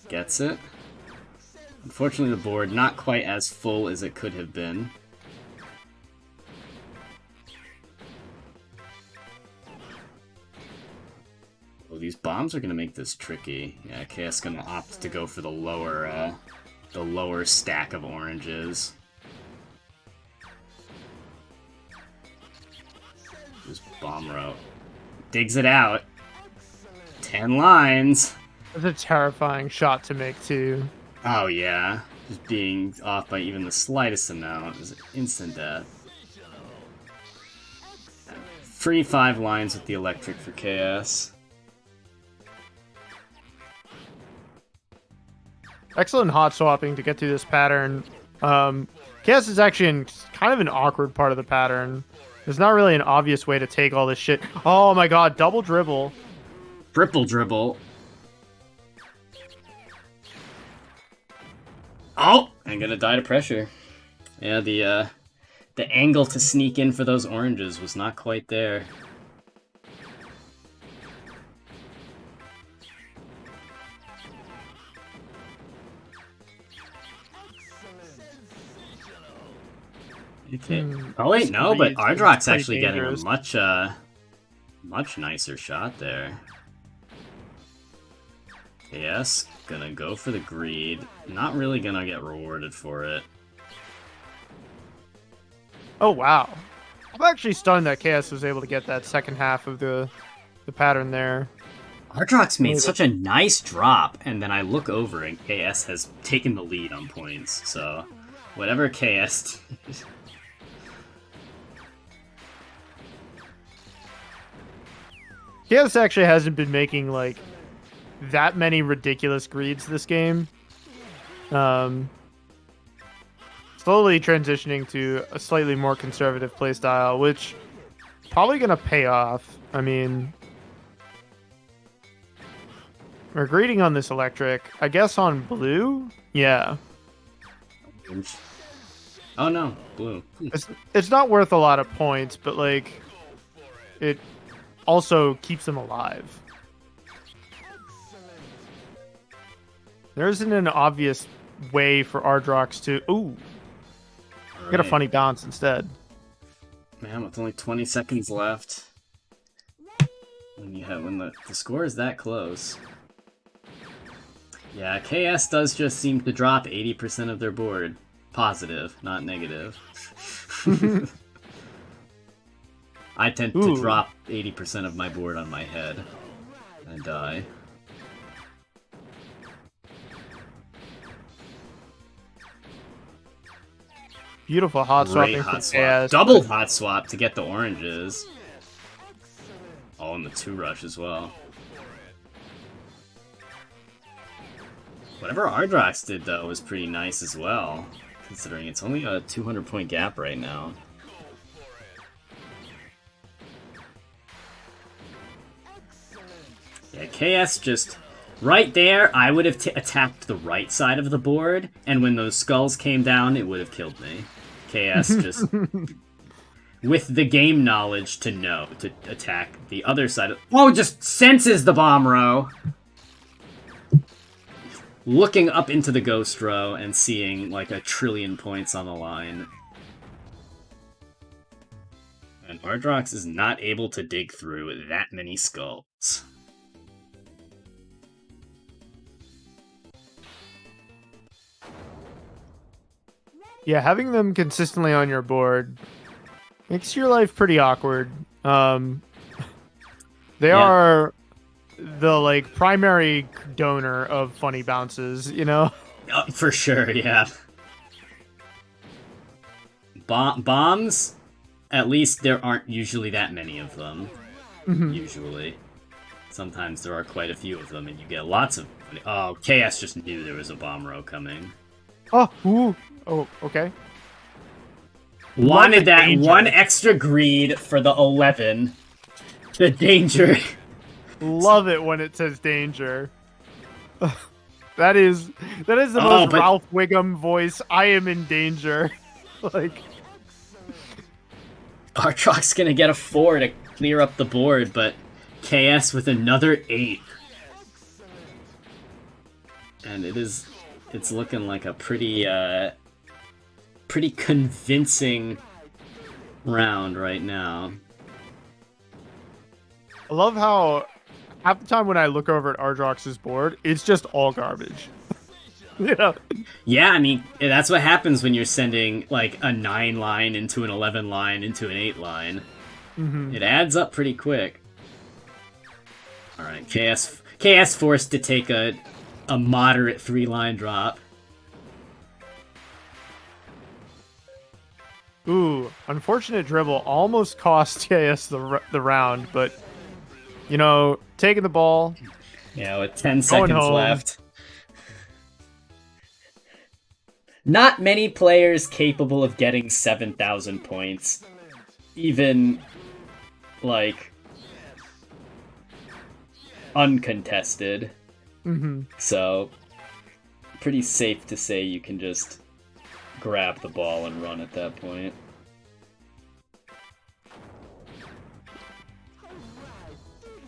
Gets it. Unfortunately, the board not quite as full as it could have been. these bombs are gonna make this tricky. Yeah, KS gonna opt to go for the lower stack of oranges. This bomb route digs it out. 10 lines. It's a terrifying shot to make too. Oh yeah, just being off by even the slightest amount is instant death. Free 5 lines with the electric for KS. Excellent hot swapping to get through this pattern. KS is actually in kind of an awkward part of the pattern. There's not really an obvious way to take all this shit. Oh my god, double dribble. Triple dribble. Oh, I'm gonna die to pressure. Yeah, the angle to sneak in for those oranges was not quite there. Okay. Oh wait, no, but Ardrox actually getting a much nicer shot there. Yes, gonna go for the greed. Not really gonna get rewarded for it. Oh wow. I'm actually stunned that KS was able to get that second half of the pattern there. Ardrox made such a nice drop, and then I look over and KS has taken the lead on points, so whatever KS did. KS actually hasn't been making like that many ridiculous greeds this game. Slowly transitioning to a slightly more conservative playstyle, which probably gonna pay off. I mean, we're greeting on this electric. I guess on blue? Yeah. Oh no, blue. It's not worth a lot of points, but like it also keeps them alive. There isn't an obvious way for Ardrox to get a funny bounce instead. Man, with only 20 seconds left, when the score is that close. Yeah, KS does just seem to drop 80% of their board. Positive, not negative. I tend to drop 80% of my board on my head and die. Beautiful hot swapping hot from swap. KS. Double hot swap to get the oranges. Oh, and the 2-rush as well. Whatever Ardrox did, though, was pretty nice as well, considering it's only a 200-point gap right now. Yeah, KS just... Right there, I would have attacked the right side of the board, and when those skulls came down, it would have killed me. KS just... with the game knowledge to know to attack the other side of... Oh, just senses the bomb row! Looking up into the ghost row and seeing like 1 trillion points on the line. And Ardrox is not able to dig through that many skulls. Yeah, having them consistently on your board makes your life pretty awkward. They are the like primary donor of funny bounces, you know? For sure, yeah. Bombs, at least there aren't usually that many of them. Usually. Sometimes there are quite a few of them, and you get lots of... Oh, KS just knew there was a bomb row coming. Oh, okay. Wanted that danger. 1 extra greed for the 11. The danger. Love it when it says danger. That is the most Ralph Wiggum voice. I am in danger. Like, Ardrox gonna get a 4 to clear up the board, but KS with another 8. And it's looking like a pretty convincing round right now. I love how half the time when I look over at Ardrox's board, it's just all garbage. Yeah, I mean, that's what happens when you're sending like a 9 line into an 11 line into an 8 line. It adds up pretty quick. Alright, KS forced to take a moderate 3-line drop. Ooh, unfortunate dribble almost cost KS the round, but taking the ball. Yeah, with 10 seconds home. left. Not many players capable of getting 7,000 points. Even, like, uncontested. So, pretty safe to say you can just grab the ball and run at that point.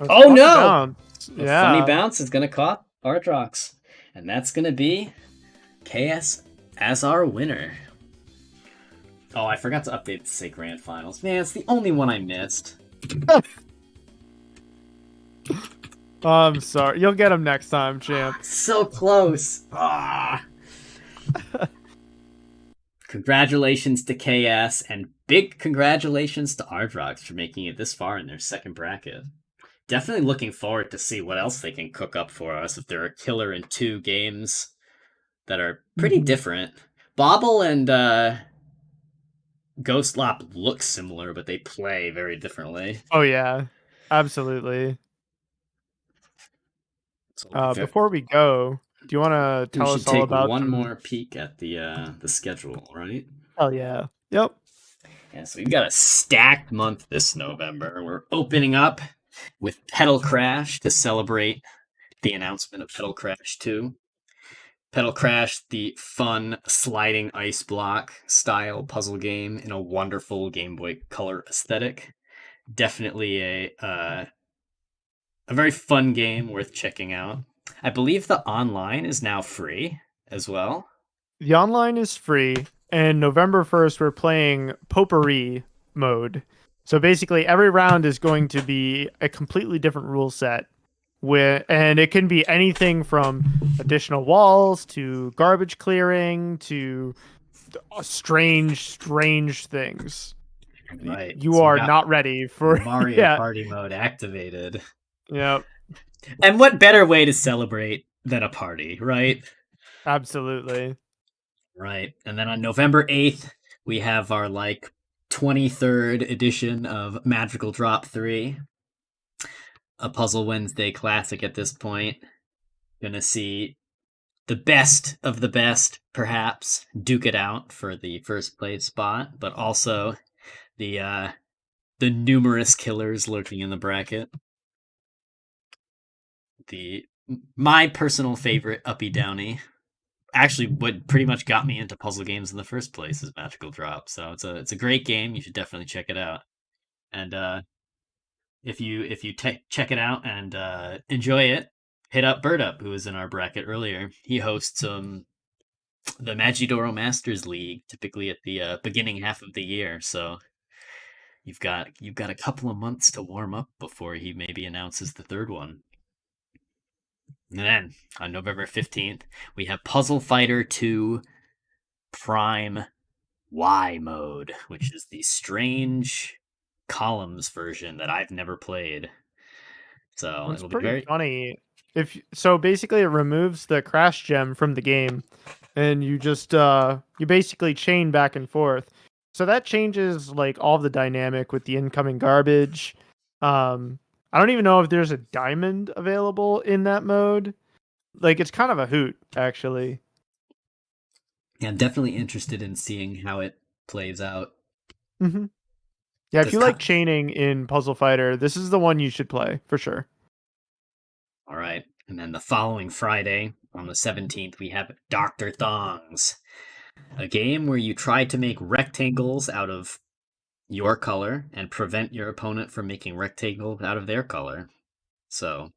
Oh no! A funny bounce is going to cost Ardrox. And that's going to be KS as our winner. Oh, I forgot to update the Say Grand Finals. Man, it's the only one I missed. I'm sorry. You'll get him next time, champ. So close. Ah. Congratulations to KS, and big congratulations to Ardrox for making it this far in their second bracket. Definitely looking forward to see what else they can cook up for us if they're a killer in 2 games that are pretty different. Bobble and Ghostlop look similar, but they play very differently. Oh yeah, absolutely. Before we go, do you want to tell us all about one more peek at the schedule, right? Oh yeah. Yep. Yeah, so we've got a stacked month this November. We're opening up with Pedal Crash to celebrate the announcement of Pedal Crash 2. Pedal Crash, the fun sliding ice block style puzzle game in a wonderful Game Boy Color aesthetic. Definitely a very fun game worth checking out. I believe the online is now free as well. The online is free, and November 1st we're playing Potpourri mode. So basically every round is going to be a completely different rule set. And it can be anything from additional walls to garbage clearing to strange things. Right. You are not ready for Mario Party mode activated. Yep. And what better way to celebrate than a party, right? Absolutely. Right. And then on November 8th, we have our 23rd edition of Magical Drop 3. A Puzzle Wednesday classic at this point. Gonna see the best of the best, perhaps, duke it out for the first place spot, but also the numerous killers lurking in the bracket. My personal favorite, Uppy Downy, actually what pretty much got me into puzzle games in the first place is Magical Drop. So it's a great game. You should definitely check it out. And if you check it out and enjoy it, hit up Bird Up, who was in our bracket earlier. He hosts the Magidoro Masters League, typically at the beginning half of the year. So you've got a couple of months to warm up before he maybe announces the third one. And then on November 15th, we have Puzzle Fighter 2 Prime Y mode, which is the strange columns version that I've never played. So it's it'll pretty be very funny. So basically it removes the crash gem from the game, and you just you basically chain back and forth. So that changes all the dynamic with the incoming garbage. I don't even know if there's a diamond available in that mode. It's kind of a hoot, actually. Yeah, I'm definitely interested in seeing how it plays out. Mm-hmm. Yeah, if you like chaining in Puzzle Fighter, this is the one you should play, for sure. All right. And then the following Friday, on the 17th, we have Dr. Thongs, a game where you try to make rectangles out of your color and prevent your opponent from making rectangles out of their color. So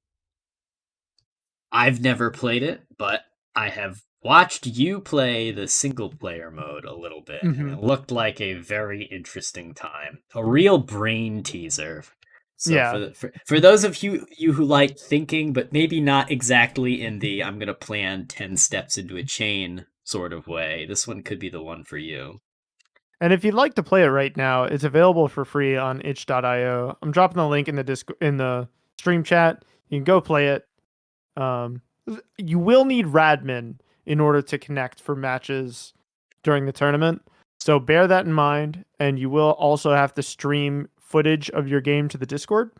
I've never played it, but I have watched you play the single player mode a little bit, and it looked like a very interesting time. A real brain teaser So Yeah. for those of you who like thinking, but maybe not exactly in the I'm gonna plan 10 steps into a chain sort of way, this one could be the one for you. And if you'd like to play it right now, it's available for free on itch.io. I'm dropping the link in the stream chat. You can go play it. You will need Radmin in order to connect for matches during the tournament. So bear that in mind, and you will also have to stream footage of your game to the Discord,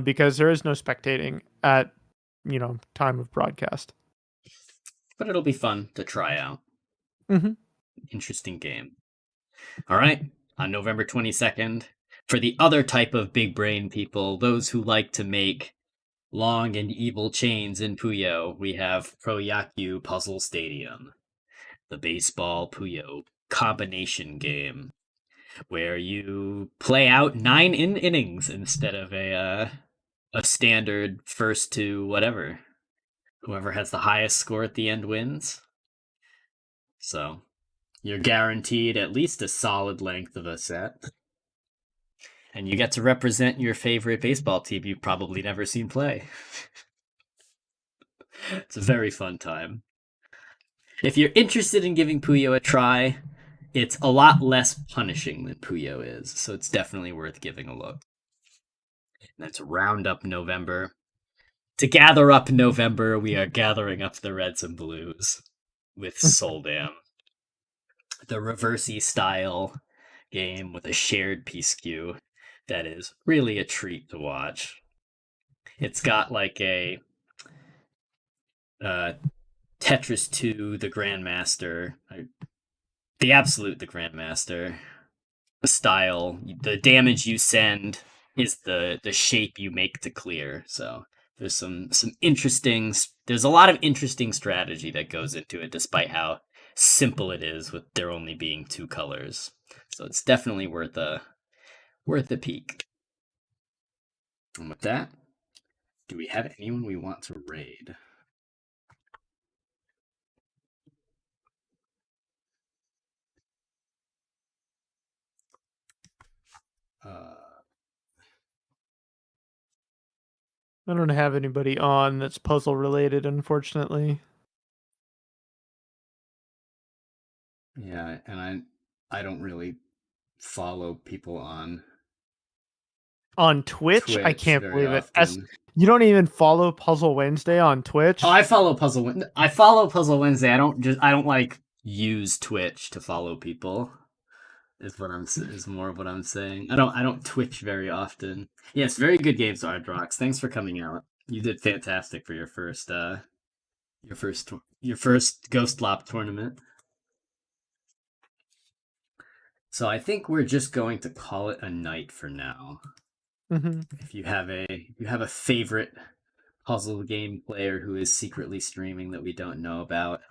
because there is no spectating at time of broadcast. But it'll be fun to try out. Mm-hmm. Interesting game. All right, on November 22nd, for the other type of big brain people, those who like to make long and evil chains in Puyo, we have Proyaku Puzzle Stadium, the baseball Puyo combination game, where you play out 9 innings instead of a standard first to whatever. Whoever has the highest score at the end wins. So you're guaranteed at least a solid length of a set. And you get to represent your favorite baseball team you've probably never seen play. It's a very fun time. If you're interested in giving Puyo a try, it's a lot less punishing than Puyo is, so it's definitely worth giving a look. And that's round up November. To gather up November, we are gathering up the reds and blues with Soldam, the reversey style game with a shared piece queue that is really a treat to watch. It's got like a Tetris 2, the Grandmaster, the Absolute, the Grandmaster style. The damage you send is the shape you make to clear. So there's some interesting. There's a lot of interesting strategy that goes into it, despite how simple it is with there only being 2 colors. So it's definitely worth a peek. And with that, do we have anyone we want to raid? I don't have anybody on that's puzzle related, unfortunately. Yeah, and I don't really follow people on Twitch. I can't very believe it. often. You don't even follow Puzzle Wednesday on Twitch? Oh, I follow Puzzle Wednesday. I don't like use Twitch to follow people. Is more of what I'm saying. I don't Twitch very often. Yes, very good games, Ardrox. Thanks for coming out. You did fantastic for your first Ghostlop tournament. So I think we're just going to call it a night for now. Mm-hmm. If you have a favorite puzzle game player who is secretly streaming that we don't know about,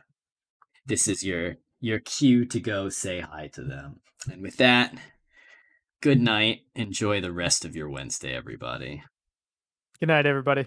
this is your cue to go say hi to them. And with that, good night. Enjoy the rest of your Wednesday, everybody. Good night, everybody.